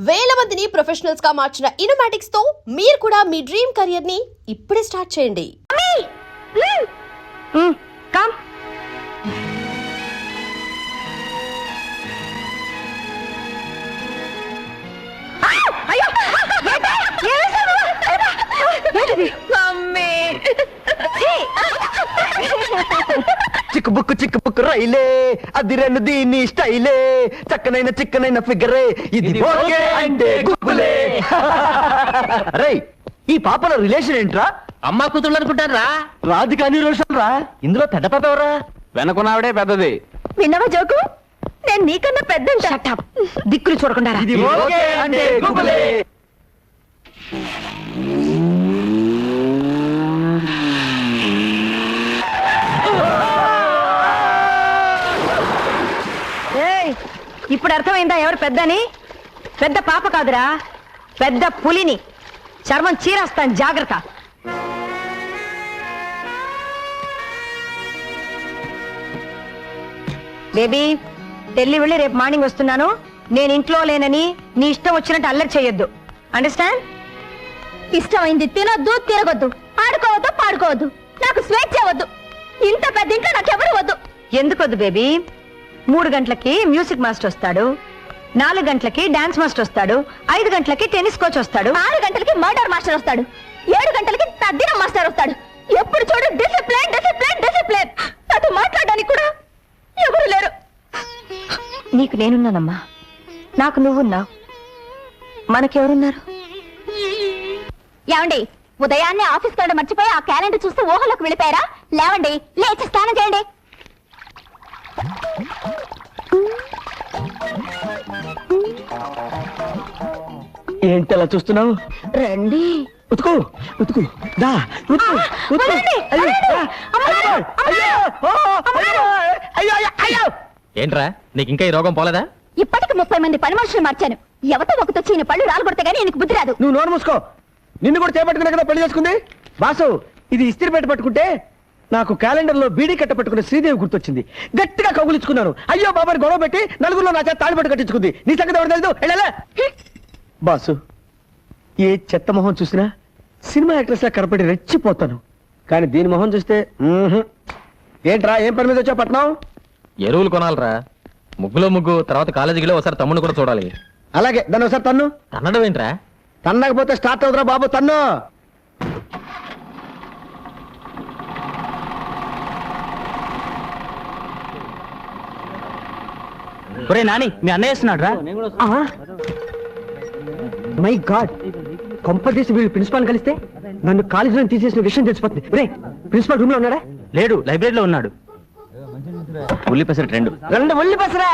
వేల మందిని ప్రొఫెషనల్స్ గా మార్చిన ఇనోమాటిక్స్ తో మీరు కూడా మీ డ్రీమ్ కెరియర్ ని ఇప్పుడే స్టార్ట్ చేయండి. కమ్ చిక్కు రైలే అది రెండు దీని స్టైలే చిక్కనైన ఫిగరే ఇది ఓకే అంటే గుక్కులే. రై ఈ పాపల రిలేషన్ ఏంట్రా? అమ్మా కూతుళ్ళు అనుకుంటారా? రాధికాని రోషన్ రా. ఇందులో పెద్ద పాప ఎవరా? వెనకున్నావిడే పెద్దది. విన్నవా జోకు? నేను నీకన్నా పెద్ద దిక్కులు చూడకుండా ఇది ఓకే అంటే గుక్కులే. ఇప్పుడు అర్థమైందా ఎవరు పెద్దని? పెద్ద పాప కాదురా, పెద్ద పులిని. చర్మం చీరేస్తాను, జాగ్రత్త. బేబీ ఢిల్లీ వెళ్ళి రేపు మార్నింగ్ వస్తున్నాను. నేను ఇంట్లో లేనని నీ ఇష్టం వచ్చినట్టు అల్లరి చేయొద్దు. అండర్స్టాండ్? ఇష్టమైంది తినొద్దు, తిరగొద్దు, ఆడుకోవద్దు, పాడుకోవద్దు. నాకు స్వేచ్ఛ వద్దు. ఇంత పెద్ద ఇంట్లో నాకెవరు వద్దు. ఎందుకొద్దు బేబీ? 3 గంటలకి మ్యూజిక్ మాస్టర్ వస్తాడు, 4 గంటలకి డాన్స్ మాస్టర్ వస్తాడు, 5 గంటలకి టెన్నిస్ కోచ్ వస్తాడు, 6 గంటలకి మర్డర్ మాస్టర్ వస్తాడు, 7 గంటలకి తద్దినం మాస్టర్ వస్తాడు. ఎప్పుడు చూడు డిసిప్లిన్ డిసిప్లిన్ డిసిప్లిన్. నాతో మాట్లాడడానికి కూడా ఎవరు లేరు. నీకు నేనున్నానమ్మా, నాకు నువ్వున్నావు, మనకెవరున్నారు? ఏమండి, ఉదయాన్నే ఆఫీస్కి వెళ్ళడం మర్చిపోయి ఆ క్యాలెండర్ చూస్తూ ఊహలోకి వెళ్ళిపోయారా? లేవండి, లేచి స్నానం చేయండి. ఏంటి అలా చూస్తున్నావు? రండి. ఉతుకు ఉతుకు దా ఉతుకు ఉతుకు. ఏంట్రా నీకు ఇంకా ఈ రోగం పోలేదా? ఇప్పటికి 30 మంది పని మనుషులు మార్చాను. ఎవతో ఒకటి వచ్చి పళ్ళు రాలగొడితే గానీ నీకు బుద్ధి రాదు. నువ్వు నోరు మూసుకో. నిన్ను కూడా చేపట్టుకున్నా కదా పెళ్లి చేసుకుంది. బాసు, ఇది ఇస్త్రీ పెట్టి పట్టుకుంటే నాకు క్యాలెండర్ లో బీడీ కట్ట పట్టుకున్న శ్రీదేవి గుర్తొచ్చింది. గట్టిగా కౌగులించుకున్నాను. అయ్యో బాబాని గొడవ పెట్టి నలుగురిలో నా చేత తాళిపట్టు కట్టించుకుంది. నీ సంగతి ఎవరు తెలుసు? వెళ్ళాలా? బాసు, ఏ చెత్త మొహం చూసినా సినిమా యాక్ట్రెస్ లా కనపడి రెచ్చిపోతాను. కానీ దీని మొహం చూస్తే ఏంట్రా, ఏం పని మీద వచ్చావు పట్నం? ఎరువులు కొనాలరా. ముగ్గులో ముగ్గు, తర్వాత కాలేజీలో ఒకసారి తమ్ముడు కూడా చూడాలి. అలాగే, దాన్ని ఒకసారి తన్ను. తన్నడం ఏంట్రా? తన్నకపోతే స్టార్ట్ అవుతురా బాబు, తన్ను. ఒరే నాని, మీ అన్నయ్య వస్తున్నాడు రా. మై గాడ్, కొంపదీసి వీళ్ళు ప్రిన్సిపాల్ కలిస్తే నన్ను కాలేజీలో తీసేసిన విషయం తెలిసిపోతుంది. రే, ప్రిన్సిపాల్ రూమ్ లో ఉన్నాడా? లేడు, లైబ్రరీలో ఉన్నాడు. ఉల్లి పెసరట్ 2 ఉల్లి పెసరా.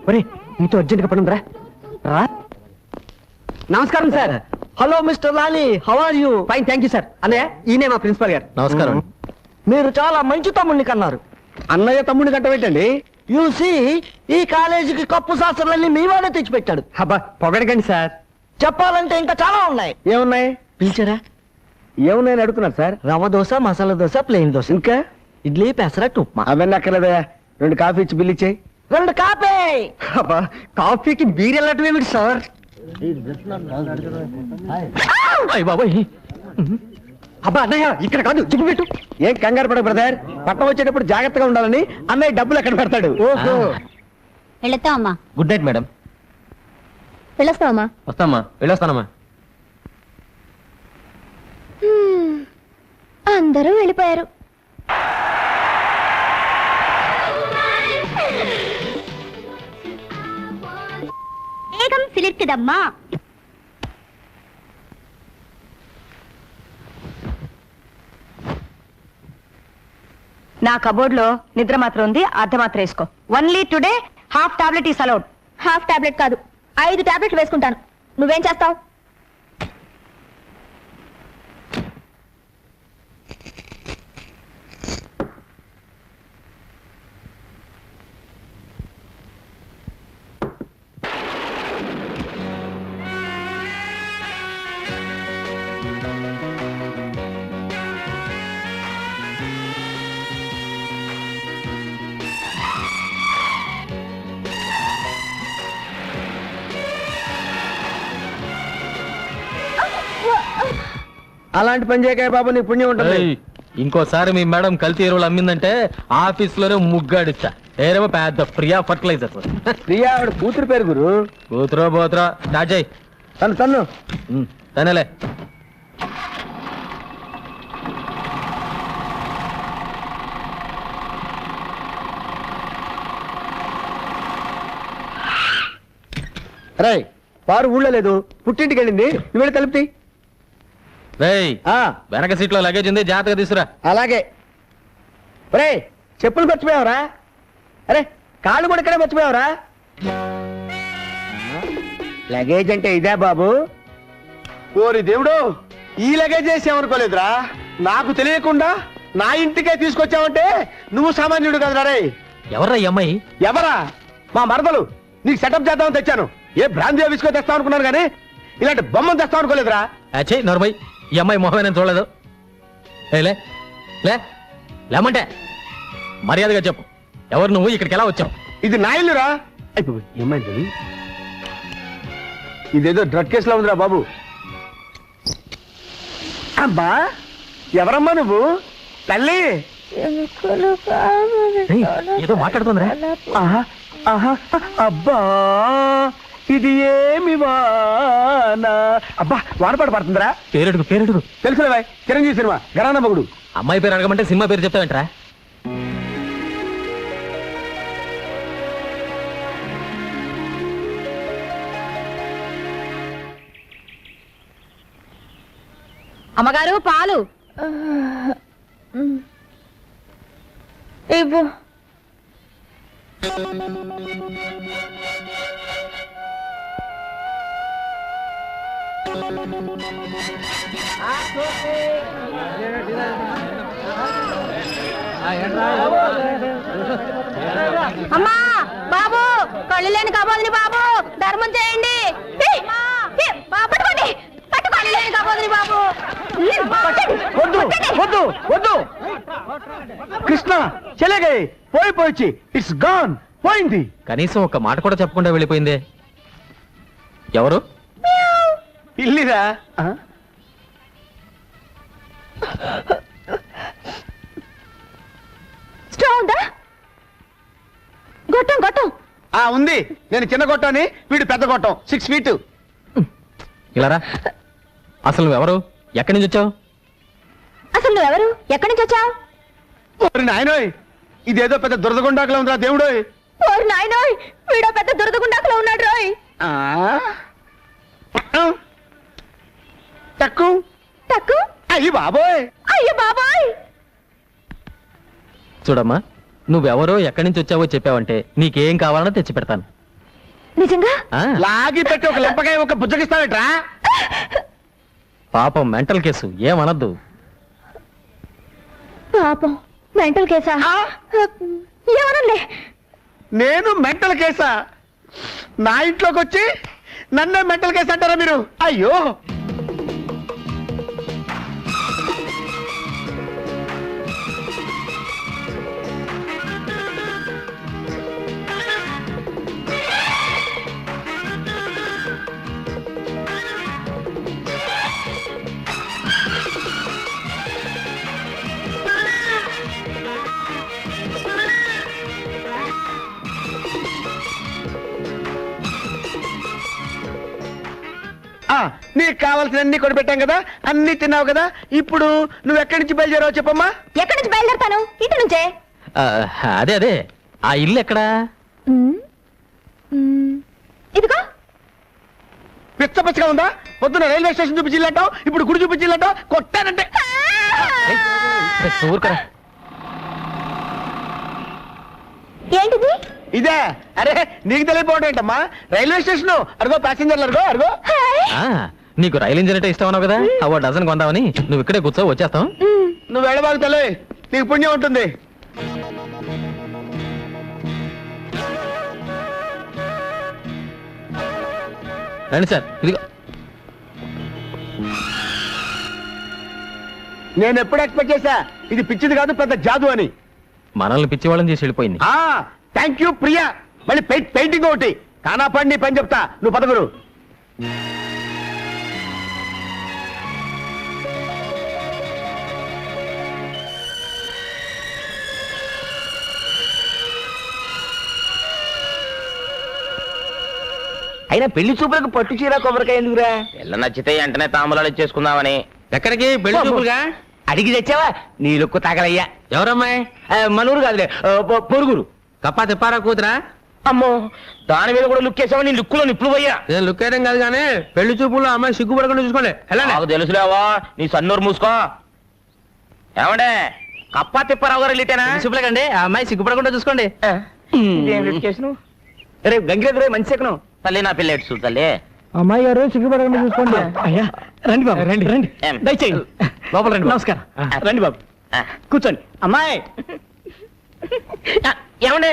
ఒరే, నీతో అర్జెంట్ గా పని ఉందిరా. రా. నమస్కారం sir. Hello mister Lali, how are you? Fine, thank you sir. అన్నయ్య, ఈయనే మా ప్రిన్సిపాల్ గారు. నమస్కారం. మీరు చాలా మంచి తమ్ముడిని కన్నారు. అన్నయ్య తమ్ముడిని కంట పెట్టండి. యూసి ఈ కాలేజీకి కప్పు శాస్త్రాలన్నీ మీ వాడే తెచ్చిపెట్టాడు. హబ్బా, పొగడకండి సార్. చెప్పాలంటే ఇంకా చాలా ఉన్నాయి. ఏమున్నాయి? పిలిచారా? ఏమున్నాయని అడుగుతున్నారు సార్. రవ్వ దోశ, మసాలా దోశ, ప్లెయిన్ దోశ, ఇంకా ఇడ్లీ, పెసరట్టు, ఉప్మా. అవన్నీ అక్కర్లేదా? 2 కాఫీ ఇచ్చి బిల్ ఇచ్చేయి. 2 కాఫీ. అబ్బా, కాఫీకి బీర్ వెళ్ళటం ఏమిటి సార్? బాబాయ్, అబ్బా అన్నయ్య, ఇక్కడ కాదు, చుట్టు పెట్టు. ఏం కంగారు పడ బ్రదర్, పట్టం వచ్చేటప్పుడు జాగ్రత్తగా ఉండాలని అన్నయ్య డబ్బులు ఎక్కడ పెడతాడు. ఓహో. వెళతామమ్మా. Good night madam. వెళ్ళొస్తామమ్మా. వస్తామ్మా, వెళ్ళొస్తానమ్మా. అందరూ వెళ్ళిపోయారు. వేగం సిలిర్కిదమ్మా. నా కబోర్డ్ లో నిద్ర మాత్రం ఉంది, అర్ధ మాత్రం వేసుకో. Only today half tablet is allowed. Half tablet కాదు, 5 టాబ్లెట్లు వేసుకుంటాను. నువ్వేం చేస్తావు? అలాంటి పని చేయకాయ బాబు నీ పుణ్యం ఉంటుంది ఏయ్, ఇంకోసారి మీ మేడం కల్తీ ఎరువులు అమ్మిందంటే ఆఫీస్ లోనే ముగ్గాడిస్తా ఏరేమో పెద్ద ప్రియా ఫర్టిలైజర్ ప్రియా ఆవిడ కూతురు పేరు గురు కూతురో పోతురా స్టార్ట్ చేయి తను తనేలే రే వారు ఊళ్ళో లేదు పుట్టింటికి వెళ్ళింది నువ్వు వెళ్ళి తలుపుతి రేయ్ వెనక సీట్ లో లగేజ్ ఉంది జాగ్రత్తగా తీసురా అలాగే రే చెప్పులు మర్చిపోయావరా అరే కాళ్ళు కూడా ఇక్కడే మర్చిపోయావరా లగేజ్ అంటే ఇదే బాబు ఓరి దేవుడు ఈ లగేజ్ చేసామనుకోలేదురా నాకు తెలియకుండా నా ఇంటికే తీసుకొచ్చావంటే నువ్వు సామాన్యుడు కదరా రే ఎవర్రా ఈ అమ్మాయి ఎవరా మా మరదలు నీకు సెటప్ చేద్దామని తెచ్చాను ఏ బ్రాంతి ఆఫీస్కో తెస్తావు అనుకున్నాను కానీ ఇలాంటి బొమ్మను తెస్తావు అనుకోలేదురా అచ్చే నోర్మై ఈ అమ్మాయి మొహమే నేను చూడలేదు లే లే లేమంటే మర్యాదగా చెప్పు ఎవరు నువ్వు ఇక్కడికి ఎలా వచ్చావు ఇది నా ఇల్లురా ఏమైంది ఇదేదో డ్రగ్ కేసులో ఉందిరా బాబు అబ్బా ఎవరమ్మా నువ్వు తల్లి ఏయ్, ఏదో మాట్లాడుతుందిరా ఆహా, ఆహా, అబ్బా ఇది ఏమి వానా అబ్బా వానపాటు పడుతుందిరా పేరెడుగు పేరెడుగు తెలుసులే చిరంజీవి సినిమా గరాన మగుడు అమ్మాయి పేరు అడగమంటే సినిమా పేరు చెప్తావేంట్రా అమ్మగారు పాలు ఇవ్వు అమ్మా బాబు కళ్ళు లేని కాబోదని బాబు ధర్మం చేయండి పట్టుకోండి పట్టుకోండి లేని కాబోదని బాబు వద్దు వద్దు వద్దు కృష్ణ చెలగే పోయి ఇట్స్ గాన్ పోయింది కనీసం ఒక మాట కూడా చెప్పకుండా వెళ్ళిపోయిందే ఎవరు ఇల్లిరా స్టవ్ ఉందా గొట్టం గొట్టం ఉంది నేను చిన్న గొట్టాన్ని వీడు పెద్ద గొట్టం 6 feet ఇలారా అసలు నువ్వెవరు ఎక్కడి నుంచి వచ్చావు అసలు నువ్వెవరు ఎక్కడి నుంచి వచ్చావు ఓరి నాయనోయ్ ఇదేదో పెద్ద దురదగుండాకులో ఉందిరా దేవుడోయ్ ఓరి నాయనోయ్ వీడో పెద్ద దురదగుండాకులో ఉన్నాడు రోయ్ టక్కు టక్కు అయ్యి బాబోయ్ అయ్యో బాబాయ్ చూడమ్మా నువ్వెవరో ఎక్కడి నుంచి వచ్చావో చెప్పావంటే నీకేం కావాలనో తెచ్చి పెడతాను నిజంగా ఆ, లాగి పెట్టి ఒక లెంపకాయ ఒక బుజ్జగిస్తావేట్రా పాపం మెంటల్ కేసు ఏమనద్దు పాపం మెంటల్ కేసా ఏమనలే నేను మెంటల్ కేసా నా ఇంట్లోకి వచ్చి నన్నే మెంటల్ కేసు అంటారా మీరు అయ్యో నీకు కావాల్సిన అన్ని కొనిపెట్టాం కదా అన్ని తిన్నావు కదా ఇప్పుడు నువ్వు ఎక్కడి నుంచి బయలుదేరావు చెప్పమ్మా ఎక్కడి నుంచి బయలుదేరుతాను ఇంటి నుంచే ఆ, అదే అదే ఆ ఇల్లు ఎక్కడా ఇదిగో పిచ్చ పిచ్చగా ఉందా పొద్దున రైల్వే స్టేషన్ చూపించిల్లంటావు ఇప్పుడు గుడి చూపించిల్లంటావు కొట్టానంటే ఊరుకరా ఏంటిది ఇదే అరే నీకు తెలియపోవడం ఏంటమ్మా రైల్వే స్టేషన్ అరుగో ప్యాసింజర్లు అరుగో అరుగో ఆ, నీకు రైలు ఇంజిన్ అంటే ఇష్టం అన్నావు కదా అవో డజన్ కొందామని నువ్వు ఇక్కడే కూర్చో వచ్చేస్తాం నువ్వు వెళ్ళబాకు తల్లి నీకు పుణ్యం ఉంటుంది రండి సార్ ఇదిగో నేను ఎప్పుడు ఎక్స్పెక్ట్ చేశా ఇది పిచ్చిది కాదు పెద్ద జాదు అని మనల్ని పిచ్చివాళ్ళని చేసి వెళ్ళిపోయింది థ్యాంక్ యూ ప్రియా మళ్ళీ పెయింటింగ్ ఒకటి కానా పండి పని చెప్తా నువ్వు పదగురు అయినా పెళ్లి చూపులకు పట్టు చీర కొబ్బరికాయ ఎందుకురా? పిల్ల నచ్చితే వెంటనే తాంబూలాలు ఇచ్చేసుకుందామని. ఎక్కడికి పెళ్లి చూపులుగా? అడిగి తెచ్చావా? నీ లుక్కు తగలయ్యా. ఎవరమ్మాయి? మనూరు కాదులే, పొరుగురు. కప్పా తిప్పారా కూతురా? అమ్మో, దాని మీద కూడా లుక్ వేసావా? నీ లుక్కులో నిప్పులు పోయా. నేను లుక్ వేయడం కాదు కానీ పెళ్లి చూపుల్లో అమ్మాయి సిగ్గుపడకుండా చూసుకోండి. వెళ్ళండి. నాకు తెలుసులేవా, నీ సన్నూరు మూసుకో. ఏమండే, కప్పా తిప్పారావు గారు వెళ్ళితేనా? చూపులేకండి, ఆ అమ్మాయి సిగ్గుపడకుండా చూసుకోండి. రేపు గంగిరెద్దు మంచి శకనం. తల్లి నా పిల్ల ఎటు తల్లి. అమ్మాయి గారు సిగ్గుపడకుండా చూసుకోండి. అయ్యా రండి బాబు, రండి రండి, ఏం? దయచేయండి. లోపల రండి. నమస్కారం. రండి బాబు, కూర్చోండి. అమ్మాయి ఏమండే,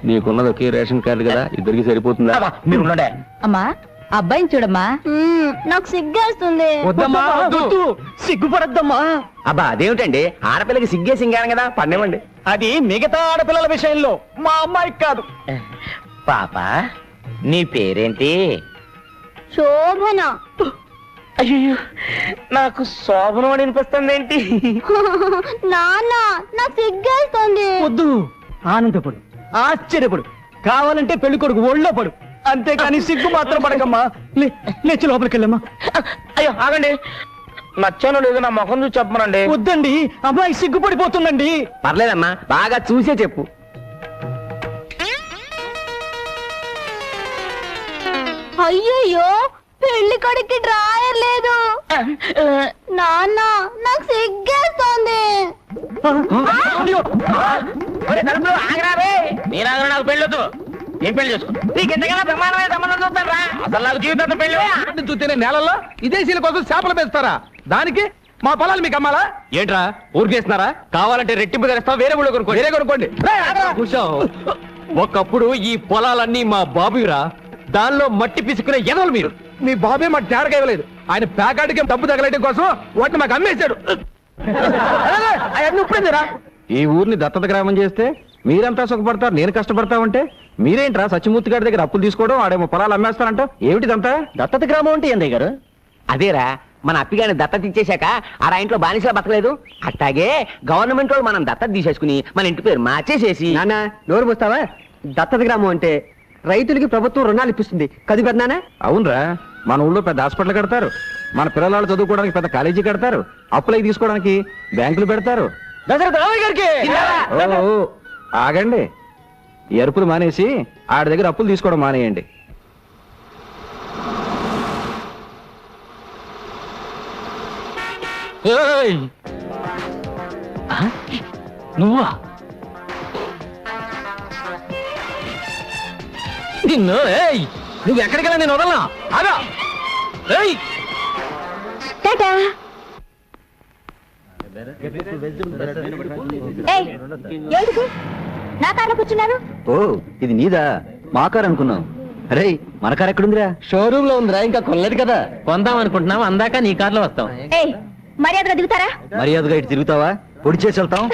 నీకున్నది ఒకే రేషన్ కార్డు కదా, ఇద్దరికి సరిపోతుందా? మీరు ఉండండి. అమ్మా అబ్బాయిని చూడమ్మా. నాకు సిగ్గేస్తుంది. వద్దమ్మా, వద్దు. సిగ్గుపడద్దమ్మా. అబ్బా అదేమిటండి, ఆడపిల్లకి సిగ్గే సింగాను కదా, పన్నేమండి. అది మిగతా ఆడపిల్లల విషయంలో, మా అమ్మాయికి కాదు. పాప, నీ పేరేంటి? శోభన. అయ్యో, నాకు శోభనం అని అనిపిస్తుంది ఏంటి? నాన్న నాకు సిగ్గేస్తుంది. వద్దు, ఆనందపడు, ఆశ్చర్యపడు, కావాలంటే పెళ్లి కొడుకు ఒళ్ళో పడు, అంతేకాని సిగ్గు మాత్రం పడకమ్మా. లేచి లోపలికి వెళ్ళమ్మా. అయ్యో ఆగండి, నచ్చానో లేదో నా ముఖం చూసి చెప్పమనండి. వద్దండి, అమ్మాయి సిగ్గుపడిపోతుందండి. పర్లేదమ్మా, బాగా చూసే చెప్పు. అయ్యయ్యో పెళ్లి కొడుక్కి డ్రాయర్ లేదు. నాన్న నాకు సిగ్గేస్తుంది. ఒరే తలుపులు ఆగరా రే. నేను ఆగరా, నాకు పెళ్ళొద్దు. ఏం పెళ్లి చేసుకో, నీకు ఎంతకైనా ప్రమాణమైన సంబంధం చూస్తాను రా. అసలు నాకు జీవితం పెళ్లి చూస్తేనే నేలల్లో విదేశీయుల కోసం చేపలు పెంచుతారా? దానికి మా పొలాలు మీకు అమ్మాలా ఏంట్రా? ఊరికేస్తున్నారా? కావాలంటే రెట్టింపు ధరిస్తా, వేరే ఊళ్ళో కొనుక్కోండి. వేరే కొనుక్కోండి. కూర్చో. ఒకప్పుడు ఈ పొలాలన్నీ మా బాబురా, దానిలో మట్టి పిసుకునే ఎదవలు మీరు. మీ బాబే మాకు తేరగా ఇవ్వలేదు. ఆయన ప్యాకాటికి డబ్బు తగలటం కోసం వాటిని మాకు అమ్మేశాడు. అవన్నీ ఇప్పుడేందిరా? ఈ ఊరిని దత్తత గ్రామం చేస్తే మీరంతా సుఖపడతారు, నేను కష్టపడతా ఉంటే మీరేంట్రా సత్యమూర్తి గారి దగ్గర అప్పులు తీసుకోవడం, ఆడేమో పొలాలు అమ్మేస్తారంట. ఏమిటిదంతా? దత్తత గ్రామం అంటే ఏందయ్య గారు? అదేరా, మన అప్పిగాని దత్తత ఇచ్చేశాక ఆ ఇంట్లో బానిసలా బతకలేదు, అట్టాగే గవర్నమెంట్ వాళ్ళు మనం దత్తత తీసేసుకుని మన ఇంటి పేరు మార్చేసేసి. నాన్న నోరు పోస్తావా? దత్తత గ్రామం అంటే రైతులకి ప్రభుత్వం రుణాలు ఇప్పిస్తుంది కది పెద్దనా? అవునరా, మన ఊళ్ళో పెద్ద హాస్పిటల్ కడతారు, మన పిల్లలు చదువుకోవడానికి పెద్ద కాలేజీ కడతారు, అప్పులై తీసుకోవడానికి బ్యాంకులు పెడతారు. దశరథ రామయ్య గారికి ఓ, ఆగండి. ఈ అరుపులు మానేసి ఆడి దగ్గర అప్పులు తీసుకోవడం మానేయండి. నువ్వా? నిన్ను నువ్వు ఎక్కడికెళ్ళా? నేను వదలనా? ఆగా. టాటా. ఎందుకు నా కార్లో కూర్చున్నారు? ఓ, ఇది నీదా? మా కారు అనుకున్నాం. అరే, మన కారు ఎక్కడుందిరా? షోరూమ్ లో ఉందిరా, ఇంకా కొనలేదు కదా. కొందాం అనుకుంటున్నావు, అందాక నీ కార్లో వస్తాం. ఏయ్ మర్యాదగా దిగుతారా? మర్యాదగా ఇటు తిరుగుతావా? పొడి చేసి వెళ్తాం.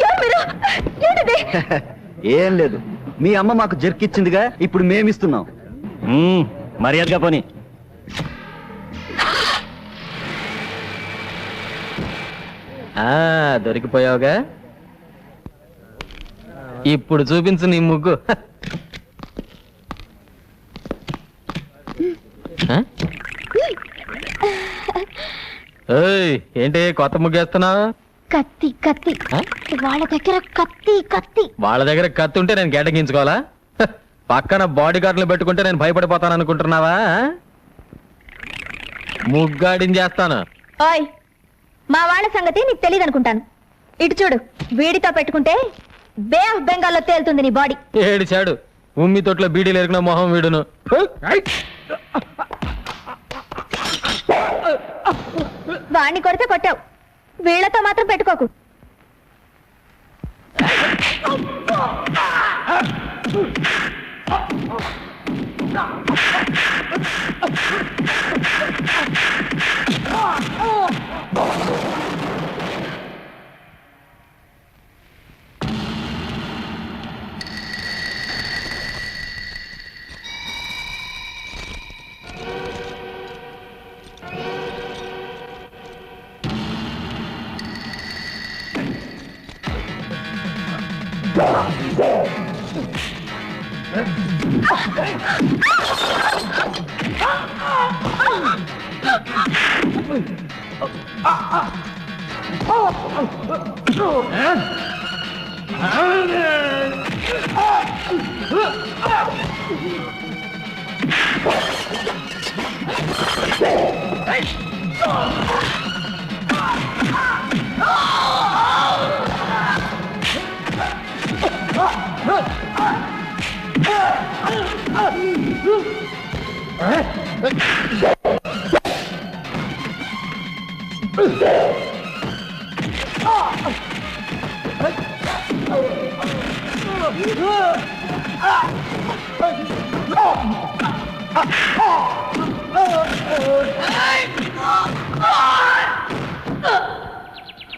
ఎవరు మీరు? ఏంటిది? ఏం లేదు, మీ అమ్మ మాకు జర్కిచ్చిందిగా, ఇప్పుడు మేమిస్తున్నాం. మర్యాదగా పోనీ. దొరికిపోయావుగా, ఇప్పుడు చూపించు నీ ముగ్గు. ఏంటి కొత్త ముగ్గేస్తున్నావు? కత్తి కత్తి, వాళ్ళ దగ్గర కత్తి కత్తి. వాళ్ళ దగ్గర కత్తి ఉంటే నేను గెటగించుకోవాలా? పక్కన బాడీ గార్డులు పెట్టుకుంటే నేను భయపడిపోతాను అనుకుంటున్నావా? ముగ్గాడిని చేస్తాను. ఓయ్, మా వాళ్ళ సంగతి నీకు తెలియదు అనుకుంటాను. ఇటు చూడు, వీడితో పెట్టుకుంటే బే ఆఫ్ బెంగాల్లో తేలుతుంది నీ బాడీ. ఏడిచాడు, ఉమ్మి తొట్లో బీడీలు ఎరిగిన మొహం వీడును. వాణ్ణి కొడితే కొట్టావు, వీళ్ళతో మాత్రం పెట్టుకోకు.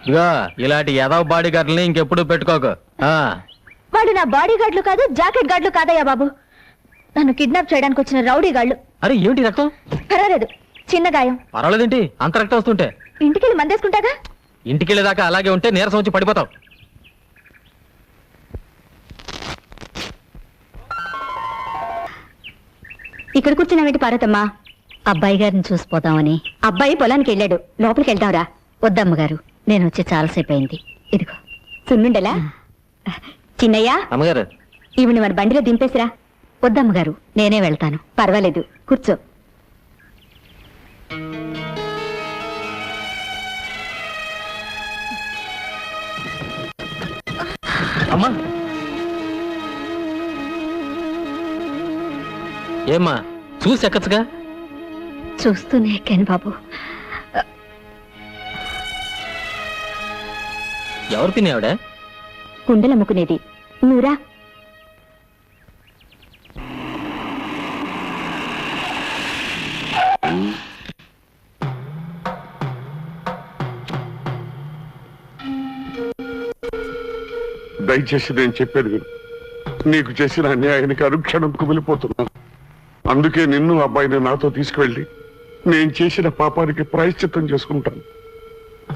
ఇదిగా ఇలాంటి యదవ బాడీ గార్డుల్ని ఇంకెప్పుడు పెట్టుకోకు. వాడు నా బాడీ గార్డులు కాదు, జాకెట్ గార్డులు కాదయ్యా బాబు. నన్ను కిడ్నాప్ చేయడానికి వచ్చిన రౌడీ గాళ్ళు. అరే ఏమిటి రక్తం? పర్వాలేదు, చిన్న గాయం. పర్వాలేదేంటి అంత రక్తం వస్తుంటే? ఇంటికి మందేసుకుంటాగా. ఇంటికి వెళ్ళేదాకా అలాగే ఉంటే నీరసం వచ్చి పడిపోతావు. ఇక్కడ కూర్చున్నావేంటి పార్వతమ్మా? అబ్బాయి గారిని చూసిపోతామని. అబ్బాయి పొలానికి వెళ్ళాడు, లోపలికి వెళ్దాంరా. వద్దమ్మగారు, నేను వచ్చి చాలాసేపు అయింది. ఇదిగో సున్నుండలా. చిన్నయ్య, అమ్మగారు ఈవిని మన బండిలో దింపేసిరా. వద్దమ్మగారు, నేనే వెళ్తాను. పర్వాలేదు, కూర్చో. అమ్మా ఏమ్మా చూసి ఎక్కచ్చుగా. చూస్తూనే ఎక్కాను బాబు. ఎవరు తినేవాడ? కుండలమ్ముకునేది. నువ్వురా. దయచేసి నేను చెప్పేది విను. నీకు చేసిన అన్యాయానికి అనుక్షణం కుమిలిపోతున్నాను. అందుకే నిన్ను అబ్బాయిని నాతో తీసుకువెళ్ళి నేను చేసిన పాపానికి ప్రాయశ్చిత్తం చేసుకుంటాను.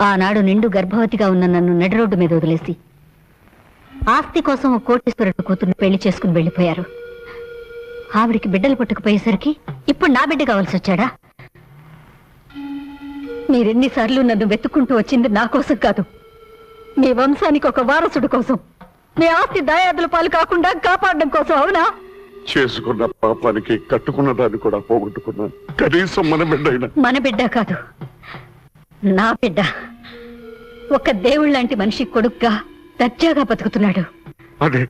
ఆనాడు నిండు గర్భవతిగా ఉన్న నన్ను నడి రోడ్డు మీద వదిలేసి ఆస్తి కోసం ఓ కోటీశ్వరుడు కూతుర్ని పెళ్లి చేసుకుని వెళ్ళిపోయారు. ఆవిడికి బిడ్డలు పుట్టకపోయేసరికి ఇప్పుడు నా బిడ్డ కావాల్సి వచ్చాడా? మీరెన్నిసార్లు నన్ను వెతుక్కుంటూ వచ్చింది నా కోసం కాదు, మీ వంశానికి ఒక వారసుడు కోసం, మీ ఆస్తి దాయాదుల పాలు కాకుండా కాపాడడం కోసం. అవునా? చేసుకున్న పాపానికి కట్టుకున్న దాన్ని కూడా పోగొట్టుకున్నాను. కనీసం మన బిడ్డ అయినా. మన బిడ్డ కాదు, నా బిడ్డ. ఒక దేవుళ్ళ లాంటి మనిషి కొడుగ్గా దర్జాగా బతుకుతున్నాడు. అదే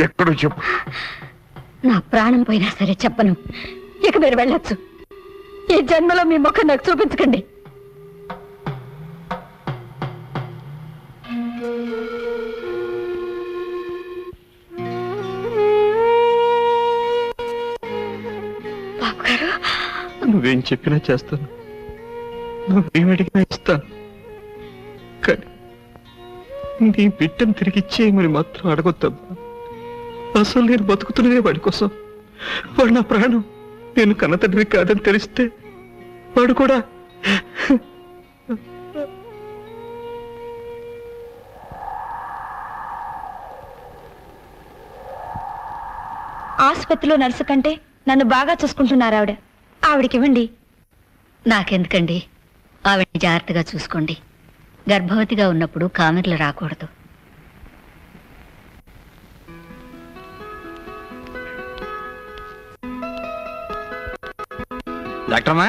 ఎక్కడో చెప్పు. నా ప్రాణం పోయినా సరే చెప్పను. ఇక మీరు వెళ్ళొచ్చు. ఈ జన్మలో మీ ముఖం నాకు చూపించకండి. బాబుగారు, నువ్వేం చెప్పినా చేస్తాను, నువ్వేమడిగినా ఇస్తాను. కానీ నీ బిడ్డను తిరిగి ఇచ్చేయమని మాత్రం అడగొద్దమ్మా. అసలు నేను బతుకుతున్నదే వాడి కోసం. వాడు నా ప్రాణం. నేను కన్న తండ్రి కాదని తెలిస్తే వాడు కూడా. ఆసుపత్రిలో నర్సు కంటే నన్ను బాగా చూసుకుంటున్నారు ఆవిడ. ఆవిడకివ్వండి. నాకెందుకండి? ఆవిడని జాగ్రత్తగా చూసుకోండి. గర్భవతిగా ఉన్నప్పుడు కామెర్లు రాకూడదు. డాక్టర్మా,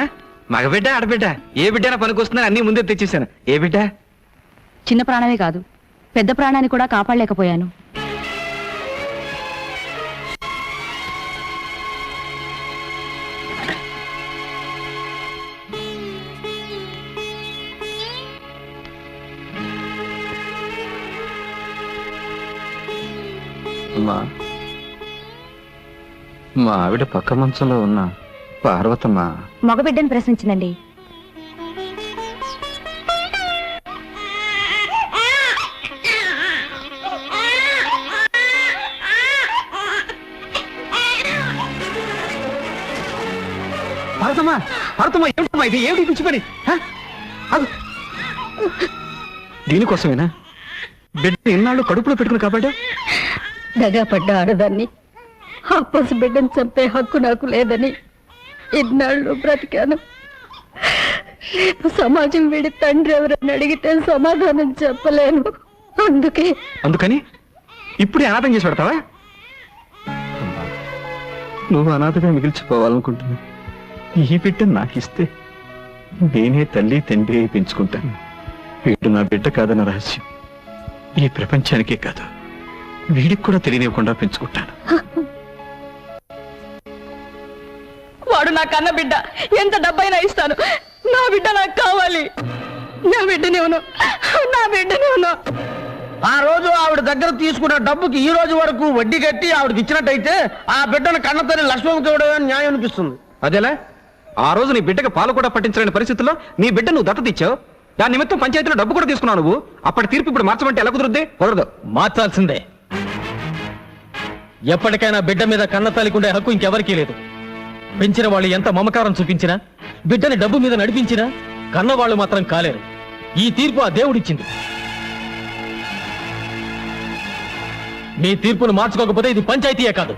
మగబిడ్డ ఆడబిడ్డ ఏ బిడ్డైనా పనికొస్తుందని అన్ని ముందే తెచ్చేసాను. ఏ బిడ్డ? చిన్న ప్రాణమే కాదు, పెద్ద ప్రాణాన్ని కూడా కాపాడలేకపోయాను. మా ఆవిడ పక్క మంచంలో ఉన్న పార్వతమ్మ మగబిడ్డను ప్రశ్నించిందండి. పార్వతమ్మ, పార్వతమ్మ, ఏమిటమ్మా ఇది? ఏమిటి పిచ్చి పని? దీనికోసమేనా బిడ్డ ఇన్నాళ్ళు కడుపులో పెట్టుకుని కాబట్టి? దగాపడ్డ ఆడదాన్ని ఆ పసి బిడ్డను చంపే హక్కు నాకు లేదని ఇన్నాళ్ళు బ్రతికాను. రేపు సమాజం వీడి తండ్రి ఎవరని అడిగితే సమాధానం చెప్పలేను. అందుకని ఇప్పుడు అనాథం చేసి పెడతావా? నువ్వు అనాథగా మిగిల్చిపోవాలనుకుంటున్నా. ఈ బిడ్డ నాకిస్తే నేనే తల్లి తండ్రి అయి పెంచుకుంటాను. వీడు నా బిడ్డ కాదన్న రహస్యం ఈ ప్రపంచానికే కాదు, వీడికి కూడా తెలియనివ్వకుండా పెంచుకుంటాను. వాడు నా కన్న బిడ్డ, ఎంత డబ్బైనా ఇస్తాను. నా బిడ్డ నాకు కావాలి. నా బిడ్డనేవును, నా బిడ్డనేవును. ఆ రోజు ఆవిడ దగ్గర తీసుకున్న డబ్బుకి ఈ రోజు వరకు వడ్డీ కట్టి ఆవిడకి ఇచ్చినట్టయితే ఆ బిడ్డను కన్నతల్లి లక్ష్మణ్ చూడడం న్యాయం అనిపిస్తుంది. అదేలా ఆ రోజు నీ బిడ్డకి పాలు కూడా పట్టించలేని పరిస్థితుల్లో నీ బిడ్డ నువ్వు దత్తత ఇచ్చావు. దాని నిమిత్తం పంచాయతీలో డబ్బు కూడా తీసుకున్నావు నువ్వు. అప్పటి తీర్పు ఇప్పుడు మార్చమంటే ఎలా కుదురుద్ది? కుదరదు. మార్చాల్సిందే. ఎప్పటికైనా బిడ్డ మీద కన్న తల్లికుండే హక్కు ఇంకెవరికీ లేదు. పెంచిన వాళ్ళు ఎంత మమకారం చూపించినా, బిడ్డని డబ్బు మీద నడిపించినా కన్నవాళ్ళు మాత్రం కాలేరు. ఈ తీర్పు ఆ దేవుడిచ్చింది. మీ తీర్పును మార్చుకోకపోతే ఇది పంచాయతీయే కాదు.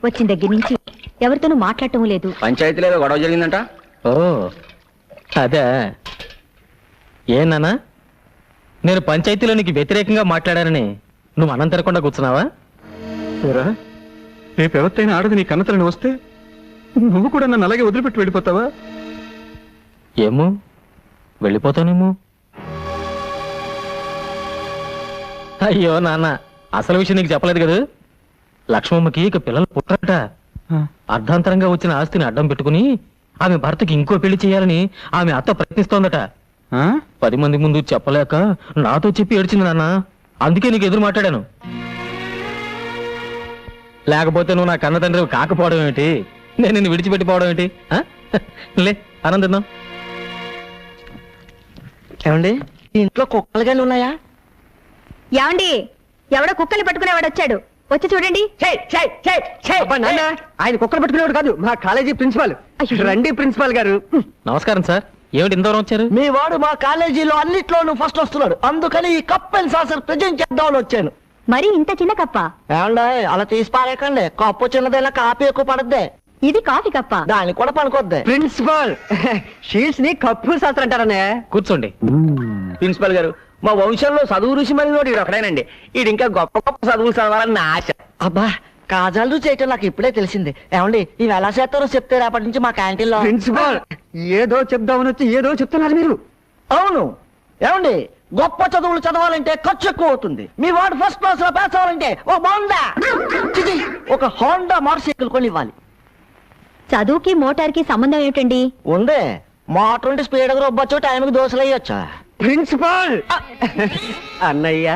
వచ్చిన దగ్గర నుంచి ఎవరితోనూ మాట్లాడటం లేదు. పంచాయతీలో ఏదో గొడవ జరిగిందంట. ఓ అదే. ఏనానా, నేను పంచాయతీలో నీకు వ్యతిరేకంగా మాట్లాడానని నువ్వు అన్నం తినకుండా కూర్చున్నావా? రేపు ఎవరితైనా ఆడది నీ కన్నతలని వస్తే నువ్వు కూడా నన్ను అలాగే వదిలిపెట్టి వెళ్ళిపోతావా? ఏమో, వెళ్ళిపోతానేమో. అయ్యో నాన్న, అసలు విషయం నీకు చెప్పలేదు కదా. లక్ష్మమ్మకి ఇక పిల్లలు పుట్టరట. అర్ధాంతరంగా వచ్చిన ఆస్తిని అడ్డం పెట్టుకుని ఆమె భర్తకి ఇంకో పెళ్లి చేయాలని ఆమె అత్త ప్రయత్నిస్తోందట. 10 మంది ముందు చెప్పలేక నాతో చెప్పి ఏడ్చింది నాన్న. అందుకే నీకు ఎదురు మాట్లాడాను. లేకపోతే నువ్వు నా కన్న తండ్రి కాకపోవడం ఏమిటి, నేను నిన్ను విడిచిపెట్టిపోవడం ఏంటి? లే ఆనందిద్దాం. ఏమండి, ఈ ఇంట్లో కుక్కలు గాని ఉన్నాయా? ఏమండి, ఎవడో కుక్కల్ని పట్టుకునేవాడు వచ్చాడు, వచ్చి చూడండి. ఆయన కుక్కలు పట్టుకునేవాడు కాదు, మా కాలేజీ ప్రిన్సిపాల్. రండి ప్రిన్సిపాల్ గారు. నమస్కారం సార్. ఏమిటి ఇంత దూరం వచ్చారు? మీ వాడు మా కాలేజీలో అన్నిట్లోనూ ఫస్ట్ వస్తున్నాడు, అందుకని ఈ కప్ అండ్ సాసర్ ప్రజెంట్ చేద్దామని వచ్చాను. మరి ఇంత చిన్న కప్ప? ఏమండి, అలా తీసి పారేకండి. కప్పు చిన్నదైనా కాపీ ఎక్కువ పడద్దే. ఇది కాఫీ కప్ప. దానికి కూడా పనుకోద్ది. ప్రిన్సిపాల్ షీట్స్ ని కప్పు శాస్త్రం అంటారనే. కూర్చోండి. ప్రిన్సిపాల్ గారు, మా వంశంలో చదువు రుచి మరి ఈడు ఒకడేనండి. ఈడు ఇంకా గొప్ప గొప్ప చదువులు చదవాలని నా ఆశ. అబ్బా, కాజాలు చేయటం నాకు ఇప్పుడే తెలిసింది. ఏమండి, ఇవి ఎలా చేస్తారో చెప్తే రేపటి నుంచి మా క్యాంటీన్ లో. ప్రిన్సిపాల్, ఏదో చెప్దామని వచ్చి ఏదో చెప్తున్నారు మీరు. అవును. ఏమండి, గొప్ప చదువులు చదవాలంటే ఖర్చు ఎక్కువ అవుతుంది. మీ వాడు ఫస్ట్ క్లాస్ లో పాస్ అవ్వాలంటే ఒక హోండా మోటార్ సైకిల్ కొని ఇవ్వాలి. చదువుకి మోటార్ కి సంబంధం ఏమిటండి? ఉంది. మోటార్ ఉంటే స్పీడ్ గా రొబ్బొచ్చు, టైంకి దోశలు వేయొచ్చా. ప్రిన్సిపాల్ అన్నయ్య.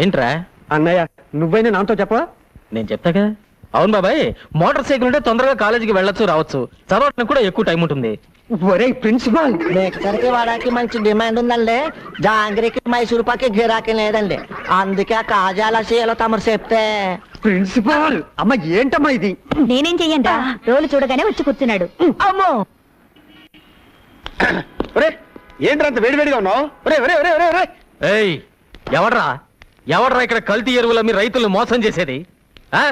ఏంట్రా అన్నయ్య, నువ్వైనా నాతో చెప్ప. నేను చెప్తాగా. అవును బాబాయ్, మోటార్ సైకిల్ ఉంటే తొందరగా కాలేజీకి వెళ్ళొచ్చు, రావచ్చు. చదవడానికి కూడా ఎక్కువ టైం ఉంటుంది. ఒరే ప్రిన్సిపాల్, మిక్సర్కి వాడానికి మంచి డిమాండ్ ఉందండి. జాంగ్రీకి మైసూర్ పాకి గిరాకీ లేదండి. అందుకే ఆ కాజాల చేయాలో తమరు చెప్తే. ప్రిన్సిపాల్ అమ్మ, ఏంటమ్మా ఇది? నేనేం చెయ్యండి, రోలు చూడగానే వచ్చి కూర్చున్నాడు. అమ్మో, ఏంటంత వేడివేడిగా ఉన్నావు? ఏయ్, ఎవడ్రా ఇక్కడ కల్తీ ఎరువుల మీ రైతులను మోసం చేసేది? ఆ?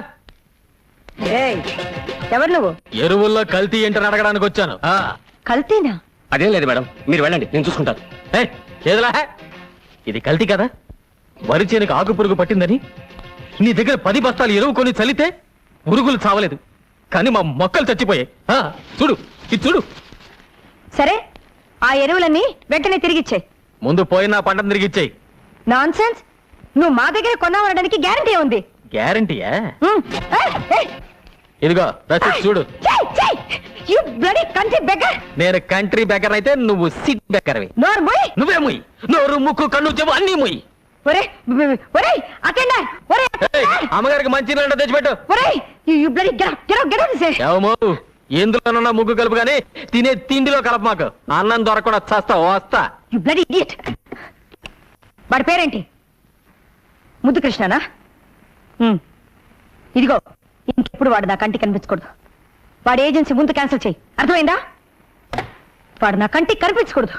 ఎవరు నువ్వు? ఎరువుల్లో కల్తీ ఏంటని అడగడానికి వచ్చాను. కల్తీనా? అదేం లేదు మేడం, మీరు వెళ్ళండి, నేను చూసుకుంటాను. ఏదిలా, ఇది కల్తీ కదా? వరి చేనుకు ఆకు పురుగు పట్టిందని నీ దగ్గర 10 బస్తాలు ఎరువు కొని చల్లితే పురుగులు చావలేదు, కానీ మా మొక్కలు చచ్చిపోయాయి. చూడు, ఇది చూడు. సరే, ఆ ఎరువులన్నీ వెంటనే తిరిగిచ్చాయి. ముందు పోయిన పంటను తిరిగిచ్చాయి. Non sense. నువ్వు మా దగ్గర కొన్నావనడానికి గ్యారంటీ ఉంది. గ్యారంటీయా? ఇదిగో రసీదు చూడు. నేను కంట్రీ బెకర్ అయితే నువ్వు సిట్ బెకర్వి. నువ్వే ముయ్. నోరు, ముక్కు, కన్ను, చెవు అన్నీ ముయ్. అమ్మగారికి మంచి నీళ్ళు తెచ్చిపెట్టు. ఎందులోనన్నా ముగ్గు కలుపు గానీ తినే తిండిలో కలప. మాకు అన్నం దొరకకుండా చస్తా వస్తా. వాడి పేరేంటి? ముద్దు కృష్ణనా? ఇదిగో, ఇంకెప్పుడు వాడు నా కంటికి కనిపించకూడదు. వాడి ఏజెన్సీ ముందు క్యాన్సిల్ చేయి, అర్థమైందా? వాడు నా కంటికి కనిపించకూడదు.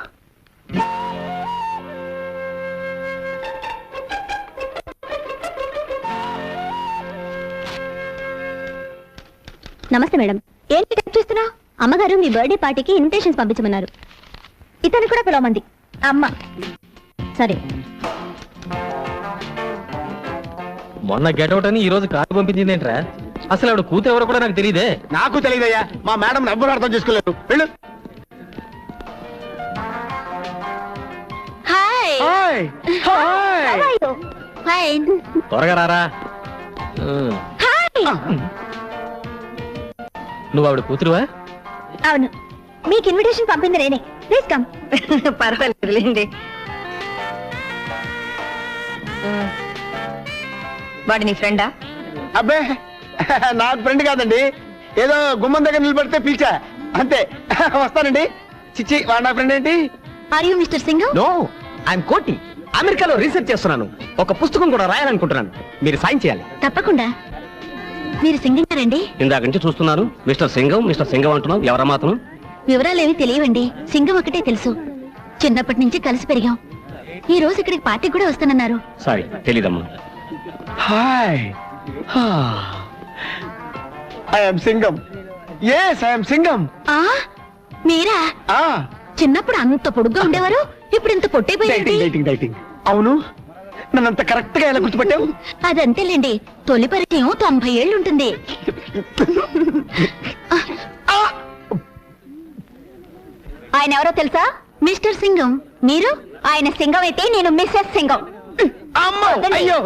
నమస్తే మేడం. ఏంటి టైప్ చేస్తున్నా? అమ్మగారు మీ బర్త్డే పార్టీకి ఇన్విటేషన్స్ పంపించమన్నారు. ఇతను కూడా పిలవమంది అమ్మ. సరే. మొన్న గెటౌట్ అని ఈ రోజు కారు పంపించింది ఏంట్రా? అసలు ఆవిడ కూతురు ఎవరో కూడా నాకు తెలియదే. నాకు తెలియదయ్యా, మా మేడం ఎవ్వరు అర్థం చేసుకోలేరు. వెళ్ళు. హాయ్. హాయ్. హాయ్. ఫైన్. త్వరగా రారా. నువ్వు ఆవిడ కూతురువా? అవును, మీకు ఇన్విటేషన్ పంపింది నేనే. Please come. పర్వాలేదులేండి. వాడు నీ ఫ్రెండా? అబ్బే, నాకు ఫ్రెండ్ కాదండి, ఏదో గుమ్మం దగ్గర నిలబడితే పిలిచా అంతే. వస్తానండి. చిచ్చి, వాడు నా ఫ్రెండ్ ఏంటి? Are you mister Singam? No, I'm Koti. అమెరికాలో రీసెర్చ్ చేస్తున్నాను. ఒక పుస్తకం కూడా రాయాలనుకుంటున్నాను. మీరు సాయం చేయాలి. తప్పకుండా. మీరు సింగం గారండి? ఇందాక నుంచి చూస్తున్నాను. మిస్టర్ సింగం మిస్టర్ సింగం అంటున్నావు. ఎవరా మాత్రం? వివరాలేవి తెలియవండి. సింగం ఒకటే తెలుసు. చిన్నప్పటి నుంచి కలిసి పెరిగాం. ఈ రోజు ఇక్కడికి పార్టీకి కూడా వస్తానన్నారు. సారీ, తెలీదమ్మా. Hi. I'm Singam. Yes, I'm Singam. ఆ మీరా? చిన్నప్పుడు అంత పొడుగ్గా ఉండేవారు, ఇప్పుడు ఇంత పొట్టైపోయింది. Dieting dieting. అవును, నన్నంత కరెక్ట్ గా ఎలా గుర్తుపెట్టావు? అదంతేలేండి, తొలి పరిచయం 90 ఏళ్ళు ఉంటుంది. ఆయన ఎవరో తెలుసా? మిస్టర్ సింగం. మీరు? ఆయన సింగం అయితే నేను మిస్సెస్ సింగం. అమ్మో, అయ్యో.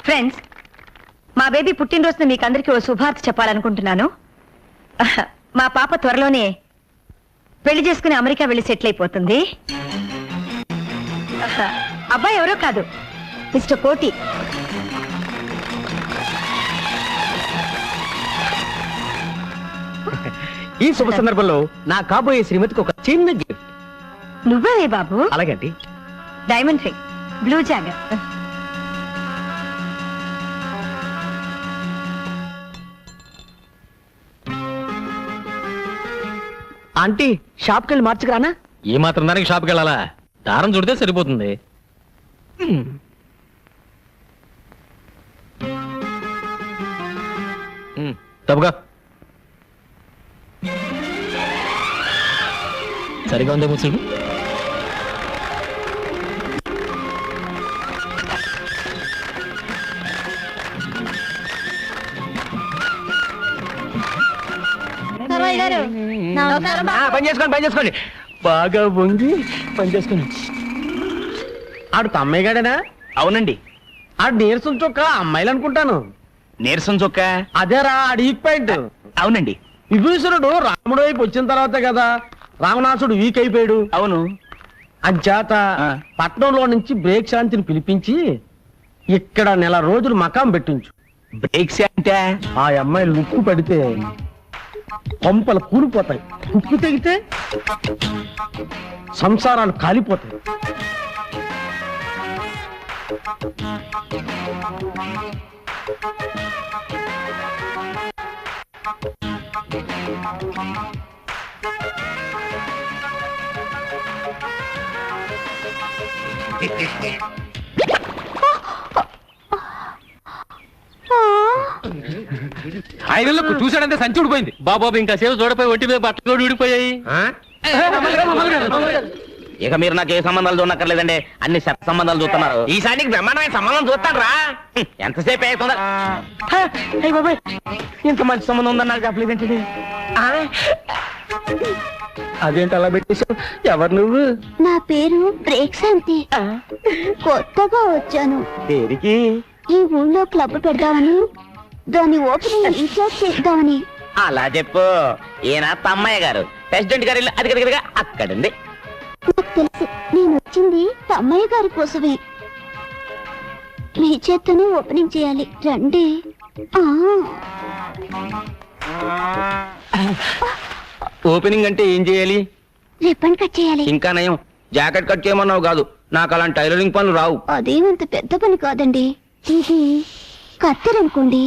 ఫ్రెండ్స్, మా బేబీ పుట్టినరోజున మీకు అందరికీ ఓ శుభార్త చెప్పాలనుకుంటున్నాను. మా పాప త్వరలోనే పెళ్లి చేసుకుని అమెరికా వెళ్ళి సెటిల్ అయిపోతుంది. అబ్బాయి ఎవరో కాదు, మిస్టర్ కోటి. ఈ శుభ సందర్భంలో నా కాబోయే శ్రీమతికి ఒక చిన్న గిఫ్ట్. నువ్వే బాబు? అలాగే అండి. Diamond ring, blue jogger. Aunty, షాప్కి వెళ్ళి మార్చుకురానా? ఈ మాత్రం దానికి షాప్కి వెళ్ళాలా? దారం చుడితే సరిపోతుంది. తప్పుగా సరిగా ఉందే ముసుడు. పని చేసుకోండి, పని చేసుకోండి. బాగా వంగి పని చేసుకోండి. ఆడు తమ్మయ్య గాడేనా? అవునండి. ఆడు నీరసం చొక్క అమ్మాయిలు అనుకుంటాను. నీరసం చొక్క అదేరా, ఆడు ఈక్ పాయింట్. అవునండి. విభీషణుడు రాముడు వైపు వచ్చిన తర్వాతే కదా రావణాసుడు వీక్ అయిపోయాడు. అవును. అంచేత పట్నంలో నుంచి బ్రేక్ శాంతిని పిలిపించి ఇక్కడ నెల రోజులు మకాం పెట్టించు. బ్రేక్ శాంతి? ఆ అమ్మాయి లుక్కు పడితే కొంపలు కూలిపోతాయి, ఉక్కు తెగితే సంసారాలు కాలిపోతాయి. ఐదులకు చూసాడంటే సంచి ఊడిపోయింది. బాబాబు ఇంకా సేవ చూడపోయి ఒట్టి మీద బట్టలు కూడా ఊడిపోయాయి. ఇక మీరు నాకు ఏ సంబంధాలు చూడక్కర్లేదండి, అన్ని శత సంబంధాలు చూస్తున్నారు. ఈసారికి బ్రహ్మాండమైన సంబంధం చూస్తాను రా. ఎంతసేపు అవుతుందా? ఇంత మంచి సంబంధం ఉందని నాకు చెప్పలేదేంటి? అదేంటి అలా పెట్టేశావు? ఎవరు నువ్వు? నా పేరు బ్రేక్ శాంతి. కొత్తగా వచ్చాను. పేరుకి ఈ ఊళ్ళో క్లబ్ పెడదామని, దాని ఓపెనింగ్ ఇన్ఛార్జ్ చేద్దామని. అలా చెప్పు. ఈయన తమ్మయ్య గారు, ప్రెసిడెంట్ గారి ఇల్లు అది కదా అక్కడుంది. నాకు తెలుసు, నేను వచ్చింది తమ్మయ్య గారి కోసమే. మీ చేత్తోనే ఓపెనింగ్ చేయాలి, రండి. ఓపెనింగ్ అంటే ఏం చేయాలి? రిబ్బన్ కట్ చేయాలి. ఇంకా నయం, జాకెట్ కట్ చేయమన్నావు కాదు, నాకు అలాంటి టైలరింగ్ పనులు రావు. అదేమంత పెద్ద పని కాదండి. ఇది కత్తెరనుకోండి.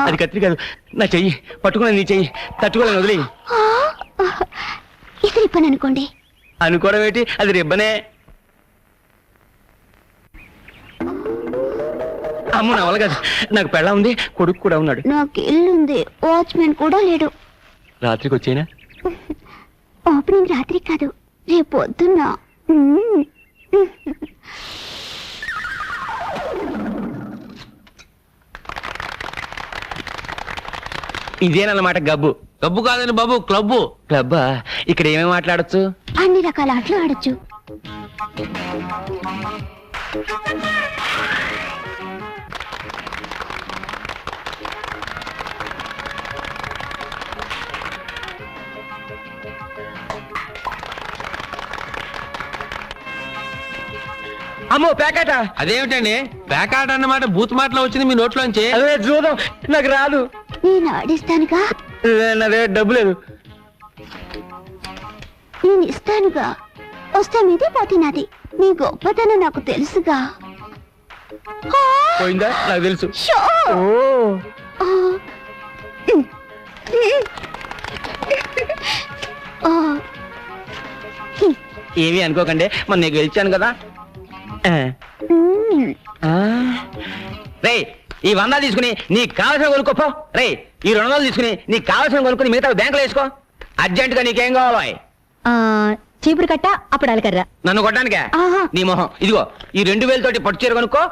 అది కత్తిరి కాదు, నా చెయ్యి పట్టుకున్నా, నీ చెయ్యి తట్టుకోలేను, వదిలే. ఇది రిబ్బన్ అనుకోండి. అనుకోవడం ఏంటి, అది రిబ్బనే. అమ్మ నా వల్ల కాదు, నాకు పెళ్ళ ఉంది, కొడుకు కూడా ఉన్నాడు. నాకు ఇల్లుంది, వాచ్మెన్ కూడా లేడు. రాత్రికి వచ్చేనా? ఓపెనింగ్ రాత్రి కాదు, రేపు పొద్దున్న. ఇదేనన్నమాట గబ్బు. గబ్బు కాదని బాబు, క్లబ్బు. క్లబ్బా? ఇక్కడ ఏమేమి మాట్లాడచ్చు? అన్ని రకాల ఆటలు ఆడొచ్చు. అమ్మో ప్యాకెట. అదేమిటండి ప్యాకాట్ అన్నమాట బూత్ మాటలో వచ్చింది మీ నోట్లోంచి. అదే చూద్దాం, నాకు రాదు. నేను ఆడిస్తానుగా. నా దగ్గర డబ్బు లేదు. నేను ఇస్తానుగా. వస్తే మీదే పోతే నాది. నీ గొప్పతనం నాకు తెలుసుగా. పోయిందా? నాకు తెలుసు. షో! ఓ ఏమీ అనుకోకండి, మొన్న నీకు గెలిచాను కదా. రే, ఈ 100 తీసుకుని నీకు కావాల్సిన కొనుక్కోపో. రే, ఈ 200 తీసుకుని నీకు కావాల్సిన కొనుక్కుని మిగతా బ్యాంకులో వేసుకో. అర్జెంట్ గా నీకేం కావాలో? చీపురు కట్ట, అప్పడాలి కర్ర. నన్ను కొట్టడానికే? ఆహా. నీ మొహం. ఇదిగో ఈ 2000 తోటి పట్టు చీర కొనుక్కో,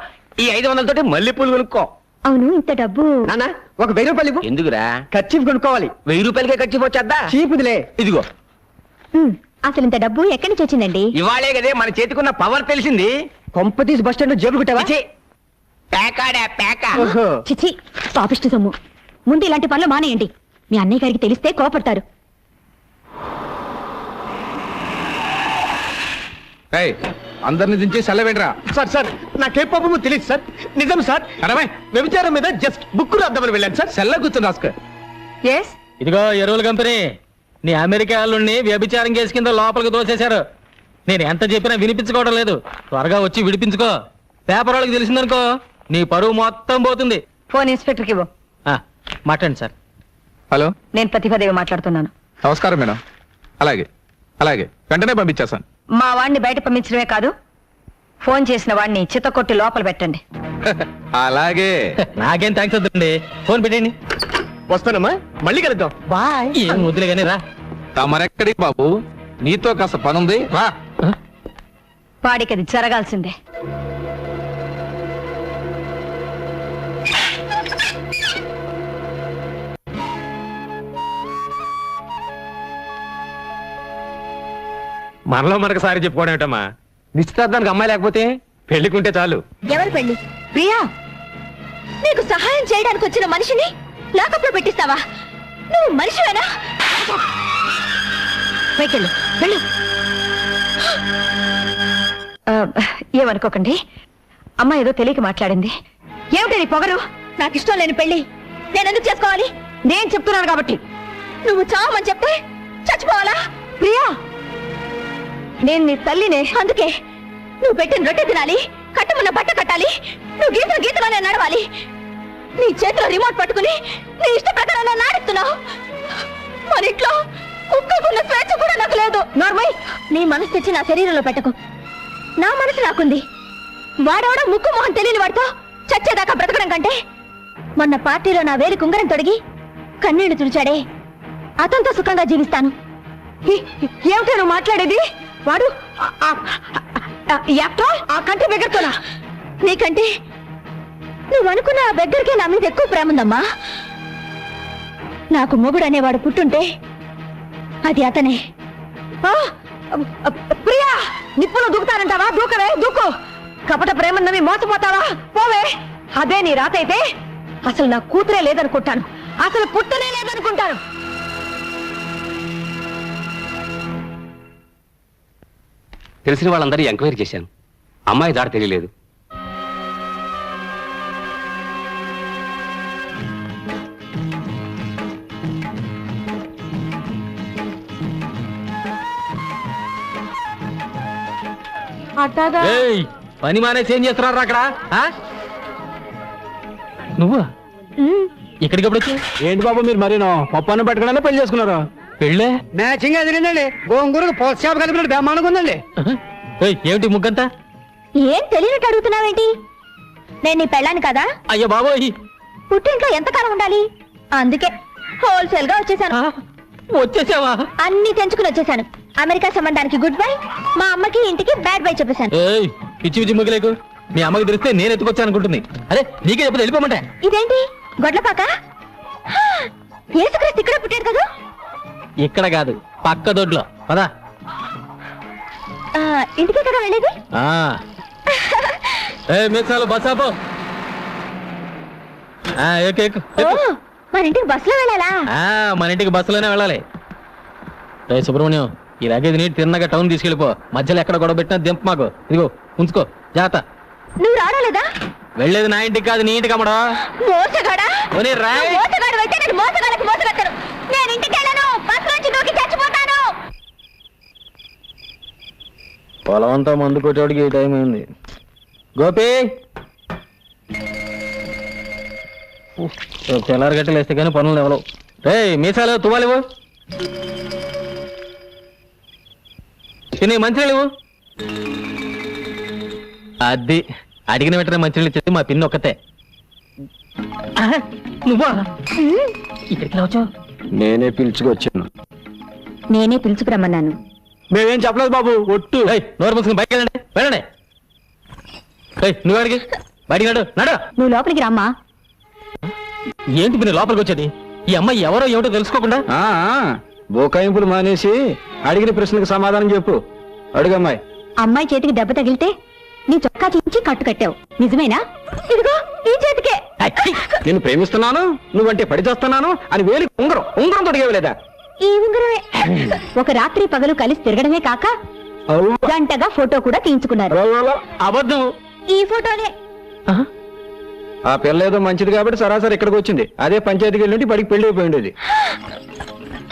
ఈ 500 తోటి మల్లెపూలు కొనుక్కో. అవును, ఇంత డబ్బు. నాన్న ఒక 1000 రూపాయలు ఇవ్వు. ఎందుకురా? ఖర్చు కొనుక్కోవాలి. 1000 రూపాయలకే ఖర్చు వచ్చేద్దా? చీపుదిలే. ఇదిగో అసలు ఇంత డబ్బు ఎక్కడి నుంచి వచ్చిందండి? ఇవాళే కదే మన చేతికున్న పవర్ తెలిసింది. కొంప తీసి బస్ స్టాండ్ జేబులు కుట్టావా? ఛీ, పేకాడా పేక. ఓహో. చిచి, పాపిష్టి సొమ్ము. ముందు ఇలాంటి పనులు మానేయండి. మీ అన్నయ్య గారికి తెలిస్తే కోపడతారు. అందరిని దించి సెలవేంట్రా? సార్ సార్ నాకే పాపము తెలియదు సార్. నిజం సార్. అరవై వ్యభిచారం మీద జస్ట్ బుక్ రాద్దామని వెళ్ళాను సార్. సెల్ల కూర్చొని రాసుకో. ఎస్, ఇదిగో ఎరువుల కంపెనీ, నీ అమెరికా వాళ్ళని వ్యభిచారం కేసు కింద లోపలికి దోసేశారు. నేను ఎంత చెప్పినా వినిపించుకోవడం లేదు. త్వరగా వచ్చి విడిపించుకో. పేపర్ వాళ్ళకి తెలిసిందనుకో నీ పరువు మొత్తం పోతుంది. ఫోన్ ఇన్స్పెక్టర్కి ఇవ్వు. మాట్లాడండి సార్. హలో, నేను ప్రతిభాదేవి మాట్లాడుతున్నాను. నమస్కారం మేడం. అలాగే అలాగే, వెంటనే పంపించేస్తాను. మా వాడిని బయట పంపించడమే కాదు, ఫోన్ చేసిన వాడిని చిత్తకొట్టి లోపల పెట్టండి. అలాగే. నాకేం థ్యాంక్స్ వద్దండి, ఫోన్ పెట్టండి. వస్తానమ్మా, మళ్ళీ కలుద్దాం. బాయ్. ఏం వద్దులే కానీ రా. తమరెక్కడికి బాబు? నీతో కాస్త పనుంది, రా. వాడికి అది జరగాల్సిందే. మనలో మనకు సారి చెప్పుకోవడం ఏమిటమ్మా? నిశ్చితార్థానికి అమ్మాయి లేకపోతే పెళ్లికుంటే చాలు. ఎవరు పెళ్లి? ప్రియా, నీకు సహాయం చేయడానికి వచ్చిన మనిషిని లాకప్లో పెట్టిస్తావా? నువ్వు మనిషివేనా? వెళ్ళు వెళ్ళు. ఏమనుకోకండి, అమ్మ ఏదో తెలియక మాట్లాడింది. ఏమిటి నీ పొగరు? నాకు ఇష్టం లేని పెళ్లి నేనెందుకు చేసుకోవాలి? నేను చెప్తున్నాను కాబట్టి. నువ్వు చావమని చెప్తే చచ్చిపోవాలా? ప్రియా, నేను నీ తల్లినే. అందుకే నువ్వు పెట్టిన రొట్టె తినాలి, కట్టమన్న బట్ట కట్టాలి, నువ్వు గీతలు గీతలోనే నడవాలి. నీ చేతిలో రిమోట్ పట్టుకుని నీ ఇష్ట ప్రకారం నన్ను ఆడిస్తున్నావు. మన ఇంట్లో కుక్కకున్న స్వేచ్ఛ కూడా నాకు లేదు. నార్మల్, నీ మనసు తెచ్చి నా శరీరంలో పెట్టకు. నా మనసు నాకుంది. వాడవడ ముక్కు మొహం తెలియని వాడితో చచ్చేదాకా బ్రతకడం కంటే మొన్న పార్టీలో నా వేలి కుంగరం తొడిగి కన్నీళ్లు తుడిచాడే, అతనితో సుఖంగా జీవిస్తాను. ఏమిటో నువ్వు మాట్లాడేది? వాడు ఆ కంటి బెగ్గరతోనా? నీకంటే నువ్వు అనుకున్న ఆ బెగ్గరకే నా మీద ఎక్కువ ప్రేమ ఉందమ్మా. నాకు మొగుడు అనేవాడు పుట్టుంటే అది అతనే. ప్రియా, నిప్పులు దూకుతానంటావా? దూకవే, దూకు. కపట ప్రేమన్నవి మోసపోతావా? పోవే. అదే నీ రాత అయితే అసలు నా కూతురే లేదనుకుంటాను, అసలు పుట్టనే లేదనుకుంటాను. తెలిసిన వాళ్ళందరూ ఎంక్వైరీ చేశాను, అమ్మాయి దారి తెలియలేదు. అట్టాగా ఏయ్, పని మానేసి ఏం చేస్తున్నారు అక్కడ ఆ? నువ్వా ఇక్కడికి ఎప్పుడు వచ్చి ఏంటి బాబు మీరు మరీనో పప్పాన్ని పట్టుకున్నా పెళ్లి చేసుకున్నారు పెళ్ళే మ్యాచింగ్ అది తినండి గోంగూరకు పోషాపు కలిపినట్టు బ్రహ్మాండంగా ఉందండి. ఏయ్, ఏమిటి ముగ్గంతా? ఏం తెలియనట్టు అడుగుతున్నావేంటి? నేను నీ పెళ్ళాను కదా, అయ్యో బాబోయ్, పుట్టింట్లో ఎంతకాలం ఉండాలి, అందుకే హోల్సేల్ గా వచ్చేసాను. వచ్చేసావా? అన్ని తెంచుకుని వచ్చేసాను. అమెరికా సంబంధానికి గుడ్ బై, మా అమ్మకి ఇంటికి బ్యాడ్ బై చెప్పేశాను. ఏయ్, పిచ్చి పిచ్చి ముగ్గులేకు. మీ అమ్మకి తెలిస్తే నేను ఎత్తుకొచ్చాను అనుకుంటుంది. అరే నీకే చెప్పదు, వెళ్ళిపోమంటే. ఇదేంటి గొడ్లపాక? యేసుక్రీస్తు ఇక్కడ పుట్టాడు కదా. ఇక్కడ కాదు, పక్క దొడ్లో. పదా. ఇంటికే కదా వెళ్ళేది. మీసాలు బస్సాపో. మన ఇంటికి బస్సులో వెళ్ళాలా? మన ఇంటికి బస్సులోనే వెళ్ళాలి. రే సుబ్రహ్మణ్యం, ఈ లగేజ్ నీటి తిన్నగా టౌన్ తీసుకెళ్ళిపో. మధ్యలో ఎక్కడ గొడవ పెట్టినా దింప మాకు. ఇదిగో ఉంచుకో, జాగ్రత్త. నువ్వు రావలేదా? వెళ్ళేది నా ఇంటికి కాదు, నీ ఇంటికి అమ్మడా. మోసగాడా? రాయ్. మోసగాడు అయితే నేను మోసగాళ్ళకి మోసగడతాను. నేను ఇంటికి వెళ్ళను, బస్సు నుంచి దూకి చచ్చిపోతాను. పొలం అంతా మందు కొట్టేవాడికి ఈ టైం అయింది. గోపి, తెల్లారి గట్టలు వేస్తే కానీ పనులు ఎవరు. రే మీసాలు తువ్వాలివు, తినే మంచినీళ్ళు. అది అడిగిన వెంటనే మంచినీళ్ళు ఇచ్చేది మా పిన్ని ఒక్కతే. నువ్వా ఇక్కడికి వచ్చావు? నేనే పిలుచుకొచ్చాను. నేనే పిలుచుకురమ్మన్నాను. మేమేం చెప్పలేదు బాబు, ఒట్టు. నోరు మూసుకుని బయటకు వెళ్ళండి, వెళ్ళండి. నువ్వు అడిగి బయటికి నడు, నడు. నువ్వు లోపలికి రమ్మా. ఏంటి మీరు లోపలికి వచ్చేది? ఈ అమ్మాయి ఎవరో ఏమిటో తెలుసుకోకుండా. బోకాయింపులు మానేసి అడిగిన ప్రశ్నకు సమాధానం చెప్పు. అడుగమ్మాయి. అమ్మాయి చేతికి దెబ్బ తగిలితే నీ చొక్కా చించి కట్టు కట్టావు, నిజమేనా? ఇదిగో ఈ చేతికే. నేను ప్రేమిస్తున్నాను, నువ్వంటే పడి చేస్తున్నాను అని వేలి ఉంగరం తొడిగేవలేదా? ఈ ఉంగరమే. ఒక రాత్రి పగలు కలిసి తిరగడమే కాక గంటగా ఫోటో కూడా తీయించుకున్నారు. అబద్ధం. ఈ ఫోటోనే. ఆ పిల్ల ఏదో మంచిది కాబట్టి సరాసరి ఇక్కడికి వచ్చింది. అదే పంచాయతీకి వెళ్ళి పడికి పెళ్లి అయిపోయి ఉండేది.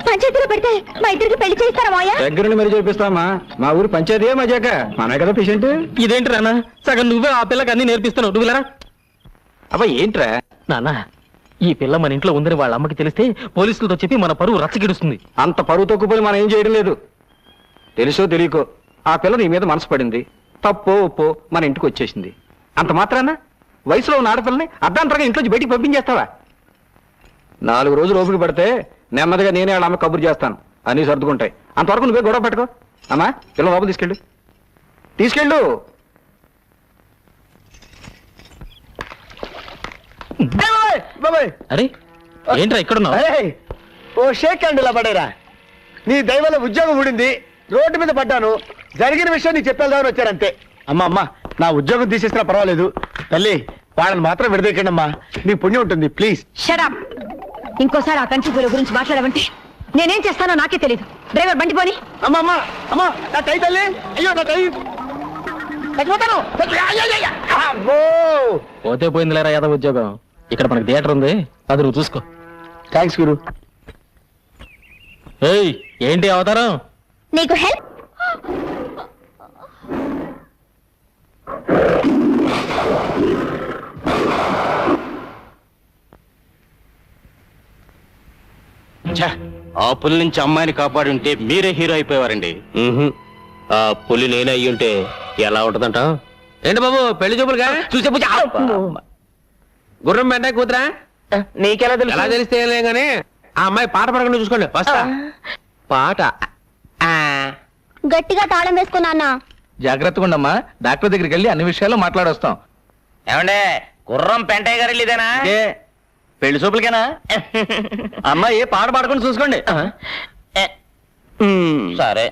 పంచాయతీలో పెడితే మా ఇద్దరికి పెళ్లి చేస్తారా మాయా? దగ్గరుండి మరి చేపిస్తామా? మా ఊరు పంచాయతీ మజాక, మన కదా పేషెంట్. ఇదేంటి రానా, సగం నువ్వే ఆ పిల్లకి అన్ని నేర్పిస్తున్నావు. నువ్వు లేరా? అబ్బా ఏంట్రా నాన్న, ఈ పిల్ల మన ఇంట్లో ఉందని వాళ్ళ అమ్మకి తెలిస్తే పోలీసులతో చెప్పి మన పరువు రచ్చగిడుస్తుంది. అంత పరువు తక్కువపోయి మనం ఏం చేయడం లేదు. తెలుసో తెలియకో ఆ పిల్ల నీ మీద మనసు పడింది. తప్పో ఒప్పో మన ఇంటికి వచ్చేసింది. అంత మాత్రాన వయసులో ఉన్న ఆడపిల్లని అర్ధాంతరంగా ఇంట్లోంచి బయటికి పంపించేస్తావా? 4 రోజులు ఓపిక పడితే నెమ్మదిగా నేనే వాళ్ళ అమ్మ కబురు చేస్తాను, అన్నీ సర్దుకుంటాయి. అంతవరకు నువ్వే గొడవ పెట్టుకో. అమ్మా పిల్ల లోపల తీసుకెళ్ళు. అరే ఏంట్రా ఇక్కడున్నావు? ఓ షేక్ హ్యాండ్ ఇలా పడేరా. నీ దైవల ఉద్యోగం ఊడింది, రోడ్డు మీద పడ్డాను. జరిగిన విషయం నీకు చెప్పేద్దామని వచ్చారంతే. అమ్మా నా ఉద్యోగం తీసేసినా పర్వాలేదు, తల్లి వాళ్ళని మాత్రం విడదీయకండి అమ్మా, నీ పుణ్యం ఉంటుంది ప్లీజ్. షడప్. ఇంకోసారి ఆ కంచి గురి గురించి మాట్లాడమంటే నేనేం చేస్తానో నాకే తెలియదు. డ్రైవర్ బండి పోని. అమ్మా నా టై తల్లి, అయ్యో నా టై చచ్చిపోతాను. పోతే పోయింది లేరా యాదవ్ ఉద్యోగం. ఇక్కడ మనకి థియేటర్ ఉంది, అది నువ్వు చూసుకో. థ్యాంక్స్ గురు. ఏయ్ ఏంటి అవతారం? నీకు హెల్ప్. ఆ పులి నుంచి అమ్మాయిని కాపాడి ఉంటే మీరే హీరో అయిపోయేవారండి. ఆ పులి నేనే అయ్యి ఉంటే ఎలా ఉంటదంట? ఏంటి బాబు పెళ్లి చూపులుగా చూసే గుర్రం వెంట కూతురా? నీకెలా తెలుసు? ఎలా తెలిస్తే ఏం లేదు కానీ ఆ అమ్మాయి పాట పడకుండా చూసుకోండి. వస్తా. పాట గట్టిగా తాళం వేసుకున్నా. జాగ్రత్తగా ఉండమ్మా, డాక్టర్ దగ్గరికి వెళ్ళి అన్ని విషయాలు మాట్లాడొస్తాం. ఏమండే గుర్రం పెంటయ్య గారు ఇదేనా? పెళ్లి చూపులకేనా? అమ్మాయి పాట పాడుకుని చూసుకోండి. సరే.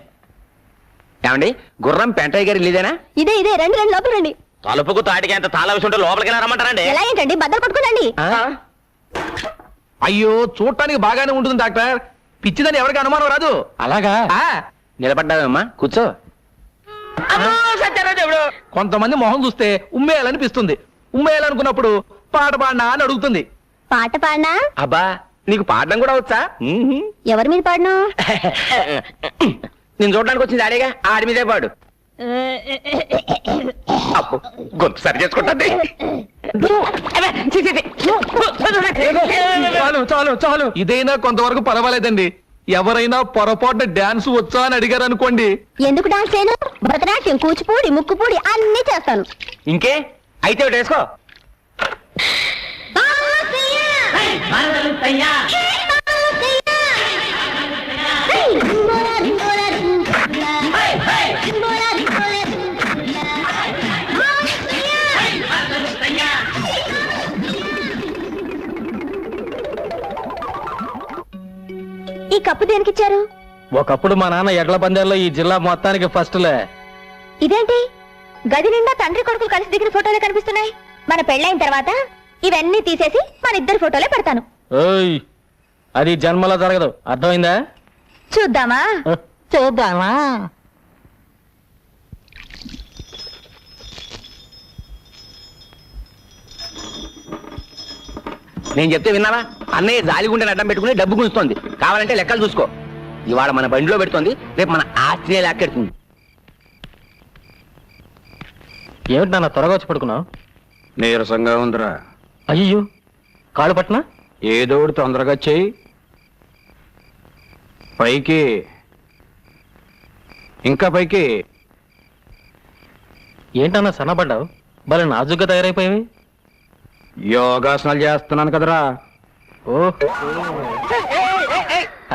ఏమండి గుర్రం పెంటయ్య గారు ఇదేనా? ఇదే రండి లోపల రండి. తలుపుకు తాటికి ఎంత తాళ విషయం ఉంటే లోపలికి రమ్మంటారండి. ఎలా ఏంటండి బద్దలు కొట్టుకోండి. అయ్యో చూడటానికి బాగానే ఉంటుంది డాక్టర్, పిచ్చిదని ఎవరికి అనుమానం రాదు. అలాగా? నిలబడ్డావమ్మా, కూర్చో. కొంతమంది మొహం చూస్తే ఉమ్మేయాలనిపిస్తుంది. ఉమ్మేయాలనుకున్నప్పుడు పాట పాడినా అని అడుగుతుంది. పాట పాడినా? అబ్బా నీకు పాడడం కూడా వచ్చా? ఎవరి మీద పాడను? నేను చూడడానికి వచ్చింది ఆడేగా, ఆడి మీదే పాడు. అప్పు గొంతు సరి చేసుకుంటుంది. చాలు చాలు చాలు, ఇదైనా కొంతవరకు పర్వాలేదండి. ఎవరైనా పొరపాటున డాన్స్ వచ్చా అని అడిగారు అనుకోండి, ఎందుకు డాన్స్ చేయను? భరతనాట్యం, కూచిపూడి, ముక్కుపూడి అన్ని చేస్తాను. ఇంకే అయితే ఒకటి వేసుకో. ఈ కప్పు దేనికిచ్చారు? ఒకప్పుడు మా నాన్న ఎడ్ల పందాల్లో ఈ జిల్లా మొత్తానికి ఫస్ట్లే. ఇదేంటి గది నిండా తండ్రి కొడుకులు కలిసి దిగిన ఫోటోలే కనిపిస్తున్నాయి. మన పెళ్ళైన తర్వాత ఇవన్నీ తీసేసి మన ఇద్దరు ఫోటోలే పెడతాను. ఓయ్, అది జన్మలో జరగదు, అర్థమైందా? చూద్దామా? చూద్దామా? నేను చెప్తే విన్నావా? అన్నయ్య జాలిగుండెని అడ్డం పెట్టుకుని డబ్బు గుంజుతోంది. కావాలంటే లెక్కలు చూసుకో. ఇవాళ మన బండిలో పెడుతోంది, రేపు మన ఆస్ట్రేలియా లెక్కెడుతుంది. ఏమిటి నాన్న త్వరగా వచ్చి పడుకున్నావు? నీరసంగా ఉందిరా. అయ్యో, కాళ్ళు పట్టినా? ఏదో ఒకటి తొందరగా చెయ్యి. పైకి, ఇంకా పైకి. ఏంటన్నా సన్నపడ్డావు? భలే నాజుగ్గా తయారైపోయావి. యోగాసనాలు చేస్తున్నాను కదరా. ఓ,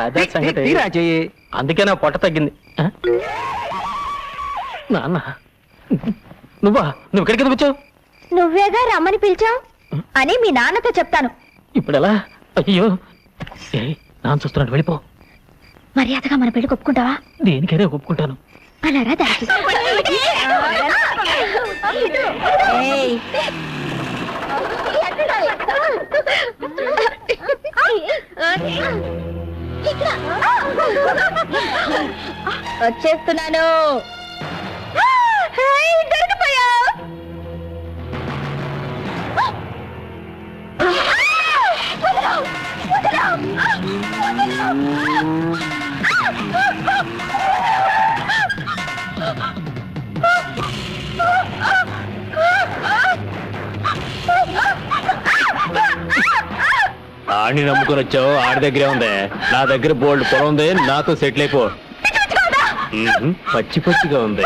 అదే సంగతి. తీరా చెయ్యి. అందుకే నా పొట్ట తగ్గింది. నాన్న, నువ్వు ఇక్కడికి ఎందుకు వచ్చావు? నువ్వేగా రమ్మని పిలిచావు అని మీ నాన్నతో చెప్తాను. ఇప్పుడు ఎలా? అయ్యో, నాన్న చూస్తున్నాడు, వెళ్ళిపో. మర్యాదగా మన పెళ్లి ఒప్పుకుంటావా? దేనికైనా ఒప్పుకుంటాను. అలా రా దానికి. వచ్చేస్తున్నాను. దొరికిపోయా. ఆడిని నమ్ముకొని వచ్చావు, ఆడి దగ్గరే ఉంది. నా దగ్గర బోల్డ్ పొలం ఉంది, నాతో సెటిల్ అయిపో. పచ్చి పచ్చిగా ఉంది.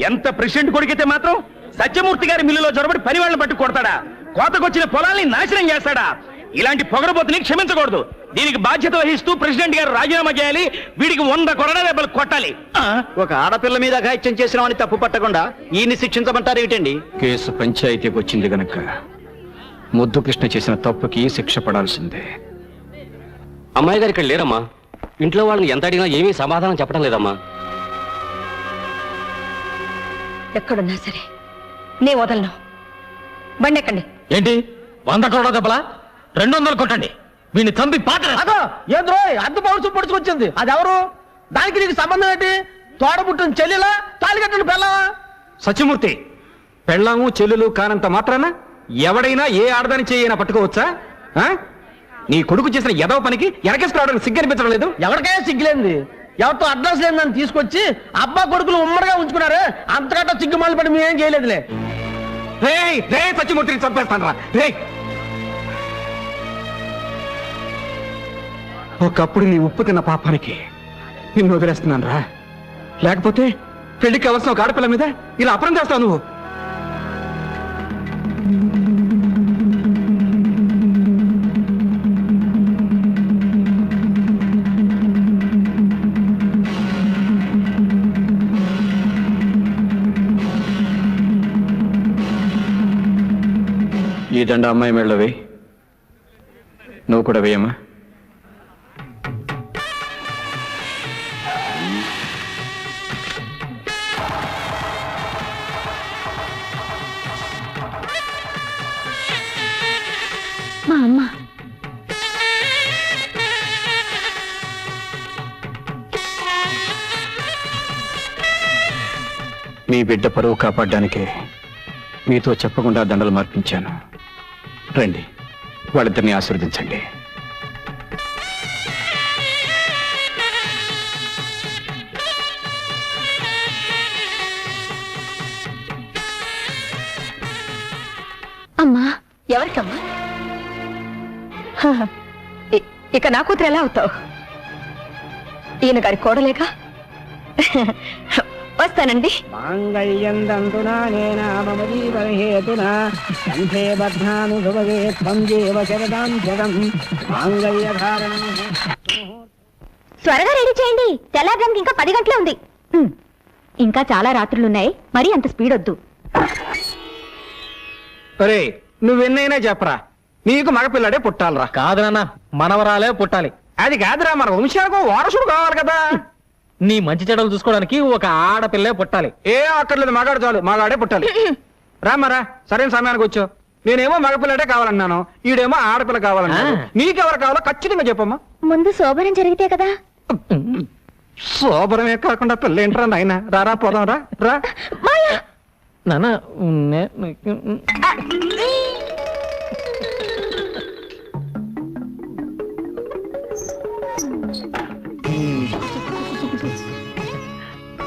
ఎంత ప్రెసిడెంట్ కొడుకైతే మాత్రం సత్యమూర్తి గారి మిల్లులో జొరబడి పని వాళ్ళని పట్టు కొడతాడా? కోతకొచ్చిన పొలాల్ని నాశనం చేస్తాడా? ఇలాంటి పొగరబోతుని క్షమించకూడదు. దీనికి బాధ్యత వహిస్తూ ప్రెసిడెంట్ గారు రాజీనామా చేయాలి. వీడికి 100 కొరడా దెబ్బలు కొట్టాలి. ఒక ఆడపిల్ల మీద అఘాయిత్యం చేసినామని తప్పు పట్టకుండా ఈయన్ని శిక్షించమంటారు ఏమిటండి? కేసు పంచాయతీకి వచ్చింది గనక ముద్దు కృష్ణ చేసిన తప్పుకి శిక్ష పడాల్సిందే. అమ్మాయి గారు ఇక్కడ లేరమ్మా. ఇంట్లో వాళ్ళని ఎంత అడిగినా ఏమీ సమాధానం చెప్పడం లేదమ్మా. ఎక్కడున్నా సరే నే వదలను. బండి ఎక్కండి. ఏంటి 100 కోట్ల దెబ్బలా? 200 కొట్టండి. వీడిని చంపి పాత్ర. అదో ఏంద్రో అద్దు పౌరుషం పడుచుకొచ్చింది. అది ఎవరు? దానికి నీకు సంబంధం ఏంటి? తోడబుట్టిన చెల్లెలా, తాళికట్టిన పెళ్ళవా? సత్యమూర్తి, పెళ్ళాము చెల్లెలు కానంత మాత్రాన ఎవడైనా ఏ ఆడదాని చేయైనా పట్టుకోవచ్చా? నీ కొడుకు చేసిన ఎదవ పనికి ఎనకేసుకురావడానికి సిగ్గనిపించడం లేదు? ఎవరికైనా సిగ్గులేంది. ఎవరితో అడ్రస్ లేదని తీసుకొచ్చి అబ్బా కొడుకులు ఉమ్మడిగా ఉంచుకున్నారు. అంతకంటే సిగ్గుమాలి పడి మేమేం చేయలేదులే. రే సత్యమూర్తిని చంపేస్తాను రా. రే, ఒకప్పుడు నీ ఉప్పు తిన్న పాపానికి నిన్ను వదిలేస్తున్నాను రా. లేకపోతే పెళ్లికి అవసరం ఒక ఆడపిల్ల మీద ఇలా అపరం చేస్తావు నువ్వు. ఈ దండ అమ్మాయి మెళ్ళో వేయి. నువ్వు కూడా వేయమ్మా. మా అమ్మ మీ బిడ్డ పరువు కాపాడడానికే మీతో చెప్పకుండా దండలు మార్పించాను. రండి, వాళ్ళిద్దరిని ఆశీర్వదించండి. అమ్మా ఎవరికమ్మా? ఇక నా కూతురు ఎలా అవుతావు? ఈయన గారి కోడలేక. వస్తానండి. త్వరగా రెడీ చేయండి. తెల్లారడానికి ఇంకా 10 గంటలే ఉంది. ఇంకా చాలా రాత్రులున్నాయి. మరి అంత స్పీడ్ వద్దు. అరే, నువ్వెన్నైనా చెప్పరా, నీకు మగపిల్లాడే పుట్టాలరా. కాదు నాన్న, మనవరాలే పుట్టాలి. అది కాదురా, మన వంశాలకు వారసుడు కావాలి కదా. నీ మంచి చెడలు చూసుకోవడానికి ఒక ఆడపిల్లే పుట్టాలి. ఏ అక్కర్లేదు, మగాడు చాలు, మగాడే పుట్టాలి. రామరా, సరైన సమయానికి వచ్చావు. నేనేమో మగపిల్లడే కావాలన్నాను, ఈడేమో ఆడపిల్ల కావాలన్నాను. నీకెవరు కావాలో ఖచ్చితంగా చెప్పమ్మా. ముందు శోభనం జరిగితే కదా. శోభరమే కాకుండా పిల్ల ఏంట్రా నాయన. రారా పోదాం రా. రా నాన్న,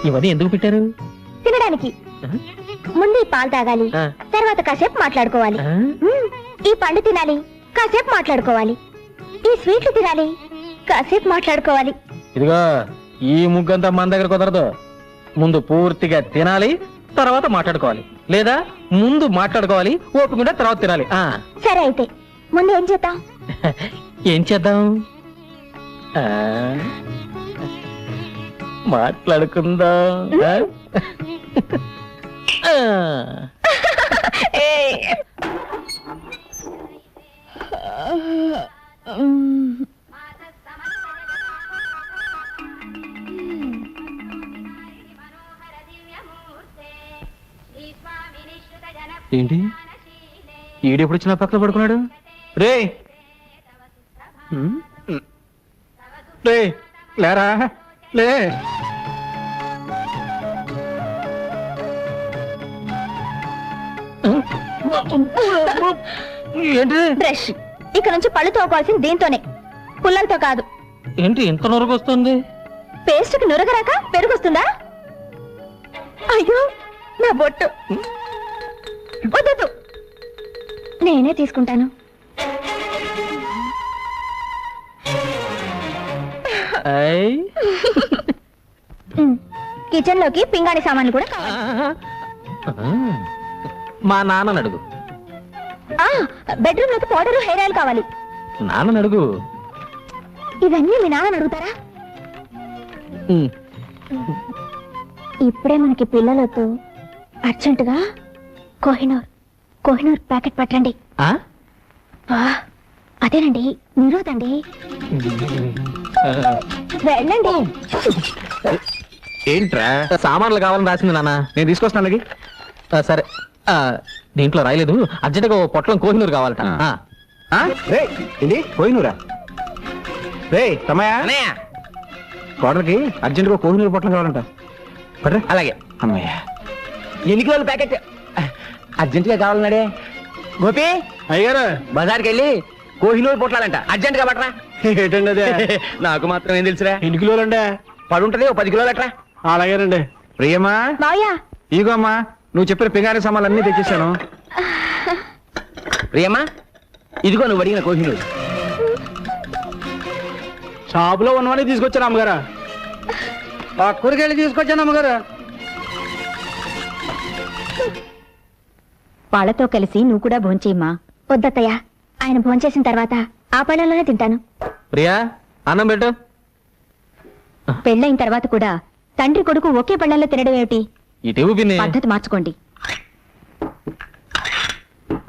ఇవన్నీ ఎందుకు పెట్టారు? తినడానికి. ముందు ఈ పాలు తాగాలి, తర్వాత కాసేపు మాట్లాడుకోవాలి. ఈ పండు తినాలి, కాసేపు మాట్లాడుకోవాలి. ఈ స్వీట్లు తినాలి, కాసేపు మాట్లాడుకోవాలి. ఇదిగో, ఈ ముగ్గంతా మన దగ్గర కుదరదు. ముందు పూర్తిగా తినాలి, తర్వాత మాట్లాడుకోవాలి. లేదా ముందు మాట్లాడుకోవాలి, ఓపికంటే తర్వాత తినాలి. సరే, అయితే ముందు ఏం చేద్దాం? ఏం చేద్దాం? మాట్లాడుకుందాం. ఏంటి, ఈడెప్పుడు వచ్చిన పక్కన పడుకున్నాడు? రే రే, లేరా లే. ఏంటి? బ్రష్. ఇక నుంచి పళ్ళు తోకోవాల్సింది దీంతోనే, పుల్లలతో కాదు. ఏంటి ఇంత నొరగ వస్తుంది? పేస్ట్కి నురగరాక పెరుగుస్తుందా? అయ్యో, నా బొట్టు. వద్దు, నేనే తీసుకుంటాను. కిచెన్ లోకి పింగాణి సామాన్లు కూడా కావాలి. మా నాన్నని అడుగు. బెడ్రూమ్ లోకి పౌడర్ హెయిర్ ఆయిల్ కావాలి. నాన్నని అడుగు. ఇవన్నీ మీ నాన్న అడుగుతారా? ఇప్పుడే మనకి పిల్లలతో అర్జెంటుగా కోహినూర్ ప్యాకెట్ పట్టండి. ఆ? అదేనండి నిరోధండి. వెళ్ళండి. ఏంట్రా సామాన్లు కావాలని రాసింది నాన్న. నేను తీసుకొస్తాను అలాగే. సరే. దీంట్లో రాయలేదు. అర్జెంటుగా ఓ పొట్లం కోహినూరు కావాలట. రే ఏంటి కోహినూరా? రే తమ్మయ్య, కోడలకి అర్జెంటుగా కోహినూరు పొట్లం కావాలంట. పట్రా. అలాగే. అమ్మయ్య, ఎన్ని కిలోల ప్యాకెట్ అర్జెంటుగా కావాలన్నాడే. గోపి అయ్యారు బజార్కి వెళ్ళి కోహినూరు పొట్లాలంట. అర్జెంటుగా పట్రా. ఏంటండి అదే? నాకు మాత్రం ఏం తెలుసురా. ఎన్ని కిలోలు అంటే పడుంటది. ఓ 10 కిలోలు అట్రా. అలాగేనండి. ప్రియమ్మా, మావయ్య ఇగో అమ్మా, నువ్వు చెప్పిన పింగారి సామాన్లు అన్నీ తెచ్చేసాను. ప్రియమ్మా, ఇదిగో నువ్వు అడిగిన కోహినూరు. షాపులో ఉన్నవన్నీ తీసుకొచ్చాను అమ్మగారు. ఆ కూరగాయలు తీసుకొచ్చాను అమ్మగారు. వాళ్ళతో కలిసి నువ్వు కూడా భోంచేయమ్మా. వద్దత్తయ్య, ఆయన భోంచేసిన తర్వాత ఆ పళ్ళలోనే తింటాను. ప్రియా, అన్నం పెట్టు. పెళ్ళైన తర్వాత కూడా తండ్రి కొడుకు ఒకే పళ్ళల్లో తినడం ఏమిటి? ఇటు పిన్ని. పద్ధతి మార్చుకోండి.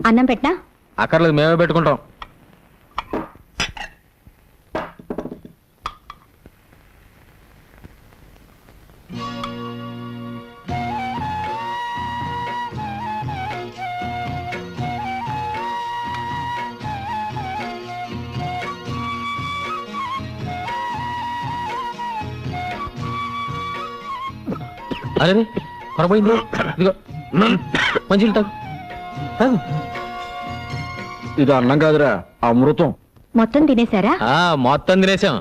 అన్నం పెట్టనా? అక్కర్లేదు, మేమే పెట్టుకుంటాం. అరే కొరపోయింది. ఇదిగో మంచి తాగు. ఇది అన్నం కాదురా, అమృతం. మొత్తం తినేశారా? మొత్తం తినేసాం.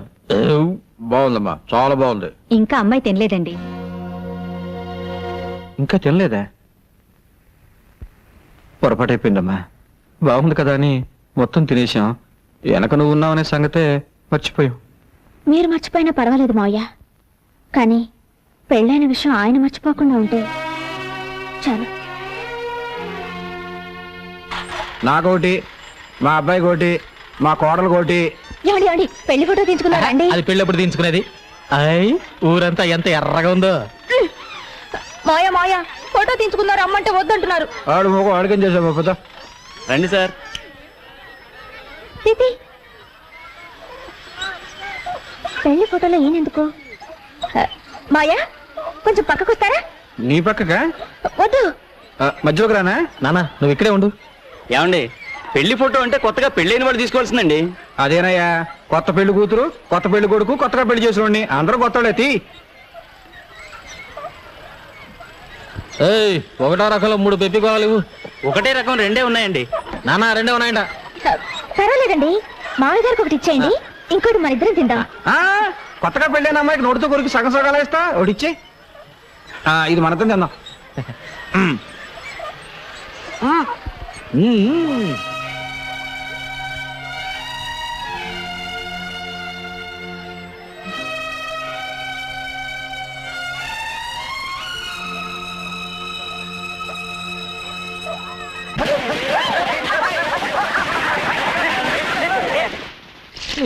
బాగుందమ్మా, చాలా బాగుంది. ఇంకా అమ్మాయి తినలేదండి. ఇంకా తినలేదా? పొరపాటైపోయిందమ్మా. బాగుంది కదా అని మొత్తం తినేసాం. వెనక నువ్వు ఉన్నావనే సంగతే మర్చిపోయాం. మీరు మర్చిపోయినా పర్వాలేదు మావయ్య, కానీ పెళ్ళైన విషయం ఆయన మర్చిపోకుండా ఉంటే చాలు. నాకోటి, మా అబ్బాయి కోటి, మా కోడలు కోటి. ఏమండి ఏమండి, పెళ్లి ఫోటో తీసుకున్నారా అండి? అది పెళ్ళప్పుడు తీయించుకునేది. అయ్, ఊరంతా ఎంత ఎర్రగా ఉందో. మాయా మాయా, ఫోటో తీసుకున్నారు అమ్మంటే వద్దంటున్నారు. ఆడు మొగ అడగం చేసావు పెద్ద. రండి సార్. తీతి, పెళ్లి ఫోటోలో ఈయనెందుకు? మాయా, కొంచెం పక్కకు వస్తారా? నీ పక్కగా? వద్దు. మధ్యలోకి రానా? నాన్న నువ్వు ఇక్కడే ఉండు. ఏమండి, పెళ్లి ఫోటో అంటే కొత్తగా పెళ్ళైన వాళ్ళు తీసుకోవాల్సిందండి. అదేనయ్యా, కొత్త పెళ్లి కూతురు, కొత్త పెళ్లి కొడుకు, కొత్తగా పెళ్లి చేసిన అందరూ కొత్త తీ. ఏయ్, ఒకటో రకంలో 3 పెప్పి కావాలి. ఒకటే రకం రెండే ఉన్నాయండి. నాన్న రెండే ఉన్నాయంట. పర్వాలేదండి, మామయ్య గారికి ఒకటి ఇచ్చేయండి, ఇంకోటి మన ఇద్దరం తిందాం. కొత్తగా పెళ్ళైన అమ్మాయికి నోటితో కొరికి సగం సగాలు ఇస్తా. ఒకటిచ్చి ఇది మనతో తిందాం.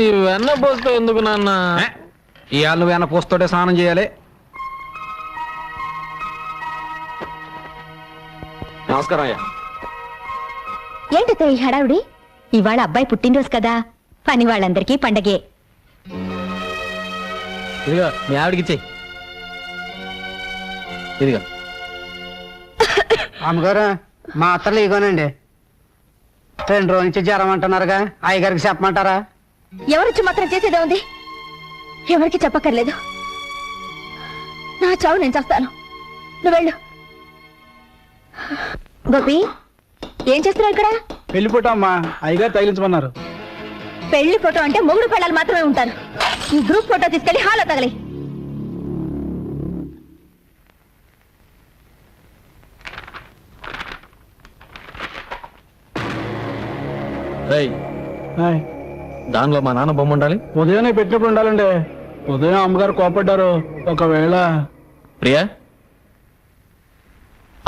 ఈ వెన్న పోస్తే ఎందుకు నాన్న? ఇవాళ నువ్వు వెన్న పోస్తోటే స్నానం చేయాలి. నమస్కారం అయ్యా. ఏంటో ఈ హడావుడి? ఇవాళ అబ్బాయి పుట్టినరోజు కదా, పని వాళ్ళందరికీ పండగే. ఇదిగో మీ ఆవిడకి ఇచ్చేయి. ఇదిగో. అమ్మగారు, మా అత్తలు ఇగోనండి. 2 రోజుల నుంచి జ్వరం అంటున్నారుగా, అయ్యగారికి చెప్పమంటారా? ఎవరిచ్చి మాత్రం చేసేదే ఉంది, ఎవరికి చెప్పక్కర్లేదు. నా చావు నేను చేస్తాను, నువ్వు వెళ్ళు. గోపి, ఏం చేస్తున్నావు ఇక్కడ? పెళ్లి ఫోటో అమ్మా, అయ్యగారు తగిలించమన్నారు. పెళ్లి ఫోటో అంటే మొగుడు పెళ్ళాలు మాత్రమే ఉంటారు. ఈ గ్రూప్ ఫోటో తీసుకెళ్లి హాల్లో తగలి. దానిలో మా నాన్న బొమ్మ ఉండాలి. ఉదయాన్నే పెట్టినప్పుడు ఉండాలండి. ఉదయం అమ్మగారు కోపడ్డారు. ఒకవేళ ప్రియా,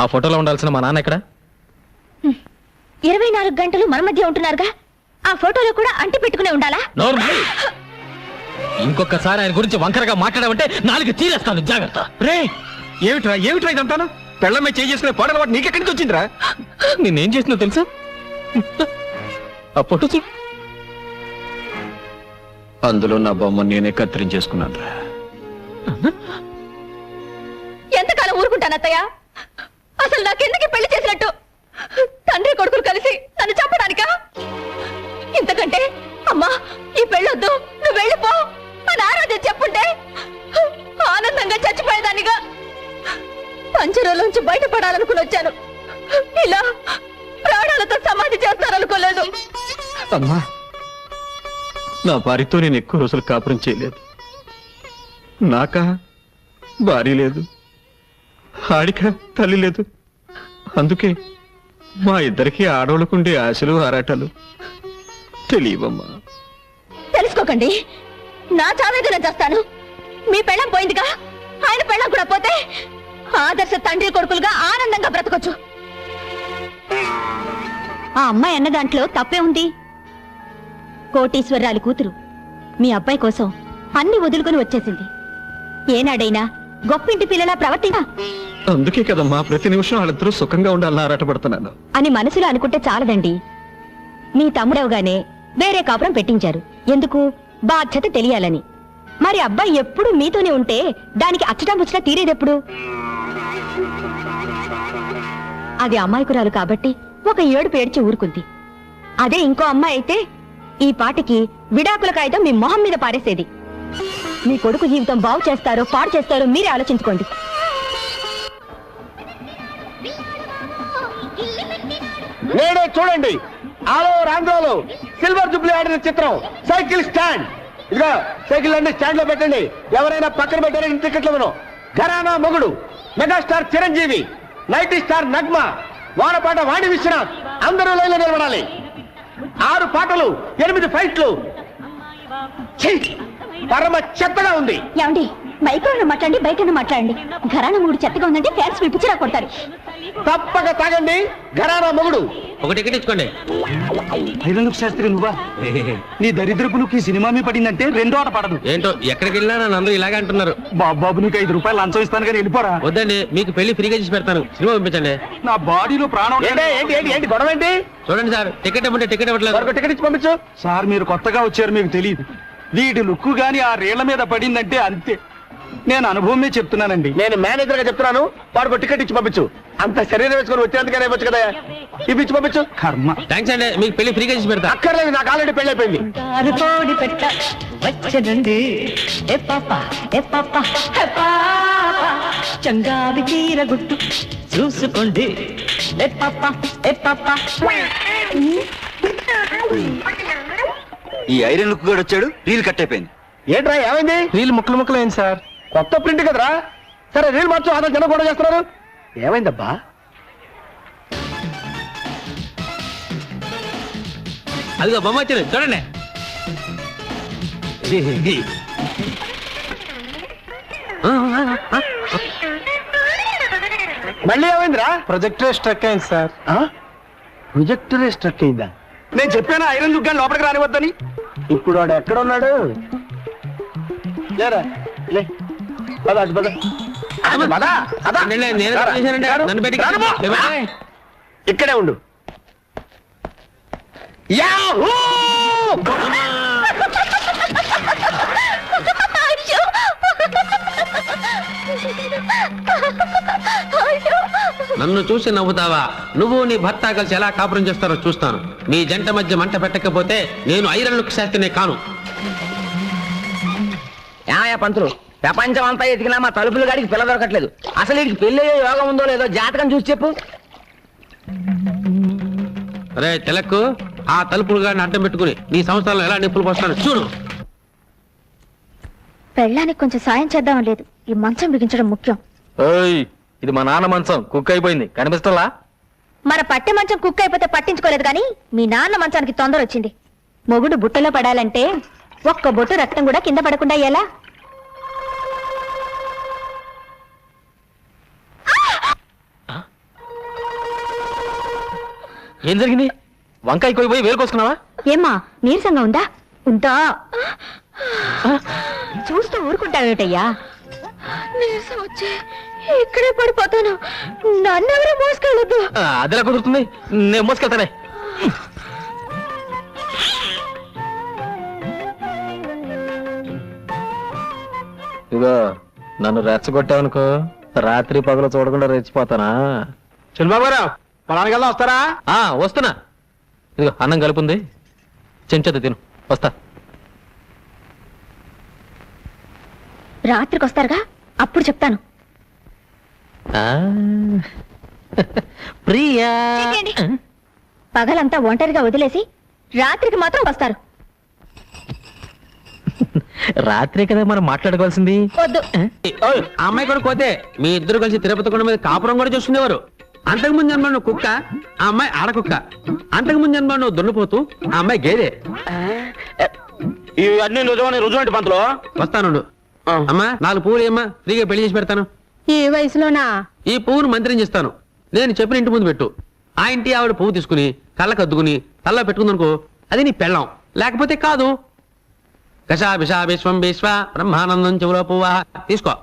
ఆ ఫోటోలో ఉండాల్సిన మా నాన్న ఎక్కడ? 24 గంటలు మన మధ్య ఉంటున్నారుగా, ఆ ఫోటోలో కూడా అంటి పెట్టుకునే ఉండాలా? నోర్మల్. ఇంకొకసారి ఆయన గురించి వంకరగా మాట్లాడమంటే నాలుగు తీరేస్తాను, జాగ్రత్త. రే ఏమిట్రా ఇదంతాను? పెళ్ళమే చేసుకునే పాడల వాటి నీకెక్కడి నుంచి వచ్చిందిరా? నేనేం చేసినా తెలుసా? ఆ ఫోటో చూడు. అందులో నా బొమ్మ నేనే కత్తిరించేసుకున్నాను రా. ఎంతకాలం ఊరుకుంటాను అత్తయ్య? అసలు నాకెందుకు పెళ్లి చేసినట్టు? తండ్రి కొడుకులు కలిసి నన్ను చంపడానికా? ఇంతకంటే అమ్మా ఈ పెళ్ళొద్దు, నువ్వు వెళ్ళిపో అని ఆ రోజు చెప్పుంటే ఆనందంగా చచ్చిపోయేదానిగా. పంచరోలోంచి బయటపడాలనుకుని వచ్చాను, ఇలా ప్రాణాలతో సమాధి చేస్తారనుకోలేదు. అమ్మా, నా భార్యతో నేను ఎక్కువ రోజులు కాపురం చేయలేదు. నాకా భార్య లేదు, ఆడిక తల్లి లేదు. అందుకే మా ఇద్దరికి ఆడవాళ్ళకుండే ఆశలు ఆరాటాలు తెలియవమ్మా. తెలుసుకోకండి, నా చావేదో నేను చేస్తాను. మీ పెళ్ళం పోయిందిగా, ఆయన పెళ్ళం కూడా పోతే ఆదర్శ తండ్రి కొడుకులుగా ఆనందంగా బ్రతకొచ్చు. ఆ అమ్మాయి అన్న దాంట్లో తప్పే ఉంది. కోటీశ్వరరాలి కూతురు మీ అబ్బాయి కోసం అన్ని వదులుకొని వచ్చేసింది. ఏనాడైనా గొప్పింటి పిల్లలా ప్రవర్తించా అందుకే కదమ్మా ప్రతి నిమిషం వాళ్ళిద్దరూ సుఖంగా ఉండాలని ఆరాటపడుతున్నాను. అని మనసులో అనుకుంటే చాలదండి. మీ తమ్ముడవగానే వేరే కాపురం పెట్టించారు. ఎందుకు? బాధ్యత తెలియాలని. మరి అబ్బాయి ఎప్పుడు మీతోనే ఉంటే దానికి అచ్చటా ముచ్చటా తీరేదెప్పుడు? అది అమ్మాయికురాలు కాబట్టి ఒక ఏడుపు ఏడ్చి ఊరుకుంది. అదే ఇంకో అమ్మాయి అయితే ఈ పాటికి విడాకుల కాగితం మీ మొహం మీద పారేసేది. మీ కొడుకు జీవితం బాగు చేస్తారో పాడు చేస్తారో మీరే ఆలోచించుకోండి. నేడే చూడండి, ఆంధ్రాలో సిల్వర్ జూబ్లీ ఆడిన చిత్రం సైకిల్ స్టాండ్. ఇదిగో సైకిల్ అన్ని స్టాండ్ లో పెట్టండి. ఎవరైనా పక్కన పెట్టారని టికెట్లు ఇవ్వను. Gharana Mogudu megastar Chiranjeevi, nighty star Nagma, వానపాట వాణి విశ్వనాథ్ అందరూ లైన్లో నిలబడాలి. 6 పాటలు, 8 ఫైట్లు. ఛీ, పరమ చెత్తగా ఉంది. ఏమండి, మైక్రోలో మాట్లాడండి, బయట మాట్లాడండి. ఘరానా మూడు చెత్తగా ఉందంటే ఫ్యాన్స్ పిలిపించినా కొడతారు. తప్పక తాగండి. ఘరానా మొగుడు. ఒక టికెట్ ఇచ్చుకోండి. ఐరన్ శాస్త్రి నువ్వా? నీ దరిద్రపు నువ్వు ఈ సినిమా మీద పడిందంటే రెండో ఆట పడదు. ఏంటో ఎక్కడికి వెళ్ళినా నన్ను అందరూ ఇలాగే అంటున్నారు. బాబు నీకు 5 రూపాయలు లంచం ఇస్తాను కానీ వెళ్ళిపోరా. వద్దండి, మీకు పెళ్లి ఫ్రీగా చేసి పెడతాను. సినిమా పంపించండి. నా బాడీలో ప్రాణం. ఏంటి గొడవ ఏంటి? చూడండి సార్, టికెట్ ఇవ్వండి. టికెట్ ఇవ్వట్లేదు. టికెట్ ఇచ్చి పంపించు. సార్ మీరు కొత్తగా వచ్చారు, మీకు తెలియదు. వీటి లుక్కు గాని ఆ రేళ్ల మీద పడిందంటే అంతే. నేను అనుభవమే చెప్తున్నానండి. నేను మేనేజర్ గా చెప్తున్నాను. వాడికి టికెట్ ఇచ్చి పంపించు. అంత శరీరం వేసుకొని వచ్చేందుకనే వచ్చు కదా, ఇచ్చి పంపించు. కర్మ. థ్యాంక్స్ అండి, మీకు పెళ్లి ఫ్రీగా చేసి పెడతా. అక్కర్లేదు, నాకు ఆల్రెడీ పెళ్లి అయిపోయింది. చంగావి తీర గుట్టు చూసుకోండి. ఈ ఐరన్ లుక్ కూడా వచ్చాడు, రీల్ కట్ అయిపోయింది. ఏంట్రా ఏమైంది? రీల్ ముక్కలు అయింది సార్. కొత్త ప్రింట్ కదరా. సరే రీల్ మార్చు. అతను జనం కూడా చేస్తున్నారు. ఏమైందబ్బా? అదిగో బొమ్మ వచ్చింది చూడండి. మళ్ళీ ఏమైందిరా? ప్రొజెక్టర్ స్ట్రక్ అయింది సార్. ప్రొజెక్టరే స్ట్రక్ అయిందా? నేను చెప్పాను ఐరన్ లుక్ గాని లోపలికి రానివద్దని. ఇప్పుడు వాడు ఎక్కడ ఉన్నాడు? లేరా లే, పద అటు పద. పద, పద. నన్ను పెట్టి ఇక్కడే ఉండు. యాహూ! నన్ను చూసి నవ్వుతావా? నువ్వు నీ భర్త కలిసి ఎలా కాపురం చేస్తారో చూస్తాను. మీ జంట మధ్య మంట పెట్టకపోతే నేను ఐరన్ లుక్ శాస్త్రినే కాను. ఏమయ్యా పంతులు, ప్రపంచం అంతా ఎతికినా మా తలుపులు గాడికి పిల్ల దొరకట్లేదు. అసలు వీడికి పెళ్లి యోగం ఉందో లేదో జాతకం చూసి చెప్పు. అరే తిలక్కు, ఆ తలుపులు గాడిని అడ్డం పెట్టుకుని నీ సంవత్సరాలు ఎలా నిప్పులు పోస్తాను చూడు. పెళ్ళానికి కొంచెం సాయం చేద్దాం లేదు, ఈ మంచం బిగించడం ముఖ్యం. ఇది మా నాన్న మంచం, కుక్ అయిపోయింది, కనిపిస్తలా? మన పట్టె మంచం కుక్ అయిపోతే పట్టించుకోలేదు కానీ మీ నాన్న మంచానికి తొందర వచ్చింది. మొగుడు బుట్టలో పడాలంటే ఒక్క బొట్టు రక్తం కూడా కింద పడకుండా ఎలా? ఏం జరిగింది? వంకాయ పోయి వేలు కోసుకున్నావా? ఏమ్మా నీరసంగా ఉందా? ఉందా? చూస్తూ ఊరుకుంటావేటయ్యా? నీరసం వచ్చి ఇక్కడే పడిపోతాను. నన్నెవరూ మోసుకెళ్ళొద్దు. అదిలా కుదురుతుంది, నేను మోసుకెళ్తానే. ఇదో నన్ను రెచ్చగొట్టావనుకో, రాత్రి పగలు చూడకుండా రెచ్చిపోతానా? చంద్రబాబు పొలానికి వెళ్దాం, వస్తారా? వస్తున్నా. ఇదిగో అన్నం కలుపుంది, చెంచదు తిను, వస్తా. రాత్రికి వస్తారుగా, అప్పుడు చెప్తాను. ప్రియా, పగలంతా ఒంటరిగా వదిలేసి రాత్రికి మాత్రం వస్తారు. రాత్రే కదా మనం మాట్లాడుకోవాల్సింది. వద్దు. ఆ అమ్మాయి కూడా పోతే మీ ఇద్దరు కలిసి తిరుపతి కొండ మీద కాపురం కూడా చూసుకునేవారు. అంతకుముందు జన్మ నువ్వు కుక్క, ఆ అమ్మాయి ఆడకుక్క. అంతకుముందు జన్మ నువ్వు దున్నపోతూ, ఆ అమ్మాయి గేదె. ఇవన్నీ రుజువంటి పంతులు. వస్తాను. అమ్మా 4 పువ్వులు ఏమ్మా, ఫ్రీగా పెళ్లి చేసి పెడతాను. ఈ వయసులోనా? ఈ పువ్వును మంత్రం చేస్తాను, నేను చెప్పిన ఇంటి ముందు పెట్టు. ఆ ఇంటి ఆవిడ పువ్వు తీసుకుని కళ్ళకు అద్దుకుని తల్లో పెట్టుకుందనుకో, అది నీ పెళ్ళాం. లేకపోతే కాదు. కషా విషా విశ్వం విశ్వ బ్రహ్మానందం చెవులో పువ్వా. తీసుకో.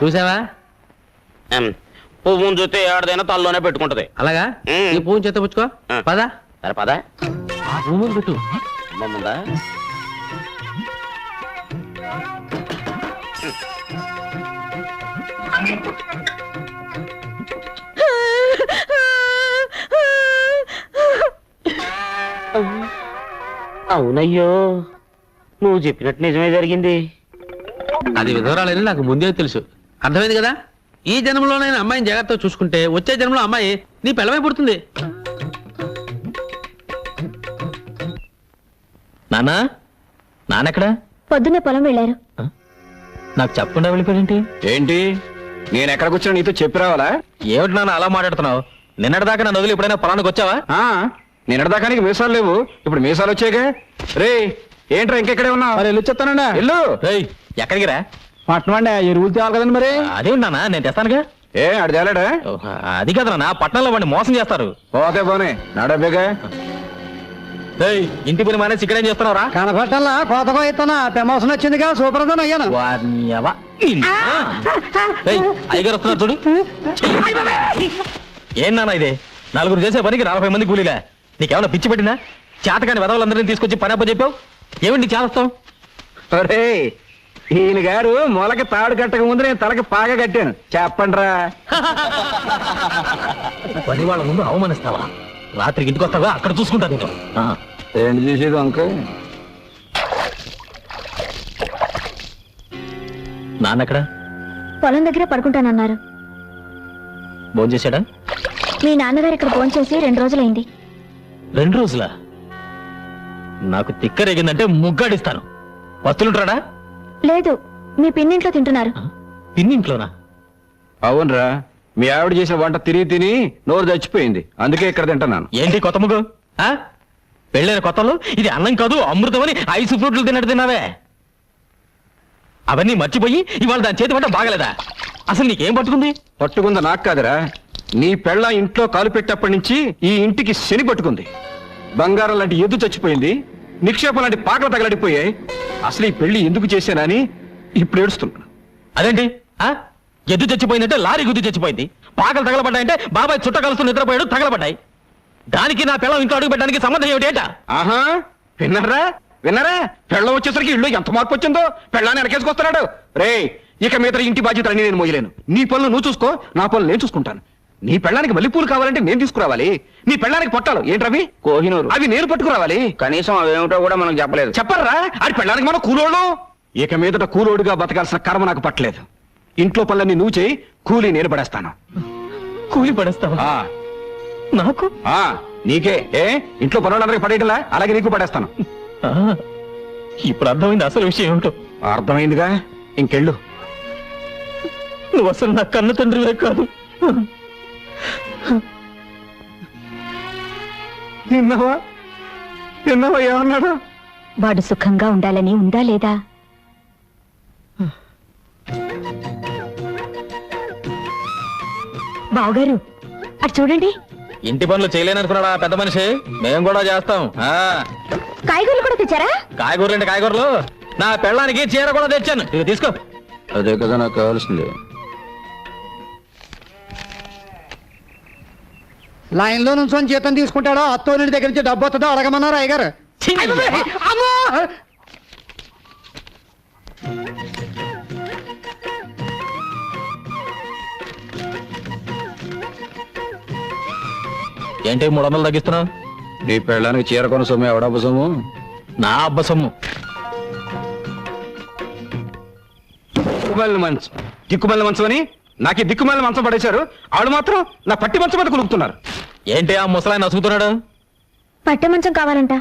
చూసావా? పువ్వును చూస్తే ఏడదైనా తల్లోనే పెట్టుకుంటది. అలాగా? ఈ పువ్వుని చేత పుచ్చుకో. పదా సరే పదా. ఆ పువ్వు పెట్టు. ముందా అవునయ్యో, నువ్వు చెప్పినట్టు నిజమే జరిగింది. అది విధవరాలని నాకు ముందే తెలుసు. అర్థమైంది కదా? ఈ జన్మలోనైనా అమ్మాయిని జాగ్రత్తగా చూసుకుంటే వచ్చే జన్మలో అమ్మాయి నీ పిల్లమై పుడుతుంది. నానా, నానెక్కడా? పొద్దున్నే పొలం వెళ్ళారు. నాకు చెప్పకుండా వెళ్ళిపోయింటి. ఏంటి, నేను ఎక్కడికి వచ్చినా నీతో చెప్పి రావాలా? ఏమిటి నాన్న అలా మాట్లాడుతున్నావు? నిన్నటిదాకా నన్ను వదిలి ఎప్పుడైనా పొలానికి వచ్చావా? నిన్నటిదాకా నీకు మీసాలు లేవు, ఇప్పుడు మీసాలు వచ్చాగా. రే ఏంట్రా ఇంకెక్కడే ఉన్నావు? మరి వెళ్ళి చెప్తానండి. ఇల్లు రేయ్, ఎక్కడికి రా? పట్టణం అండి, ఎరువులు తేవాలి కదండి. మరి అదే నాన్న, నేను తెస్తానుగా. ఏ అడి తేలాడా? అది కదా నాన్న, పట్టణంలో వాడిని మోసం చేస్తారు. పోతే పోనే నాడబ్బేగా. రేయ్, ఇంటి పని మానేసి ఇక్కడేం చేస్తున్నావురా? కనపట్టల్లా కోతకో ఇస్తున్నా, ప్రమోషన్ వచ్చిందిగా, సూపర్ అయ్యాను. అయ్యగారు వస్తున్నారు చూడు. ఏం నాన్న ఇది? 4 చేసే పనికి 40 మంది కూలీలా? నీకేమన్నా పిచ్చి పెట్టినా? చేతకాని వెదవులందరినీ తీసుకొచ్చి పని అప్ప చెప్పావు. ఏమిటి చేస్తాం? ఒరే ఈయన గారు మొలకి తాడు కట్టక ముందు నేను తలకి పాగా కట్టాను. చెప్పండ్రా. పని వాళ్ళ ముందు అవమానిస్తావా? రాత్రికి ఇంటికి వస్తావా? అక్కడ చూసుకుంటా నేను. ఏంటి చూసేది అంక? నాన్నెక్కడ? పొలం దగ్గర పడుకుంటానన్నారు. భోజనం చేశాడా? మీ నాన్నగారు ఇక్కడ ఫోన్ చేసి 2 రోజులైంది. 2 రోజులా? నాకు తిక్కరేగిందంటే ముగ్గాడిస్తాను. వస్తులుంటాడా? లేదు, మీ పిన్నింట్లో తింటున్నారు. పిన్నింట్లోనా? అవునరా, మీ ఆవిడ చేసిన వంట తిరిగి తిని నోరు చచ్చిపోయింది, అందుకే ఇక్కడ తింటున్నాను. ఏంటి కొత్త ముగ్గు? పెళ్ళైన కొత్తలో ఇది అన్నం కాదు అమృతం అని 5 ఫ్రూట్లు తిన్నట్టు తిన్నావే. అవన్నీ మర్చిపోయి ఇవాళ దాని చేతి వంట బాగలేదా? అసలు నీకేం పట్టుకుంది? పట్టుకుందా నాకు కాదురా, నీ పెళ్ళ ఇంట్లో కాలు పెట్టేప్పటి నుంచి ఈ ఇంటికి శని పట్టుకుంది. బంగారం లాంటి ఎద్దు చచ్చిపోయింది, నిక్షేపం లాంటి పాకలు తగలడిపోయాయి. అసలు ఈ పెళ్లి ఎందుకు చేశానని ఇప్పుడు ఏడుస్తున్నాను. అదేంటి? ఎద్దు చచ్చిపోయిందంటే లారీ గుద్దు చచ్చిపోయింది, పాకలు తగలబడ్డాయంటే బాబాయ్ చుట్ట కలుస్తూ నిద్రపోయాడు, తగలబడ్డాయి. దానికి నా పిల్లం ఇంట్లో అడుగు పెట్టడానికి సంబంధం ఏమిటేట? ఆహా, విన్నారా విన్నారా? పెళ్ళం వచ్చేసరికి ఇల్లు ఎంత మార్పు వచ్చిందో. పెళ్ళాన్ని వెనకేసుకొస్తున్నాడు. రే ఇక మీద ఇంటి బాధ్యతలన్నీ నేను మోయలేను. నీ పనులు నువ్వు చూసుకో, నా పనులు నేను చూసుకుంటాను. నీ పెళ్ళానికి మల్లెపూలు కావాలంటే నేను తీసుకురావాలి. నీ పెళ్ళానికి పొట్టాలు ఏంటవి? కోహినూరు, అవి నేను పట్టుకురావాలి. కనీసం అవేమిటో కూడా మనకు చెప్పలేదు. చెప్పరా? అది పెళ్ళానికి మనం కూలోడు. ఇక మీదట కూలోడుగా బతకాల్సిన కర్మ నాకు పట్టలేదు. ఇంట్లో పనులన్నీ నువ్వు చేయి, కూలీ నేను పడేస్తాను. కూలి పడేస్తావా? నాకు? నీకే. ఏ ఇంట్లో పనులందరికీ పడేయటలా? అలాగే నీకు పడేస్తాను. ఇప్పుడు అర్థమైంది అసలు విషయం ఏమిటో. అర్థమైందిగా, ఇంకెళ్ళు. నువ్వు అసలు నా కన్న తండ్రివే కాదు. విన్నావా విన్నావా ఏమన్నాడు? వాడు సుఖంగా ఉండాలని ఉందా లేదా? బావగారు అటు చూడండి. ఇంటి పనులు చేయలేననుకున్నాడా పెద్ద మనిషి? మేము కూడా చేస్తాం. కాయగూరలు కూడా తెచ్చారా? కాయగూరలు అంటే కాయగూరలు, నా పెళ్ళానికి చీర కూడా తెచ్చాను. ఇది తీసుకో. అదే కదా నాకు కావాల్సింది. లైన్ లో నుంచి జీతం తీసుకుంటాడో అత్తోని దగ్గర నుంచి డబ్బు వస్తుందో అడగమన్నారు అయ్యగారు. ఏంటి 300 తగ్గిస్తున్నావు? నీ పెళ్ళానికి చీర కొన సొమ్ము ఎవడబ్బ సొమ్ము? నా అబ్బ సొమ్ము. దిక్కుమాలిన మంచం, దిక్కుమాలిన మంచం అని నాకు దిక్కుమాలిన మంచం పడేశారు. ఆడు మాత్రం నా పట్టి మంచం మీద కులుకుతున్నారు. ఏంటి ఆ ముసలాయన నసుగుతున్నాడు? పట్టె మంచం కావాలంట.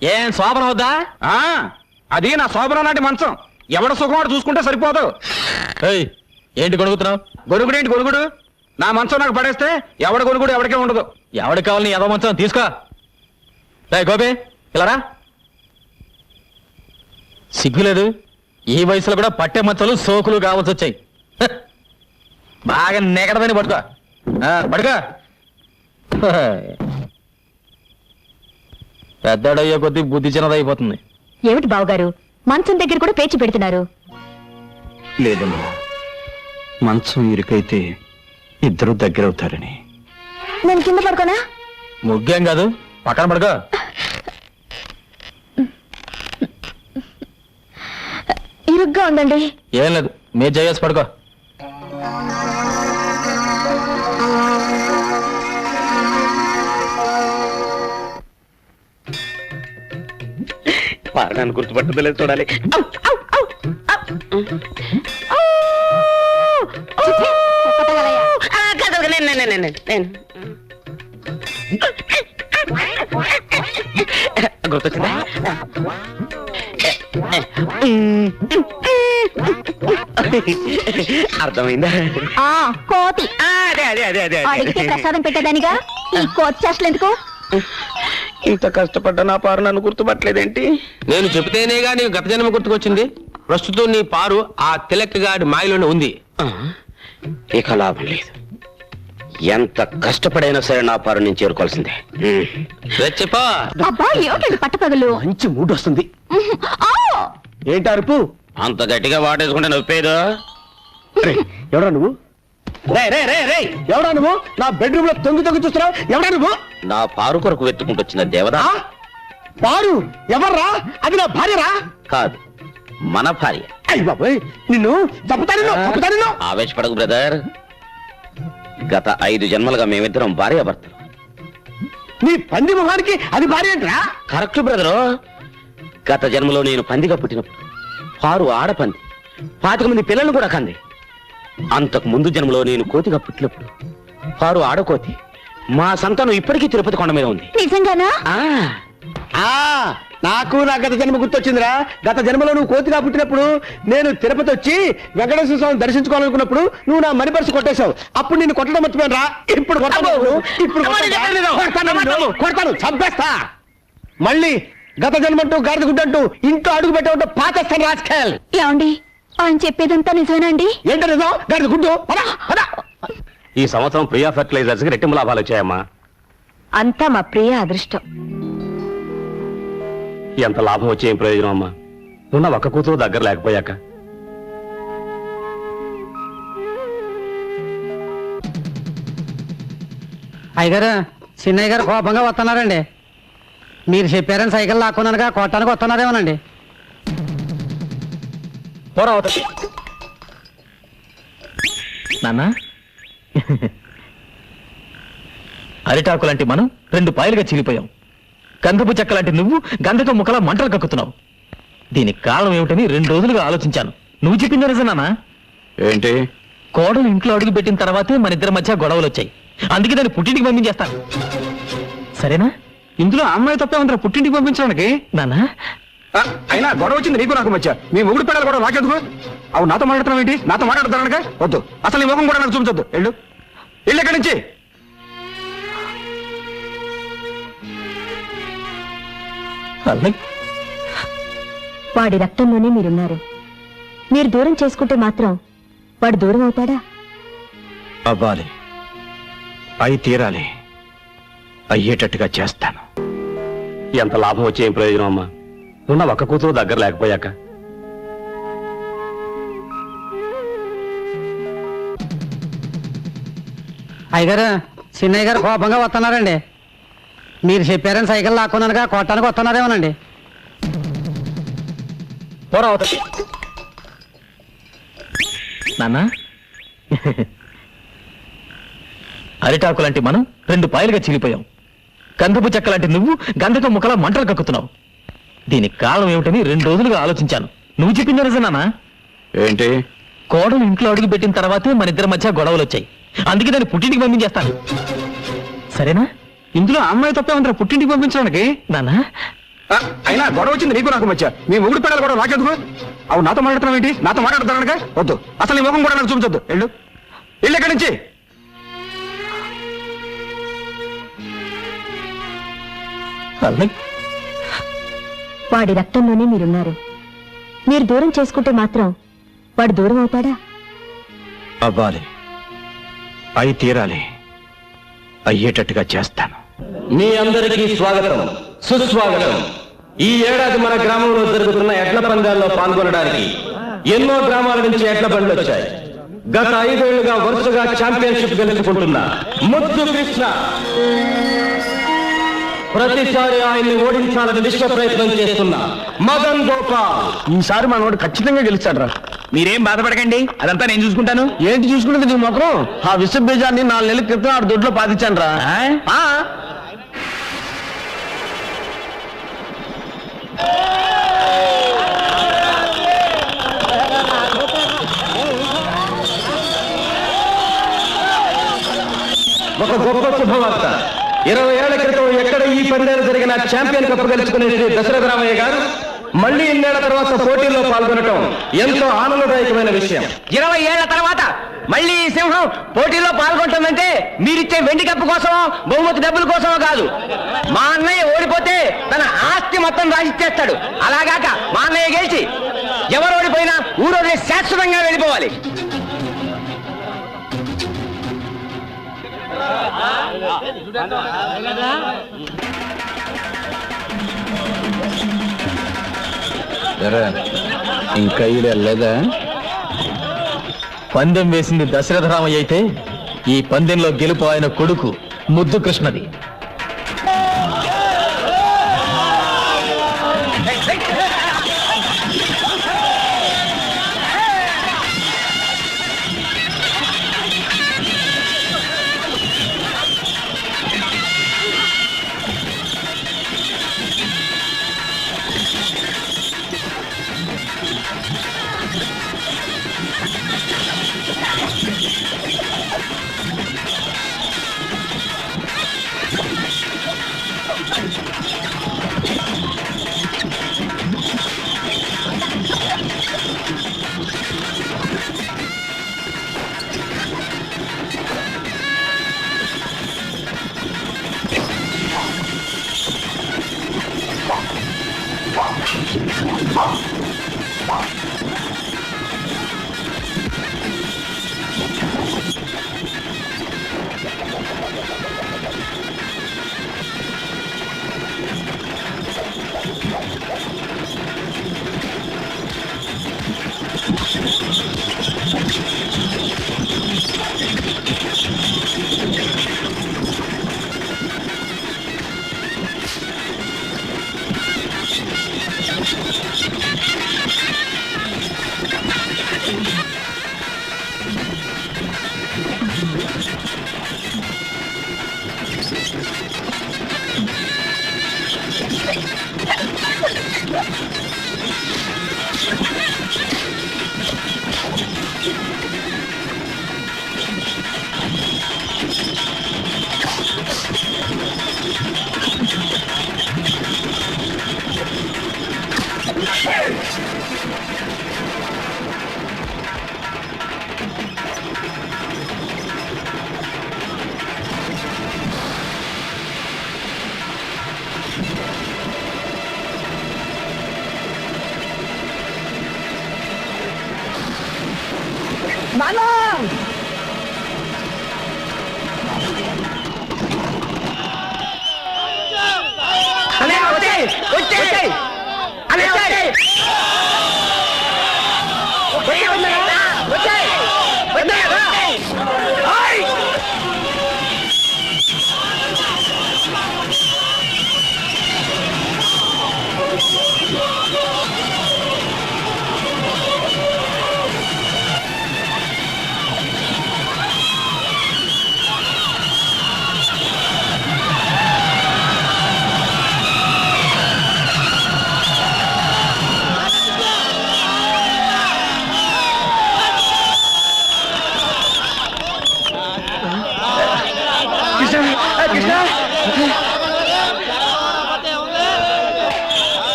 ఏం శోభన వద్దా? అది నా శోభన నాటి మంచం. ఎవడ సుఖమాడు చూసుకుంటే సరిపోదు. ఏంటి గొడుగుతున్నావు? గొరుగుడేంటి గొరుగుడు? నా మంచం నాకు పడేస్తే ఎవడ గొరుగుడు ఎవరికే ఉండదు. ఎవరికి కావాలి నీ ఎదో మంచం? తీసుకో. గోపి ఇలారా. సిగ్గులేదు? ఈ వయసులో కూడా పట్టే మంచాలు సోకులు కావాల్సి వచ్చాయి. బాగా నెగడదని పడుకో. పడుకో. పెద్దడయ్యే కొద్దీ బుద్ధి చిన్నదైపోతుంది. ఏమిటి బావగారు మంచం దగ్గర కూడా పేచి పెడుతున్నారు? లేదమ్మా, మంచం ఇరుకైతే ఇద్దరు దగ్గరవుతారని. నేను కింద పడుకోనా? ముగ్గేం కాదు, పక్కన పడుకో. ఇరుగ్గా ఉందండి. ఏం లేదు, మీరు చేసి పడుకో. పారగాన్ని గుర్తుపట్టలేదు చూడాలి. గుర్తొచ్చిందా? అర్థమైందా? కోతి అదే అదే అదే అదే అడిగితే ప్రసాదం పెట్టేదానిగా ఈ కోతి చేష్టలు ఎందుకు? ఇంత కష్టపడ్డా నా పారు నన్ను గుర్తుపట్టలేదేంటి? నేను చెబితేనేగా నీకు గత జన్మ గుర్తుకొచ్చింది. ప్రస్తుతం నీ పారు ఆ తిలక్కగాడి మాయలోనే ఉంది. ఇక లాభం లేదు. ఎంత కష్టపడైనా సరే నా పారు నేను చేరుకోవాల్సిందే. చెప్పా. అబ్బా ఏమిటండి పట్టపగలు? మంచి మూడ్ వస్తుంది. ఏంటి అరుపు? అంత గట్టిగా వాటేసుకుంటే నొప్పేదో. ఎవడా నువ్వు? ఎవడా నువ్వు? నా బెడ్రూమ్ లో తొంగి చూస్తున్నావు. ఎవడా నువ్వు? నా పారు కొరకు వెతుకుంటొచ్చిన దేవదా. పారు ఎవర్రా? అది నా భార్యరా? కాదు, మన భార్య. అయ్య బాబోయ్, నిన్ను చంపుతాను. ఆవేశపడకు బ్రదర్. గత 5 జన్మలుగా మేమిద్దరం భార్యాభర్తలు. నీ పంది మొహానికి అది భార్య ఏంట్రా? Correct brother. గత జన్మలో నేను పందిగా పుట్టినప్పుడు పారు ఆడపంది 25 మంది పిల్లలు కూడా కంది. అంతకు ముందు జన్మలో నేను కోతిగా పుట్టినప్పుడు పారు ఆడకోతి. మా సంతానం ఇప్పటికీ తిరుపతి కొండ మీద ఉంది. నిజంగానా? నాకు నా గత జన్మ గుర్తొచ్చిందిరా. గత జన్మలో నువ్వు కోతిగా పుట్టినప్పుడు నేను తిరుపతి వచ్చి వెంకటేశ్వర స్వామిని దర్శించుకోవాలనుకున్నప్పుడు నువ్వు నా మణి పర్సు కొట్టేశావు. అప్పుడు నేను కొట్టడం మర్చిపోయాను రా. ఇప్పుడు కొడతాను, చంపేస్తా. మళ్ళీ గత జన్మంటూ గాడిద గుడ్డంటూ ఇంట్లో అడుగు పెట్టే పాతేస్తాను రాజకీయాలు. ఏమండి ఆయన చెప్పేదంతా నిజమేనండి? ఏంటో నిజం? గాడిద గుడ్డు. ఈ సంవత్సరం ప్రియా ఫెర్టిలైజర్స్ కి రెట్టింపు లాభాలు వచ్చాయమ్మా. అంతా మా ప్రియ అదృష్టం. ఎంత లాభం వచ్చే ఏం ప్రయోజనం అమ్మా? ఉన్న ఒక్క కూతురు దగ్గర లేకపోయాక. అయ్యగారు, చిన్నయ్య గారు కోపంగా వస్తున్నారండి. మీరు చెప్పారని సైకిల్ లాక్కున్నానుగా కొట్టానికి వస్తున్నారేమోనండి. నాన్న, అరిటాకు లాంటి మనం 2 పాయలుగా చిరిగిపోయాం. గంధపు చెక్క లాంటి నువ్వు గంధక ముక్కలా మంటలు కక్కుతున్నావు. దీనికి కారణం ఏమిటని 2 రోజులుగా ఆలోచించాను. నువ్వు చెప్పింది నిజం నాన్న. ఏంటి? కోడలు ఇంట్లో అడుగు పెట్టిన తర్వాతే మన ఇద్దరి మధ్య గొడవలు వచ్చాయి. అందుకే దాన్ని పుట్టింటికి పంపించేస్తాను. సరేనా? ఇందులో అమ్మాయి తప్పే ఉందిరా పుట్టింటికి పంపించడానికి. నాన్న, అయినా గొడవ వచ్చింది నీకు నాకు మధ్య. మీ మొగుడు పిల్లలు కూడా నాకెందుకు? అవు నాతో మాట్లాడుతున్నావు ఏంటి? నాతో మాట్లాడతానగా వద్దు. అసలు నీ ముఖం కూడా నాకు చూపించొద్దు. ఎళ్ళు ఎక్కడి నుంచి. వాడి రక్తంలోనే మీరున్నారు. మీరు దూరం చేసుకుంటే మాత్రం వాడు దూరం అవుతాడా? అవ్వాలి, అయి తీరాలి, అయ్యేటట్టుగా చేస్తాను. ఎంత లాభం వచ్చే ఏం ప్రయోజనం అమ్మా, ఉన్న ఒక్క కూతురు దగ్గర లేకపోయాక. అయ్యగారు, చిన్నయ్య గారు కోపంగా వస్తున్నారండి. మీరు చెప్పారని సైకిల్ లాక్కున్నానుగా కొట్టానికి వస్తున్నారేమోనండి. నాన్న, అరిటాకు లాంటి మనం 2 పాయలుగా చీలిపోయాం. గంధపు చెక్క లాంటి నువ్వు గంధకం ముక్కలా మంటలు కక్కుతున్నావు. దీనికి కారణం ఏమిటని 2 రోజులుగా ఆలోచించాను. నువ్వు చెప్పింది నిజం నాన్న. ఏంటి? కోడలు ఇంట్లో అడుగు పెట్టిన తర్వాతే మన ఇద్దరి మధ్య గొడవలు వచ్చాయి. అందుకే దాన్ని పుట్టింటికి పంపించేస్తాను. సరేనా? ఇందులో అమ్మాయి తప్పే ఉందిరా పుట్టింటికి పంపించడానికి. నాన్న, అయినా గొడవ వచ్చింది నీకు నాకు మధ్య. మీ మొగుడు పిల్లలు కూడా నాకెందుకు? అవు నాతో మాట్లాడుతున్నావు ఏంటి? నాతో మాట్లాడుతున్నానుగా. వద్దు, అసలు నీ ముఖం కూడా నాకు చూపించొద్దు. వెళ్ళు, వెళ్ళు ఇక్కడి నుంచి. వాడి రక్తంలోనే మీరున్నారు. మీరు దూరం చేసుకుంటే మాత్రం వాడు దూరం అవుతాడా? అవ్వాలి, అయి తీరాలి, అయ్యేటట్టుగా చేస్తాను. మీ అందరికీ స్వాగతం, సుస్వాగతం. ఈ ఏడాది మన గ్రామంలో జరుగుతున్న ఎడ్ల పందాల్లో పాల్గొనడానికి ఎన్నో గ్రామాల నుంచి ఎడ్ల బండ్లు వచ్చాయి. గత 5 ఏళ్లుగా వరుసగా ఛాంపియన్షిప్ గెలుచుకుంటున్న ముద్దు కృష్ణ ప్రతిసారి ఆయన్ని ఓడించాలని విశ్వ ప్రయత్నం చేస్తున్న మదన్ గోపాల్. ఈసారి మనోడు ఖచ్చితంగా గెలుస్తాడు రా. మీరేం బాధపడకండి, అదంతా నేను చూసుకుంటాను. ఏంటి చూసుకుంటుంది నీ మొఖం? ఆ విశ్వ బీజాన్ని 4 నెలల క్రితం ఆడు దొడ్లో పాతించాను రా. ఒక గొప్ప శుభవార్త. 20 ఏళ్ల క్రితం ఎక్కడ ఈ పందేలు జరిగిన ఛాంపియన్ కప్ గెలుచుకునే శ్రీ దశరథరామయ్య గారు మళ్ళీ 2 ఏళ్ల తర్వాత పోటీల్లో పాల్గొనడం ఎంతో ఆనందదాయకమైన విషయం. 20 ఏళ్ల తర్వాత మళ్ళీ ఈ సింహం పోటీలో పాల్గొంటుందంటే మీరిచ్చే వెండి కప్పు కోసమో బహుమతి డబ్బుల కోసమో కాదు. మా అన్నయ్య ఓడిపోతే తన ఆస్తి మొత్తం రాసిచ్చేస్తాడు. అలాగాక మా అన్నయ్య గెలిచి ఎవరు ఓడిపోయినా ఊరోజు శాశ్వతంగా వెళ్ళిపోవాలి. ఇంకా లేదా? పందెం వేసింది దశరథరామయ్య అయితే ఈ పందెంలో గెలుపు ఆయన కొడుకు ముద్దు కృష్ణది.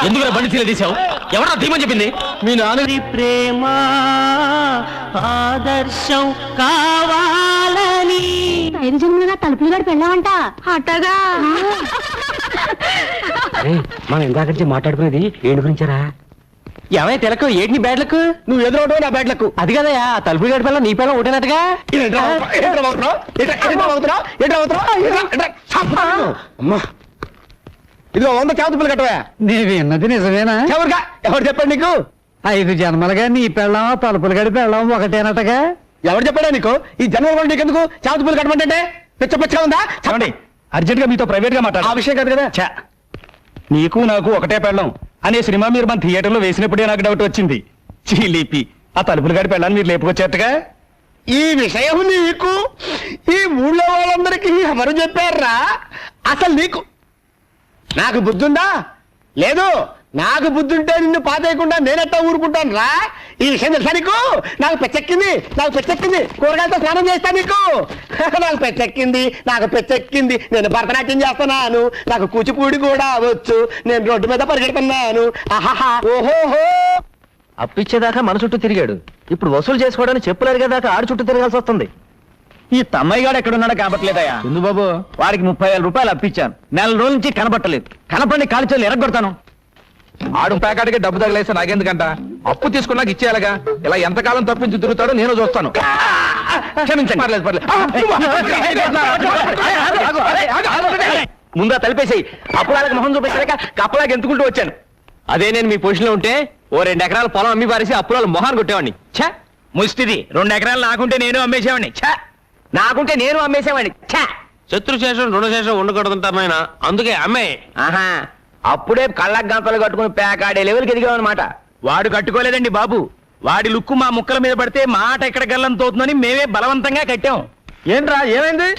ఎందుకు బండి తీల తీసావు? ఎవరా ధీమని చెప్పింది? మీ నాన్న ప్రేమ ఆదర్శం కావాలని 5 జన్మలుగా తలుపులు గడి పెళ్ళామంట. అట్టగా మనం ఇందాక నుంచి మాట్లాడుకునేది ఏడు గురించారా? ఏమై తెలకు ఏంటి బ్యాడ్లకు? నువ్వు ఎదురవడం నా బ్యాడ్లకు. అది కదయా తలుపులు గడి పిల్ల నీ పిల్ల ఒకటేనట్టుగా. అమ్మా ఇదిగో 100 చేతులు కట్టవా. నీవి విన్నది నిజమేనా? ఎవరుగా ఎవరు చెప్పండి నీకు? 5 జన్మలుగా నీ పెళ్ళాం తలుపులు గడి పెళ్ళాం ఒకటేనటగా. ఎవరు చెప్పాడా నీకు? ఈ జన్మలు కూడా నీకెందుకు చేతులు కట్టమంటే పిచ్చ ఉందా? చెప్పండి. అర్జెంట్ గా మీతో ప్రైవేట్ గా మాట్లాడు. ఆ విషయం కాదు కదా. నీకు నాకు ఒకటే పెళ్ళం అనే సినిమా మీరు మన థియేటర్లో వేసినప్పుడే నాకు డౌట్ వచ్చింది. చీలిపి ఆ తలుపులు గడి పెళ్ళాన్ని మీరు లేపుకొచ్చేట్టుగా. ఈ విషయం నీకు ఈ ఊళ్ళో వాళ్ళందరికీ ఎవరు చెప్పారా? అసలు నీకు నాకు బుద్ధుందా? లేదు. నాకు బుద్ధుంటే నిన్ను పాతేయకుండా నేనెట్టా ఊరుకుంటాను రా. ఈ విషయం తెలుసా నీకు? నాకు పెచ్చెక్కింది కూరగాయలతో స్నానం చేస్తా నీకు. నాకు పెచ్చెక్కింది నేను భరతనాట్యం చేస్తున్నాను. నాకు కూచిపూడి కూడా వచ్చు. నేను రోడ్డు మీద పరిగెడుతున్నాను. ఆహాహా ఓహోహో. అప్పిచ్చేదాకా మన చుట్టూ తిరిగాడు, ఇప్పుడు వసూలు చేసుకోవడానికి చెప్పులేరు కదా ఆడు చుట్టూ తిరగాల్సి వస్తుంది. ఈ తమ్మయ్య గారు ఎక్కడున్నాడో కనపట్లేదయా? ఎందు బాబు? వారికి 30,000 రూపాయలు అప్పించాను. నెల రోజుల నుంచి కనపట్టలేదు. కనపడి కాల్చోలు ఎరగొడతాను. ఆడు ప్యాకెట్కి డబ్బు తగిలేస్తే నాకెందుకంట? అప్పు తీసుకున్నాక ఇచ్చేయాలగా. ఇలా ఎంతకాలం తప్పించి తిరుగుతాడో నేను చూస్తాను. క్షమించండి. పర్లేదు. ముందా తలిపేసాయి. అప్పులాలకు మొహం చూపించలేక కప్పలాగా ఎంతుకుంటూ వచ్చాను. అదే నేను మీ పొజిషన్లో ఉంటే ఓ 2 ఎకరాల పొలం అమ్మి పారేసి అప్పులాలు మొహాన్ని కొట్టేవాడిని. ఛా ముష్టిది. 2 ఎకరాలు నాకుంటే నేను అమ్మేసేవాడిని. శత్రుశేషం రుణశేషం ఉండకూడదంటారు నాయన, అందుకే అమ్మే. ఆహా అప్పుడే కళ్ళకు గంపలు కట్టుకుని పేకాడే లెవెల్కి ఎదిగామన్నమాట. వాడు కట్టుకోలేదండి బాబు. వాడి లుక్కు మా ముక్కల మీద పడితే మాట ఎక్కడ గల్లం తోతుందని మేమే బలవంతంగా కట్టాం. ఏంట్రా ఏమైంది?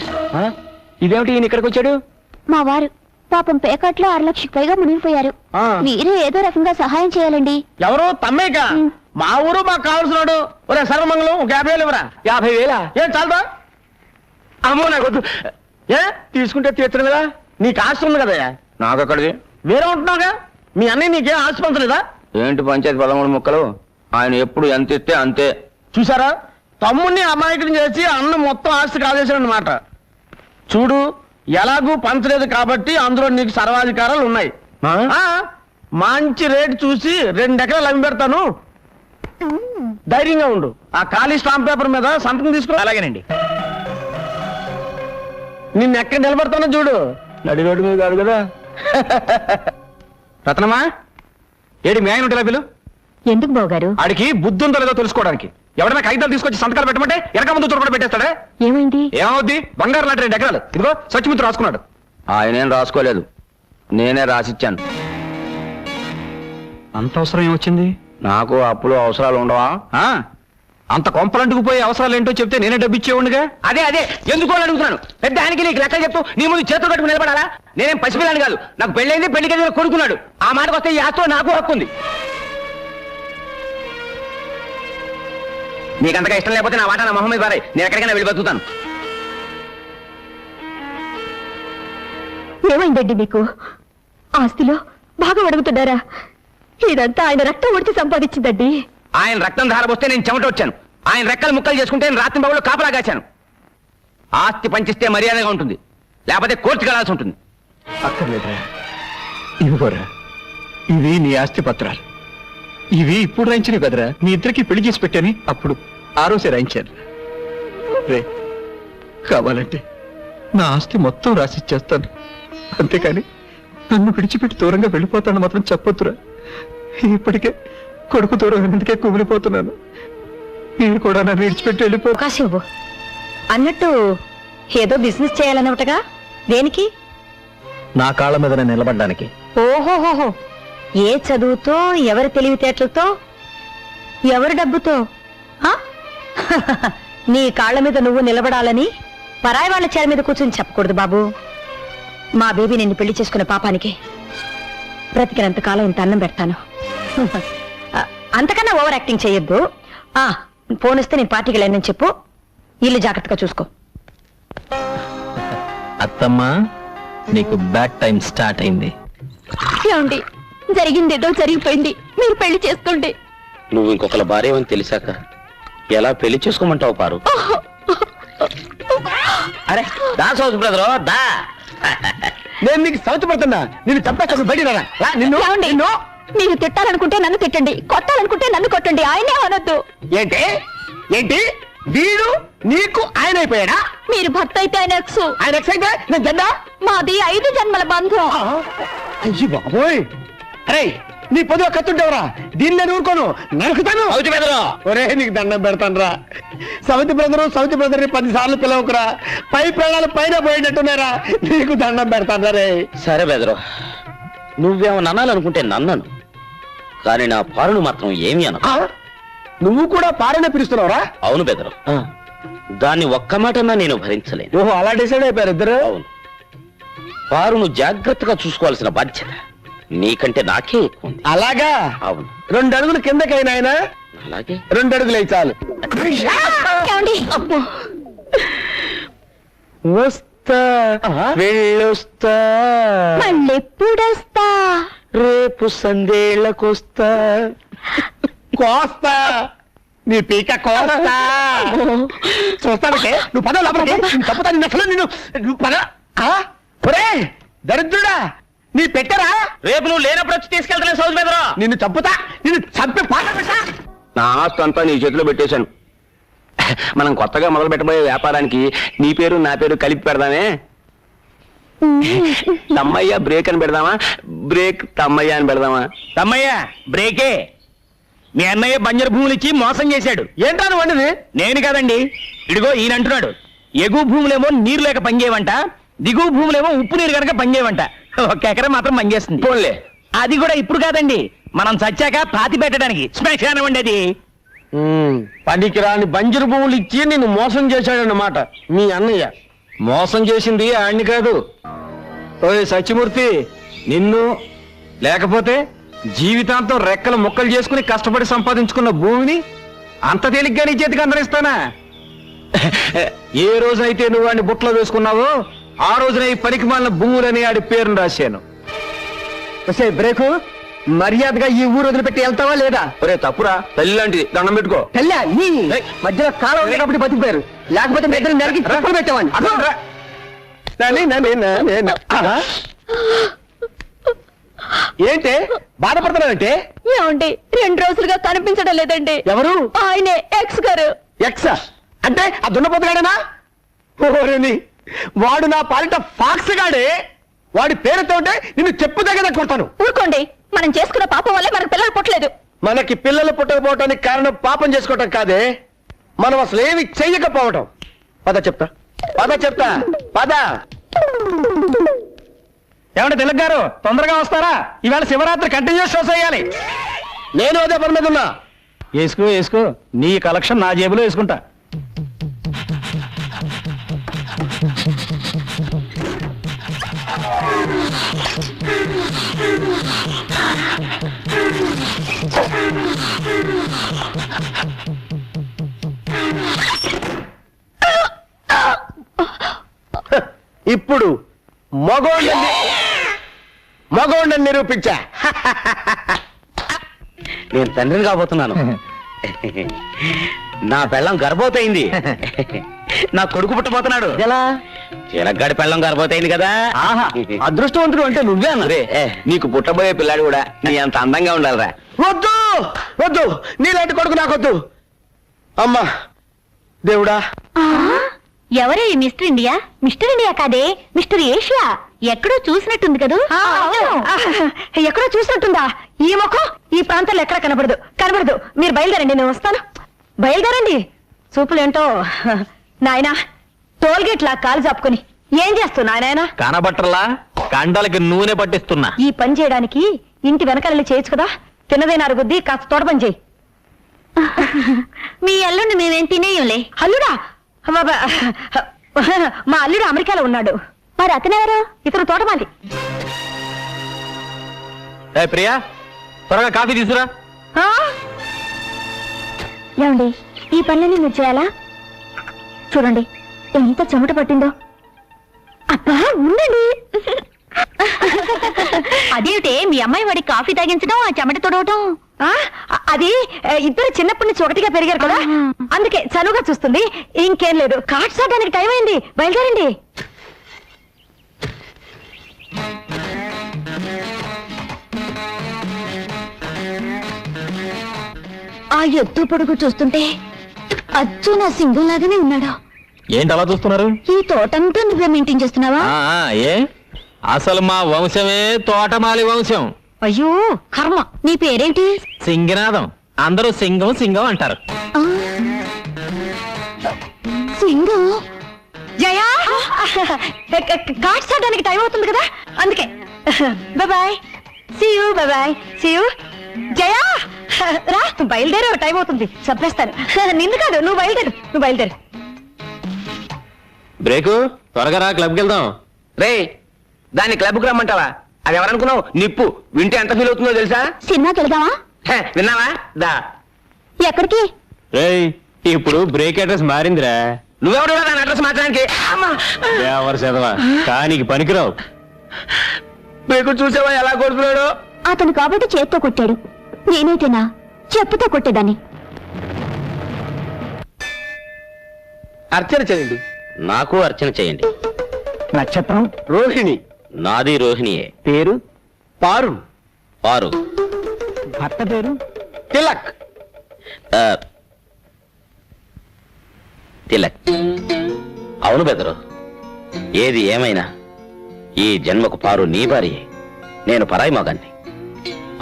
ఇదేమిటి ఈయన ఇక్కడికి వచ్చాడు? మా వారు పాపం పేకాట్లో 6 లక్షలకు పైగా మునిగిపోయారు. ఆ. మీరే ఏదో రకంగా సహాయం చేయాలండి. ఎవరు? తమ్మేక? మా ఊరు మాకు కావాల్సినాడు. ఒరే సర్వమంగళం ఒక 50,000 ఇవ్వరా. 50,000 ఏం చాలదా? అమ్మో నాకు వద్దు. ఏ తీసుకుంటే తీర్చను కదా. నీకు ఆస్తి ఉంది కదా. నాకు అక్కడిది వేరే ఉంటున్నావుగా. మీ అన్నయ్య నీకేం ఆస్తి పంచలేదా? ఏంటి పంచాయతీ 13 ముక్కలు? ఆయన ఎప్పుడు ఎంత ఇస్తే అంతే. చూసారా? తమ్ముడిని అమాయకుని చేసి అన్న మొత్తం ఆస్తి కాదేశాడు అనమాట. చూడు ఎలాగూ పంచలేదు కాబట్టి అందులో నీకు సర్వాధికారాలు ఉన్నాయి. మంచి రేటు చూసి 2 ఎకరాలు అమ్మి పెడతాను. ధైర్యంగా ఉండు. ఆ ఖాళీ స్టాంప్ పేపర్ మీద సంతకం తీసుకో. అలాగేనండి. నిన్ను ఎక్కడ నిలబడతానో చూడు. నడి రోడ్డు మీద కాదు కదా. రత్నమా ఏడి మీ ఆయన ఉంటే పిలు. ఎందుకు బావగారు? ఆడికి బుద్ధి ఉందో లేదో తెలుసుకోవడానికి. ఎవరైనా కాగితాలు తీసుకొచ్చి సంతకాలు పెట్టమంటే వెనక ముందు చురకడ పెట్టేస్తాడే. ఏమైంది? ఏమవుద్ది? బంగారు లాంటి 2 ఎకరాలు. ఇదిగో సత్యమిత్రు రాసుకున్నాడు. ఆయనేం రాసుకోలేదు, నేనే రాసిచ్చాను. అంత అవసరం ఏమొచ్చింది? నాకు అప్పులు అవసరాలు ఉండవా? అంత కొంపలంటుకు పోయే అవసరాలు ఏంటో చెప్తే నేనే డబ్బు ఇచ్చేవాడిగా. అదే ఎందుకో అడుగుతున్నాను. పెద్ద ఆయనకి నీకు లెక్క చెప్తూ నీ ముందు చేతులు కట్టుకుని నిలబడాలా? నేనేం పసిపిల్లాని కాదు. నాకు పెళ్ళైంది, పెళ్లికి కొడుకున్నాడు. ఆ మాటకు వస్తే ఈ ఆస్తిలో నాకు హక్కు ఉంది. నీకంతగా ఇష్టం లేకపోతే నా వాటా నా మొహం మీద పారాయి. నేను ఎక్కడికైనా వెళ్ళి బతుకుతాను. ఏమైందండి మీకు? ఆస్తిలో బాగా అడుగుతున్నారా? ఇదంతా ఆయన రక్తం ఒడిచి సంపాదించిందండి. ఆయన రక్తం ధారపోస్తే నేను చెమట వచ్చాను. ఆయన రెక్కలు ముక్కలు చేసుకుంటే నేను రాత్రి బాబులో కాపలా కాచాను. ఆస్తి పంచిస్తే మర్యాదగా ఉంటుంది, లేకపోతే కోర్టుకు వెళ్ళాల్సి ఉంటుంది. అక్కర్లేదురా, ఇవిగోరా, ఇవి నీ ఆస్తి పత్రాలు. ఇవి ఇప్పుడు రాయించినవి కదరా, మీ ఇద్దరికి పెళ్లి చేసి పెట్టని అప్పుడు ఆ రోజే రాయించారు. రే, కావాలంటే నా ఆస్తి మొత్తం రాసిచ్చేస్తాను, అంతేకాని నన్ను విడిచిపెట్టి దూరంగా వెళ్ళిపోతాను మాత్రం చెప్పొద్దురా. ఇప్పటికే కొడుకు దూరం ఎందుకే కుమిలిపోతున్నాను. మీరు కూడా నన్ను విడిచిపెట్టి వెళ్ళిపో. అవకాశం ఇవ్వు. అన్నట్టు ఏదో బిజినెస్ చేయాలన్నట్టుగా, దేనికి? నా కాళ్ళ మీద నేను నిలబడ్డానికి. ఓహోహోహో, ఏ చదువుతో, ఎవరి తెలివితేటలతో, ఎవరి డబ్బుతో? ఆ? నీ కాళ్ళ మీద నువ్వు నిలబడాలని పరాయి వాళ్ళ చేర మీద కూర్చొని చెప్పకూడదు బాబు. మా బేబీ నిన్ను పెళ్లి చేసుకునే పాపానికి బ్రతికినంత కాలం ఇంత అన్నం పెడతాను. అంతకన్నా ఓవర్ యాక్టింగ్ చెయ్యొద్దు. ఫోన్ వస్తే నేను పార్టీకి వెళ్ళానని చెప్పు. ఇల్లు జాగ్రత్తగా చూసుకో. అత్తమ్మా, నీకు బ్యాడ్ టైం స్టార్ట్ అయింది. ఏమండి, జరిగిందేదో జరిగిపోయింది, మీరు పెళ్లి చేసుకోండి. నువ్వు ఇంకొకళ్ళ భార్య అని తెలిసాక ఎలా పెళ్లి చేసుకోమంటావు పారు? అరే దా సౌత్ బ్రదర్, దా. నేను నీకు సౌత్ పడుతున్నా, నిన్ను చంపేస్తా. బయట నిన్ను ఏమండి? మీరు తిట్టాలనుకుంటే నన్ను తిట్టండి, కొట్టాలనుకుంటే నన్ను కొట్టండి, ఆయనే అనొద్దు. ఏంటి ఏంటి వీడు నీకు ఆయన అయిపోయాడా? మీరు భర్త అయితే ఆయన ఎక్స్, ఆయన ఎక్స్ అయితే నేను జెండా. మాది 5 జన్మల బంధం. అయ్యి బాబోయ్, అరే నీ పొద్దు కత్తుంటావురా, దీన్ని నేను ఊరుకోను, నరుకుతాను. ఒరే నీకు దండం పెడతాను రా. సౌతి బ్రదర్ 10 సార్లు పిలవకురా, పై ప్రాణాలు పైన పోయేటట్టున్నారా, నీకు దండం పెడతాను రే. సరే బెదరు, నువ్వేమన్నా అనాలనుకుంటే నన్నను, కానీ నా పారును మాత్రం ఏమి అన. నువ్వు కూడా పారనే పిలుస్తున్నావురా? అవును బెదరు, దాన్ని ఒక్క మాటన్నా నేను భరించలేను. ఓహో, అలా డిసైడ్ అయిపోయారు ఇద్దరు. అవును, పారును జాగ్రత్తగా చూసుకోవాల్సిన బాధ్యత నీకంటే నాకే ఎక్కువ ఉంది. అలాగా? అవును. 2 అడుగులు కిందకైనా ఆయన, అలాగే 2 అడుగులు అయి చాలు. వస్తా వెళ్ళొస్తా, మళ్ళెప్పుడొస్తా? రేపు సందేళ్లకొస్తా, కోస్తా నీ పీక కోస్తా. చూస్తానంటే నువ్వు పద లోపలికి, తప్పుతా నిన్ను అసలు, నువ్వు పద. ఒరే దరిద్రుడా, నీ పెట్టరా? రేపు నువ్వు లేనప్పుడు వచ్చి తీసుకెళ్తానే సౌజ్ బెదరు. నిన్ను చంపుతా, నిన్ను చంపి పాట పెట్టా. నా ఆస్తి అంతా నీ చేతిలో పెట్టేశాను. మనం కొత్తగా మొదలు పెట్టబోయే వ్యాపారానికి నీ పేరు నా పేరు కలిపి పెడదామే. తమ్మయ్య బ్రేక్ అని పెడదామా, బ్రేక్ తమ్మయ్య అని పెడదామా? తమ్మయ్య బ్రేకే. మీ అన్నయ్య బంజరు భూములు ఇచ్చి మోసం చేశాడు. ఏంటా నువ్వు వండిది? నేను కాదండి, ఇడిగో ఈయన అంటున్నాడు. ఎగువ భూములేమో నీరు లేక పనిచేయవంట, దిగువ భూములేమో ఉప్పు నీరు కనుక పనిచేయవంట. 1 ఎకరం మాత్రం పనిచేస్తుంది. పోన్లే, అది కూడా ఇప్పుడు కాదండి, మనం చచ్చాక పాతి పెట్టడానికి శ్మశానం ఉండేది. పనికి రాని బంజరు భూములు ఇచ్చి నిన్ను మోసం చేశాడన్నమాట మీ అన్నయ్య. మోసం చేసింది ఆయన్ని కాదు. ఓయ్ సత్యమూర్తి, నిన్ను లేకపోతే జీవితాంతం రెక్కలు ముక్కలు చేసుకుని కష్టపడి సంపాదించుకున్న భూమిని అంత తేలిగ్గా నీ చేతికి అందరిస్తానా? ఏ రోజైతే నువ్వు వాడిని బుట్టలో వేసుకున్నావో ఆ రోజున ఈ పనికి మాలిన భూములని ఆడి పేరును రాశాను. వసే బ్రేకు, మర్యాదగా ఈ ఊరు వదిలిపెట్టి వెళ్తావా లేదా? ఒరే తప్పురా, తల్లి లాంటిది, దండం పెట్టుకో. తెల్లా నీ మధ్యలో కాలం ఉంది కాబట్టి బతికిపోయారు, లేకపోతే మీ ఇద్దరు నెలకి తప్పులు పెట్టేవాడిని. ఏంటి బాధపడుతున్నావంటే? ఏమండి, 2 రోజులుగా కనిపించడం లేదండి. ఎవరు? ఆయనే ఎక్స్ గారు. ఎక్సా అంటే ఆ దున్నపోతుగాడేనా? ఓరేని, వాడు నా పాలిట ఫాక్స్ గాడే. వాడి పేరుతో ఉంటే నిన్ను చెప్పు దగ్గర కొడతాను. ఊరుకోండి, మనం చేసుకున్న పాపం వల్లే మనకు పిల్లలు పుట్టలేదు. మనకి పిల్లలు పుట్టకపోవటానికి కారణం పాపం చేసుకోవటం కాదే, మనం అసలు ఏమి చెయ్యకపోవటం. పద చెప్తా, పద. ఏమంటే తిలక్ గారు, తొందరగా వస్తారా? ఈవేళ శివరాత్రి కంటిన్యూస్ షోస్ వేయాలి. నేను అదే పని మీద ఉన్నా. వేసుకో, నీ కలెక్షన్ నా జేబులో వేసుకుంటా. ఇప్పుడు మగోండని నిరూపించా. నేను తండ్రిని కాబోతున్నాను. నా పెళ్ళం గర్భవతయింది. నా కొడుకు పుట్టబోతున్నాడు. ఎలా? చిలగ్గాడి పెళ్ళం గారిపోతాయింది కదా. ఆహా, అదృష్టవంతుడు అంటే నువ్వే అన్న. నీకు పుట్టబోయే పిల్లాడు కూడా నీ అంత అందంగా ఉండాలిరా. వద్దు వద్దు, నీలాంటి కొడుకు నాకొద్దు. అమ్మా దేవుడా. ఎవరే ఈ మిస్టర్ ఇండియా? మిస్టర్ ఇండియా కాదే, మిస్టర్ ఏషియా. ఎక్కడో చూసినట్టుంది కదూ? ఎక్కడో చూసినట్టుందా? ఈ ముఖం ఈ ప్రాంతంలో ఎక్కడ కనబడదు. కనబడదు. మీరు బయలుదేరండి, నేను వస్తాను. బయలుదేరండి. చూపులేంటో నాయనా, టోల్గేట్ లా కాలు చాపుకొని ఏం చేస్తున్నా నాయనా? కనబట్టర్లా, కండలకి నూనె పట్టిస్తున్నా. ఈ పని చేయడానికి ఇంటి వెనకాల చేయొచ్చు కదా. తిన్నదైన అరుగుద్ది, కాస్త తోట పని చేయి. మీ అల్లుండి మేమేం తినేయంలే. అల్లుడా? మా అల్లుడు అమెరికాలో ఉన్నాడు. మరి అతనెవరు? ఇతను తోటమాలి. ప్రియా, త్వరగా కాఫీ తీసురా. ఏమండి, ఈ పనులన్నీ మీరు చేయాలా? చూడండి ఎంత చెమట పట్టిందో. అబ్బా ఉండండి. అదేమిటే మీ అమ్మాయి వాడి కాఫీ తాగించడం, ఆ చెమట తొడవటం? అది ఇద్దరు చిన్నప్పటి నుంచి ఒకటిగా పెరిగారు కదా, అందుకే చనువుగా చూస్తుంది. ఇంకేం లేదు. కార్డ్స్ ఆడడానికి టైం అయింది, బయలుదేరండి. ఆ ఎత్తు పొడుగు చూస్తుంటే అచ్చు నా సింగం లాగానే ఉన్నాడు. ఏంటి అలా చూస్తున్నారు? ఈ తోటంతా నువ్వే మెయింటైన్ చేస్తున్నావా? ఏ అసలు మా వంశమే తోటమాలి వంశం. అయ్యో కర్మ. నీ పేరేంటి? సింగనాథం. అందరూ సింగం సింగం అంటారు. సింగం? జయా, కార్డ్స్ ఆడడానికి టైం అవుతుంది కదా, అందుకే. Bye, see you. Bye, see you. Jaya రా, నువ్వు బయలుదేరే టైం అవుతుంది, చంపేస్తాను. నిన్ను కాదు, నువ్వు బయలుదేరు, నువ్వు బయలుదేరు. బ్రేకు, త్వరగా రా, క్లబ్కి వెళ్దాం. రే, దాన్ని క్లబ్కి రమ్మంటావా? అది ఎవరనుకున్నావు? నిప్పు. వింటే ఎంత ఫీల్ అవుతుందో తెలుసా? సినిమాకి వెళ్దామా? విన్నావా? దా. ఎక్కడికి? రేయ్, ఇప్పుడు బ్రేక్ అడ్రస్ మారిందిరా. నువ్వెవడు దాని అడ్రస్ మార్చడానికి? ఎవరు చదవా కానీ పనికిరావు. బ్రేకు చూసావా ఎలా కొడుతున్నాడు? అతను కాబట్టి చేత్తో కొట్టాడు, నేనైతేనా చెప్పుతో కొట్టేదాన్ని. అర్చన చేయండి. నాకు అర్చన చేయండి. నక్షత్రం రోహిణి. నాది రోహిణియే. పేరు పారు. పారు. భర్త పేరు తిలక్. తిలక్. అవును బెదరు, ఏది ఏమైనా ఈ జన్మకు పారు నీ భార్యే. నేను పరాయి మగాన్ని.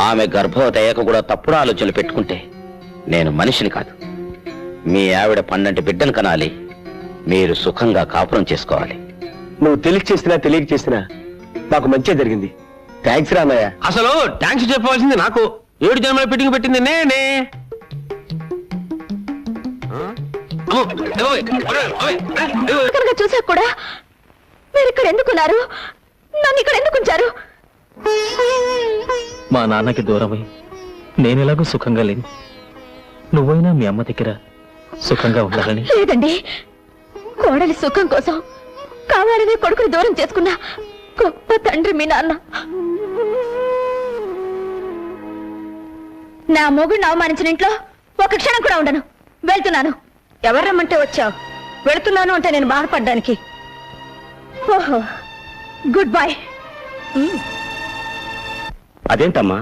ఆమె గర్భవతి అయ్యాక కూడా తప్పుడు ఆలోచనలు పెట్టుకుంటే నేను మనిషిని కాదు. మీ ఆవిడ 12 బిడ్డను కనాలి, మీరు సుఖంగా కాపురం చేసుకోవాలి. నువ్వు తెలియక చేసినా తెలియక చేసినా నాకు మంచి జరిగింది. థ్యాంక్స్ రామయ్య. అసలు థ్యాంక్స్ చెప్పవలసింది నాకు. 7 జన్మల ఫిట్టింగ్ పెట్టింది నేనే. చూసాక కూడా మీరు ఇక్కడ ఎందుకున్నారు? నన్ను ఇక్కడ ఎందుకు ఉంచారు? మా నాన్నకి దూరమై నేనెలాగూ సుఖంగా లేను. నువ్వైనా మీ అమ్మ దగ్గర సుఖంగా ఉండాలని. లేదండి, కోడలి సుఖం కోసం కావాలని కొడుకుని దూరం చేసుకున్న గొప్ప తండ్రి మీ నాన్న. నా మొగుడిని అవమానించిన ఇంట్లో ఒక క్షణం కూడా ఉండను. వెళ్తున్నాను. ఎవరు రమ్మంటే వచ్చావు? వెళ్తున్నాను అంటే నేను బాధపడ్డానికి. ఓహో, గుడ్ బై. అదేంటమ్మా,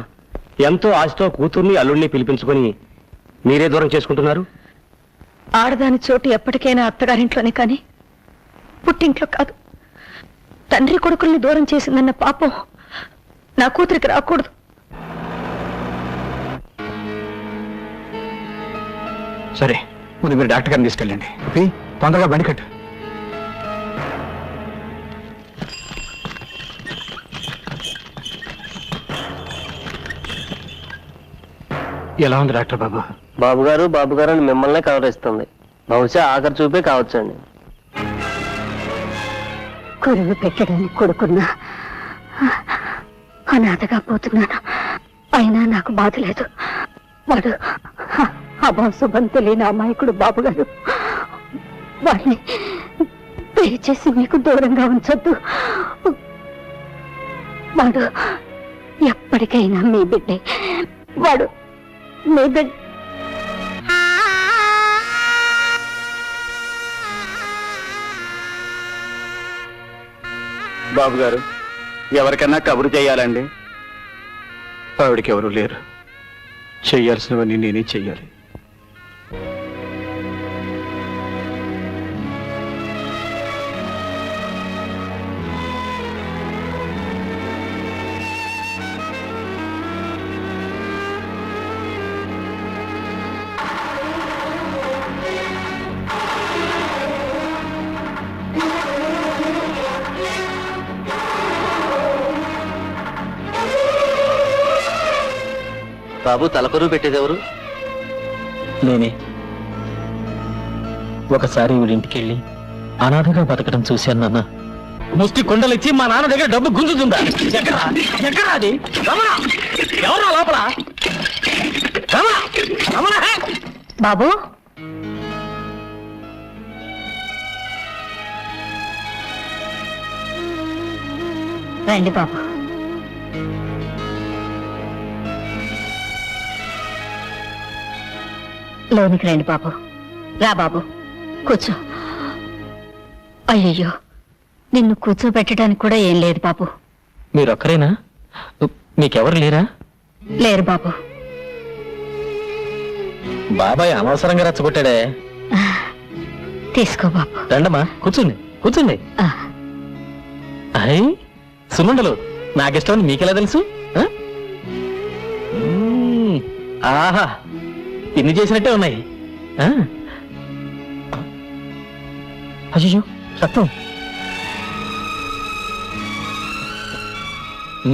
ఎంతో ఆశతో కూతుర్ని అల్లుడిని పిలిపించుకొని మీరే దూరం చేసుకుంటున్నారు? ఆడదాని చోటు ఎప్పటికైనా అత్తగారింట్లోనే కానీ పుట్టింట్లో కాదు. తండ్రి కొడుకుల్ని దూరం చేసిందన్న పాపం నా కూతురికి రాకూడదు. సరే, ముందు మీరు డాక్టర్ గారిని తీసుకెళ్ళండి. తొందరగా బండి కట్టు. ఎలా ఉంది డాక్టర్ బాబు? బాబు గారు అని మిమ్మల్నే కవరిస్తుంది. బహుశా ఆఖరి చూపే కావచ్చండి. కొరువు పెట్టడానికి కొడుకున్నా అనాథగా పోతున్నాను. అయినా నాకు బాధ లేదు. వాడు అభాశుభం తెలియని అమాయకుడు బాబు గారు. వాడిని దయచేసి మీకు దూరంగా ఉంచొద్దు. వాడు ఎప్పటికైనా మీ బిడ్డే. వాడు మీ బిడ్డ. బాబు గారు ఎవరికన్నా కబురు చేయాలండి. ఆవిడకి ఎవరు లేరు. చెయ్యాల్సినవన్నీ నేనే చెయ్యాలి. బాబు తలకొరువు పెట్టేదెవరు? నేనే. ఒకసారి వీడింటికి వెళ్ళి అనాథగా బతకడం చూశాను నాన్న. ముష్టి కొండలిచ్చి మా నాన్న దగ్గర డబ్బు గుంజుతుందా? ఎక్కడ అది? ఎవరు లోపల? బాబు రండి బాబు. లోనికి రండి బాబు. రా బాబు కూర్చో. అయ్యయ్యో, నిన్ను కూర్చోబెట్టడానికి కూడా ఏం లేదు బాబు. మీరొక్కరేనా? మీకెవరు లేరా? లేరు బాబు. బాబాయ్ అనవసరంగా రెచ్చగొట్టాడే. తీసుకో బాబు. రండమ్మా, కూర్చోండి కూర్చోండి. ఆ, అయ్ సుమండలు నాకిష్టమని మీకెలా తెలుసు? ఆహా, ఇన్ని చేసినట్టే ఉన్నాయి. అయ్యో రక్తం.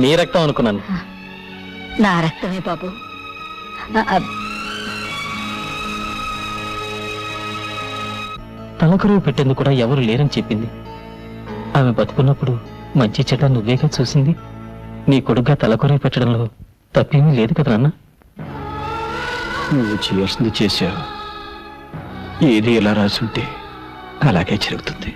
నీ రక్తం అనుకున్నాను. నా రక్తమే బాబు. తలకరువు పెట్టేందుకు కూడా ఎవరు లేరని చెప్పింది. ఆమె బతుకున్నప్పుడు మంచి చెడ్డ నువ్వేగా చూసింది. నీ కొడుగ్గా తలకరువు పెట్టడంలో తప్పేమీ లేదు కదా నాన్న. నువ్వు చేయాల్సింది చేశావు. ఏది ఎలా రాసుంటే అలాగే జరుగుతుంది.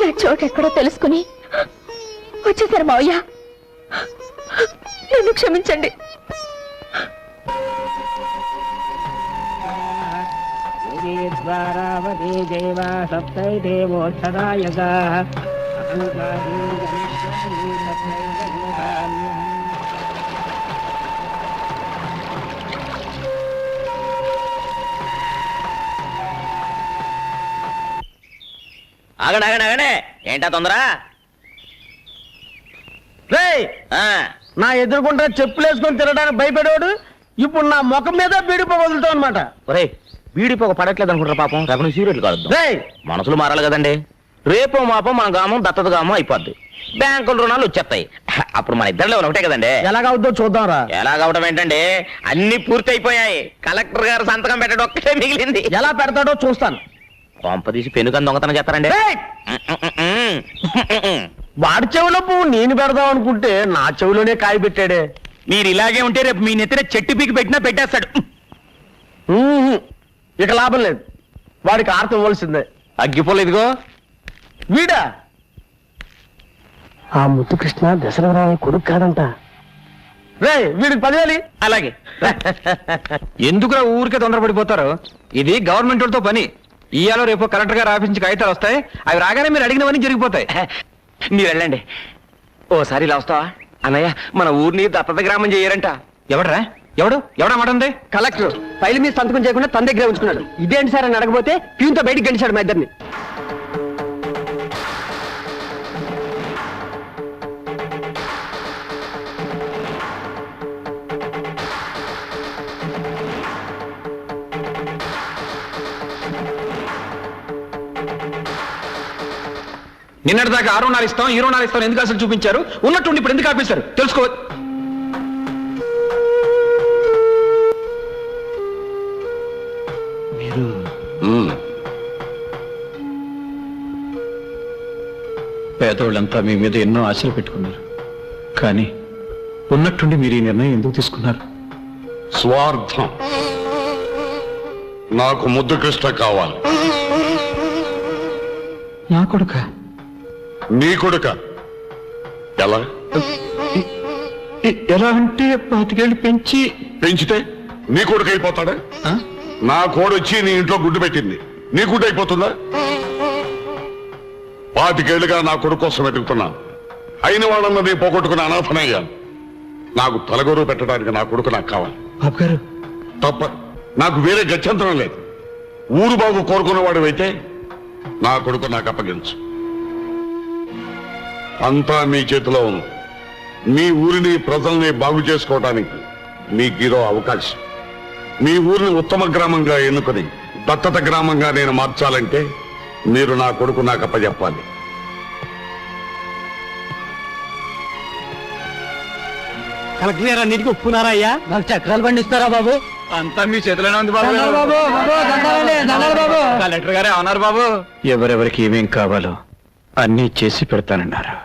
నా చోటు ఎక్కడో తెలుసుకుని వచ్చేసారు మావయ్య. నన్ను క్షమించండి. ఆగండి ఆగండి ఆగండి, ఏంటా తొందర? నా ఎదురుకుంటా చెప్పులేసుకొని తిరగడానికి భయపడేవాడు ఇప్పుడు నా ముఖం మీద బీడిపో వదులుతావు అనమాట. ఒరే, వీడిపోక పడట్లేదు అనుకుంటారా పాపం. రెవెన్యూ సీరియట్లు కాదు, మనసులు మారాలి కదండి. రేపో మాపో మన గామం దత్తత గామం అయిపోద్ది. బ్యాంకుల రుణాలు వచ్చేస్తాయి. అప్పుడు మన ఇద్దరిలో ఒకటే కదండి. ఎలాగవుద్దో చూద్దాంరా. ఎలాగవడం ఏంటండి, అన్ని పూర్తి అయిపోయాయి. కలెక్టర్ గారు సంతకం పెట్టడం ఒక్కటే మిగిలింది. ఎలా పెడతాడో చూస్తాను. కొంపదీసి పెనుకని దొంగతనం చేస్తారండి. వాడి చెవిలో పువ్వు నేను పెడదాం అనుకుంటే నా చెవిలోనే కాయ పెట్టాడే. మీరు ఇలాగే ఉంటే రేపు మీ నెత్తిన చెట్టు పీకి పెట్టినా పెట్టేస్తాడు. ఇక లాభం లేదు. వాడికి ఆర్త ఇవ్వాల్సిందే. అగ్గిపోలేదుగో వీడా ఆ ముద్దు కృష్ణ దశరథరావు కొడుకు కాదంట. రే వీడికి 10,000. అలాగే. ఎందుకురా ఊరికే తొందరపడిపోతారు? ఇది గవర్నమెంట్ వాళ్ళతో పని. ఇయ్యాలో రేపు కలెక్టర్ గారు ఆఫీస్ నుంచి కాగితాలు వస్తాయి. అవి రాగానే మీరు అడిగినవన్నీ జరిగిపోతాయి. మీరు వెళ్ళండి. ఓసారి ఇలా వస్తావా? అన్నయ్య, మన ఊరిని దత్తత గ్రామం చేయరంట. ఎవడరా? ఎవడా మాట ఉంది? కలెక్టర్ ఫైల్ మీద సంతకం చేయకుండా తన దగ్గర ఉంచుకున్నాడు. ఇదేంటి సార్ అని అడగబోతే ప్యూన్తో బయటికి గడిచాడు మా ఇద్దరిని. నిన్నటిదాకా ఆ రుణాలు ఇస్తాం ఈ రుణాలు ఇస్తాం ఎందుకు అసలు చూపించారు? ఉన్నట్టుండి ఇప్పుడు ఎందుకు ఆపేశారు తెలుసుకో. మీరు పేదవాళ్ళంతా మీ మీద ఎన్నో ఆశలు పెట్టుకున్నారు, కానీ ఉన్నట్టుండి మీరు ఈ నిర్ణయం ఎందుకు తీసుకున్నారు? స్వార్థం. నాకు ముద్దు కృష్ణ కావాలి. నా కొడుక? నీ కొడుక? ఎలా? ఎలా అంటే 25 ఏళ్ళు పెంచితే నీ కొడుకు అయిపోతాడా? నా కోడొచ్చి నీ ఇంట్లో గుడ్డు పెట్టింది, నీ గుడ్డు అయిపోతుందా? 25 ఏళ్ళుగా నా కొడుకు కోసం వెతుకుతున్నాను. అయిన వాళ్ళన్నది పోగొట్టుకుని అనాథనయ్యాను. నాకు తలగొరువు పెట్టడానికి నా కొడుకు నాకు కావాలి. బాబు గారు, తప్ప నాకు వేరే గత్యంతరం లేదు. ఊరు బాగు కోరుకునేవాడు అయితే నా కొడుకు నాకు అప్పగించు. అంతా మీ చేతిలో ఉంది. మీ ఊరిని ప్రజల్ని బాగు చేసుకోవడానికి మీకు ఇదో అవకాశం. మీ ఊరిని ఉత్తమ గ్రామంగా ఎన్నుకొని దత్తత గ్రామంగా నేను మార్చాలంటే మీరు నా కొడుకు నాకు అప్పచెప్పాలి. కలెక్టర్ గారు అన్నిటికీ ఒప్పుకున్నారా అయ్యా? నాకు చక్రాలు పండిస్తారా బాబు? అంతా మీ చేతిలోనే ఉంది బాబు. కలెక్టర్ గారే అన్నారు బాబు. ఎవరెవరికి ఏమేం కావాలో అన్నీ చేసి పెడతానన్నారు.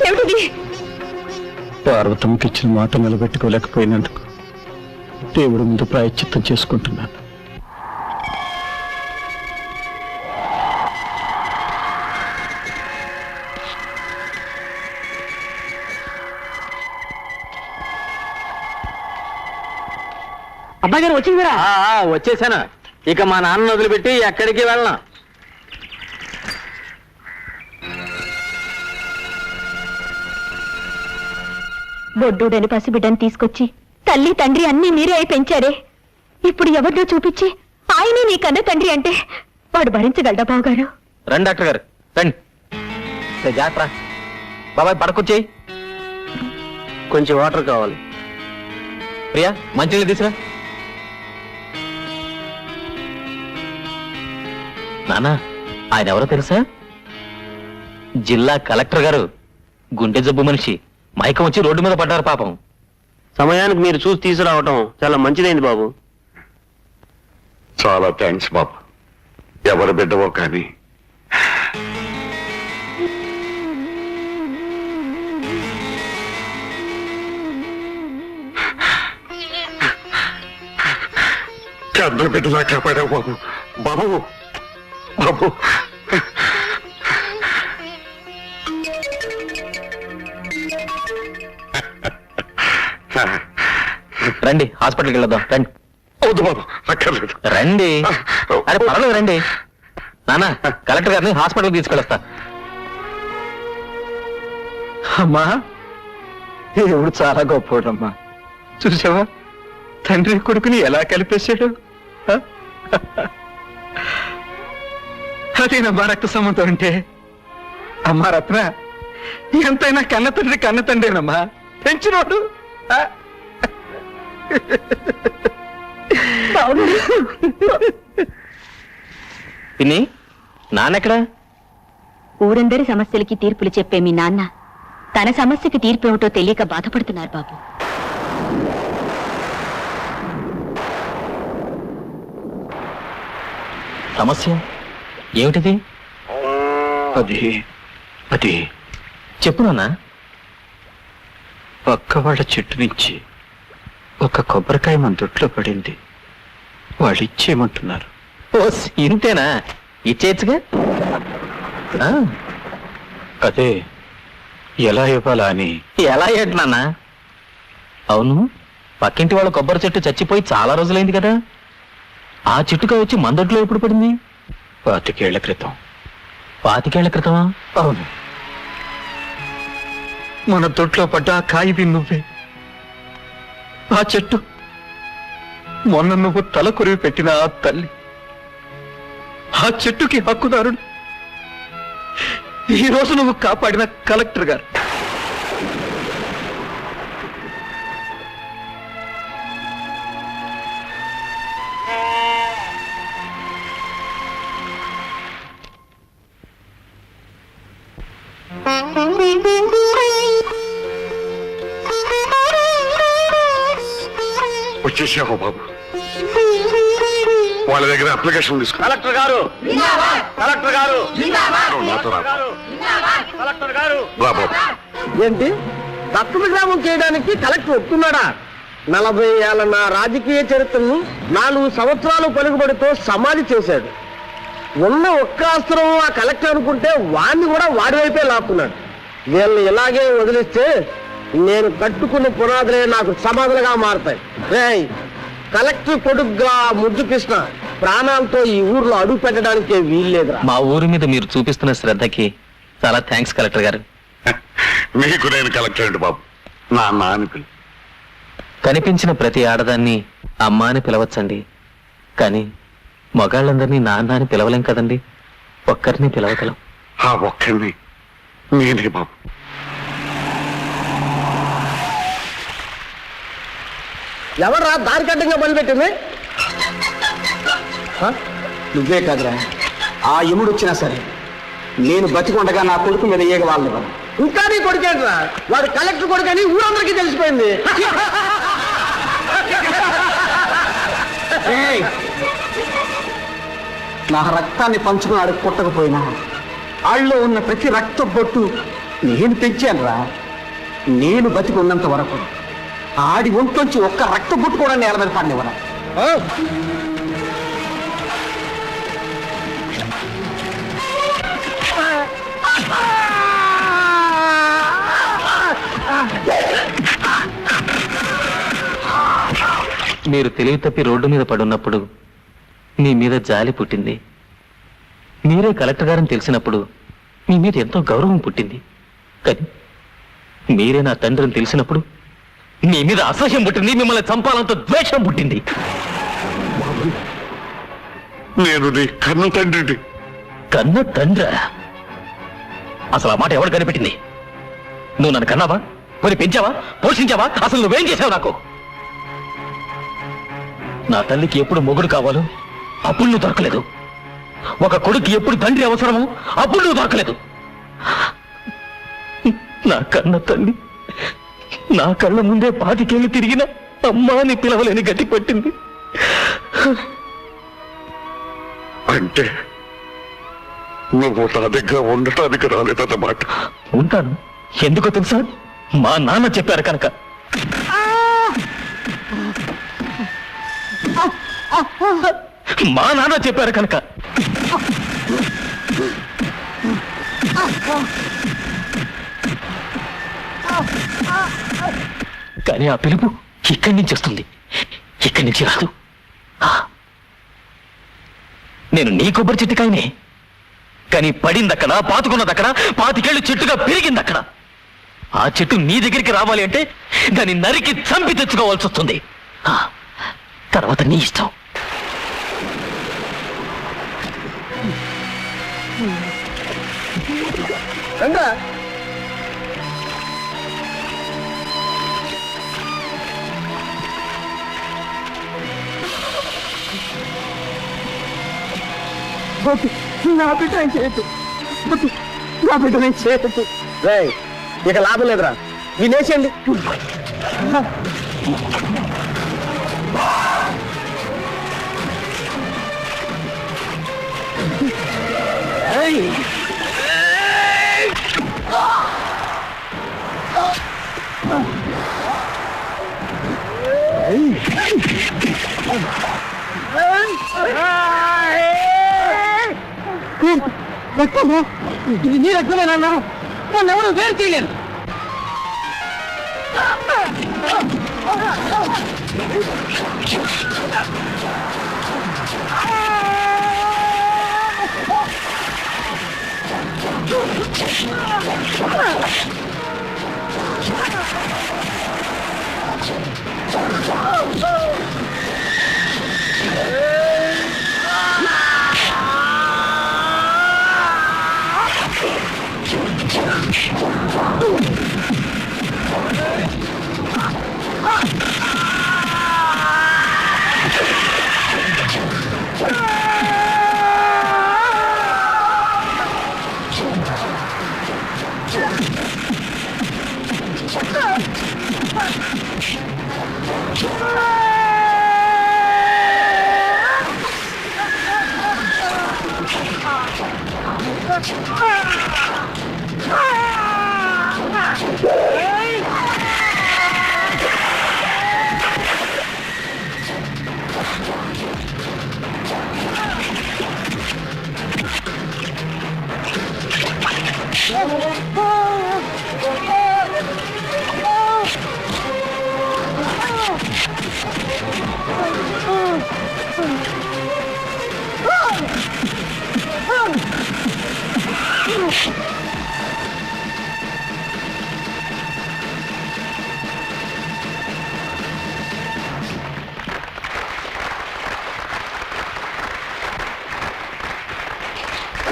ఏమిటిది? పార్వతమ్మకి ఇచ్చిన మాట నిలబెట్టుకోలేకపోయినందుకు దేవుడి ముందు ప్రాయశ్చిత్తం చేసుకుంటున్నాను. అబ్బాయి గారు వచ్చిందిరా? వచ్చేసాను. ఇక మా నాన్న వదిలిపెట్టి ఎక్కడికి వెళ్ళను. బొడ్డూడని పసిబిడ్డని తీసుకొచ్చి తల్లి తండ్రి అన్నీ మీరే అయి పెంచారే. ఇప్పుడు ఎవరినో చూపించి ఆయనే నీ కన్న తండ్రి అంటే వాడు భరించగలడా బావగారు? రండి డాక్టర్ గారు రండి. జాగ్రత్త బాబాయ్, పడకొచ్చేయి. కొంచెం వాటర్ కావాలి. ప్రియా, మంచినీళ్ళు తీసురా. నానా, ఆయన ఎవరో తెలుసా? జిల్లా కలెక్టర్ గారు. గుండె జబ్బు మనిషి. మైకం వచ్చి రోడ్డు మీద పడ్డారు పాపం. సమయానికి మీరు చూసి తీసుకురావటం చాలా మంచిదైంది బాబు. చాలా థ్యాంక్స్ బాబు. ఎవరు బిడ్డవో కానీ కన్న బిడ్డలా కాపాడావు బాబు. బాబు బాబు రండి, హాస్పిటల్కి వెళ్దాం. రండి. వద్దు బాబు, అక్కర్లేదు. రండి. అరే పర్వాలేదు, రండి. నానా, కలెక్టర్ గారిని హాస్పిటల్కి తీసుకెళ్ళొస్తా. అమ్మా, దేవుడు చాలా గొప్పోడమ్మా. చూసావా తండ్రి కొడుకుని ఎలా కలిపేశాడు? అదేనమ్మా రక్త సంబంధం అంటే. అమ్మా రత్న, ఎంతైనా కన్న తండ్రేనమ్మా. పెంచినోడు. పిన్ని, నాన్నెక్కడా? ఊరందరి సమస్యలకి తీర్పులు చెప్పే మీ నాన్న తన సమస్యకి తీర్పు ఏమిటో తెలియక బాధపడుతున్నారు బాబు. సమస్య ఏమిటిది? అది చెప్పు నాన్న. పక్క వాళ్ళ చెట్టు నుంచి ఒక కొబ్బరికాయ మన దొడ్లో పడింది. వాళ్ళు ఇచ్చేయమంటున్నారు. ఓ, ఇంతేనా? ఇచ్చేయచ్చుగా. అదే ఎలా ఇవ్వాలా అని. ఎలా ఏంటి నాన్న? అవును, పక్కింటి వాళ్ళ కొబ్బరి చెట్టు చచ్చిపోయి చాలా రోజులైంది కదా. ఆ చెట్టుగా వచ్చి మందొడ్లో ఎప్పుడు పడింది? 25 ఏళ్ల క్రితం. 25 ఏళ్ల క్రితమా? అవును, మన దొడ్లో పడ్డ ఆ కాయి నువ్వే. ఆ చెట్టు మొన్న నువ్వు తల కొరివి పెట్టిన ఆ తల్లి. ఆ చెట్టుకి హక్కుదారుడు ఈ రోజు నువ్వు కాపాడిన కలెక్టర్ గారు. చేసావు బాబు. వాళ్ళ దగ్గర అప్లికేషన్ తీసుకో. కలెక్టర్ గారు కలెక్టర్ గారు నాతో రా. కలెక్టర్ గారు రా బాబు. ఏంటి దత్తత గ్రామం చేయడానికి కలెక్టర్ ఒప్పుకున్నాడా? 40 ఏళ్ల నా రాజకీయ చరిత్రను 4 సంవత్సరాలు పలుకుబడితో సమాధి చేశాడు. ఉన్న ఒక్క అస్త్రం ఆ కలెక్టర్ అనుకుంటే వాడిని కూడా వాడి వైపే లాక్కున్నాడు. వీళ్ళని ఇలాగే వదిలిస్తే నేను కట్టుకున్న పునాదులే నాకు సమాధులుగా మారతాయి. రేయ్, కలెక్టర్ కొడుకుగా ముద్దు కృష్ణ ప్రాణాలతో ఈ ఊర్లో అడుగు పెట్టడానికే వీల్లేదురా. మా ఊరి మీద మీరు చూపిస్తున్న శ్రద్ధకి చాలా థ్యాంక్స్ కలెక్టర్ గారు. నీకు నేను కలెక్టర్ అండి బాబు. నా అని పిలు. కనిపించిన ప్రతి ఆడదాన్ని అమ్మ అని పిలవచ్చండి, కానీ మగాళ్ళందరినీ నాన్న అని పిలవలేం కదండి. ఒక్కరిని పిలవగలం. ఆ ఒక్కరిని నేనే బాబు. ఎవర్రా దారి కట్టంగా మొదలుపెట్టింది? నువ్వే కాదురా, ఆ యముడు వచ్చినా సరే నేను బతికొండగా నా కొడుకు మీద ఏగ వాళ్ళు. ఇంకా నీ కొడుకేంట్రా? వాడు కలెక్టర్ కొడుకని ఊరందరికీ తెలిసిపోయింది. నా రక్తాన్ని పంచుకుని ఆడికి పుట్టకపోయినా ఆళ్ళలో ఉన్న ప్రతి రక్త బొట్టు నేను పెంచానురా. నేను బతికి ఉన్నంత వరకు ఆడి ఒంట్లోంచి ఒక్క రక్త బొట్టు కూడా నేల మీద పడినవరా. మీరు తెలివి తప్పి రోడ్డు మీద పడున్నప్పుడు మీ మీద జాలి పుట్టింది. మీరే కలెక్టర్ గారని తెలిసినప్పుడు మీ మీద ఎంతో గౌరవం పుట్టింది. కానీ మీరే నా తండ్రిని తెలిసినప్పుడు మీ మీద అసహ్యం పుట్టింది. మిమ్మల్ని చంపాలంతో ద్వేషం పుట్టింది. నేను నీ కన్న తండ్రిని. కన్న తండ్రా? అసలు ఆ మాట ఎవరు కనిపెట్టింది? నువ్వు నన్ను కన్నావా? కొని పెంచావా? పోషించావా? అసలు నువ్వేం చేసావు నాకు? నా తల్లికి ఎప్పుడు మొగుడు కావాలో అప్పుడు నువ్వు దొరకలేదు. ఒక కొడుకు ఎప్పుడు తండ్రి అవసరమో అప్పుడు నువ్వు దొరకలేదు. నా కన్న తల్లి నా కళ్ళ ముందే 25 ఏళ్ళు తిరిగిన అమ్మా అని పిలవలేని గట్టి పట్టింది. అంటే నువ్వు నా దగ్గర ఉండటానికి రాలేదన్నమాట. ఉంటాను. ఎందుకో తెలుసా? మా నాన్న చెప్పారు కనుక. మా నాన్న చెప్పారు కనుక. కానీ ఆ పిలుపు ఇక్కడి నుంచి వస్తుంది, ఇక్కడి నుంచి రాదు. నేను నీ కొబ్బరి చెట్టుకాయనే, కానీ పడిందక్కడ, పాతుకున్నదక్కడ, 25 ఏళ్ళు చెట్టుగా పెరిగిందక్కడ. ఆ చెట్టు నీ దగ్గరికి రావాలి అంటే దాన్ని నరికి చంపి తెచ్చుకోవాల్సి వస్తుంది. తర్వాత నీ ఇష్టం. నా బిడ్డ నేను చేయొద్దు. నా బిడ్డ నేను చేయొద్దు. ఇక లాభం లేదురా, వినేసేయండి. ఇది నీ రక్తమేనన్నా? నన్ను ఎవరు వేరు చేయలేరు.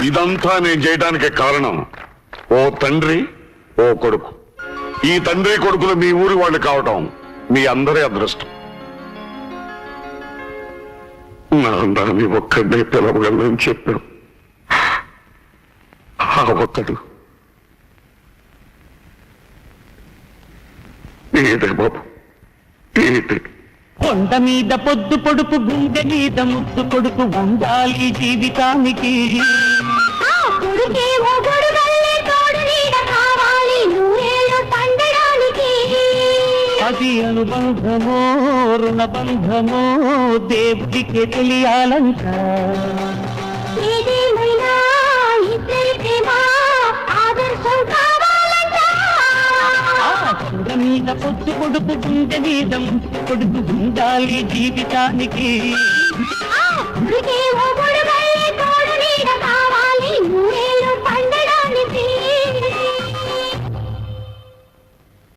ఇదంతా నేను చేయడానికి కారణం ఓ తండ్రి ఓ కొడుకు. ఈ తండ్రి కొడుకులు మీ ఊరి వాళ్ళు కావటం మీ అందరి అదృష్టం. నా అన్నాన్ని ఒక్కడే పిలవగలని చెప్పాడు. ఆ ఒక్కడు ఏదే బాబు ఏదే. కొండ మీద పొద్దు పొడుపు గుండె మీద ముద్దు కొడుకు ఉండాలి జీవితానికి. అది అనుబంధమో రుణబంధమో దేవుడికే తెలియాలంట. కొండ మీద పొద్దు పొడుపు గుండె మీద ముద్దు కొడుకు ఉండాలి జీవితానికి.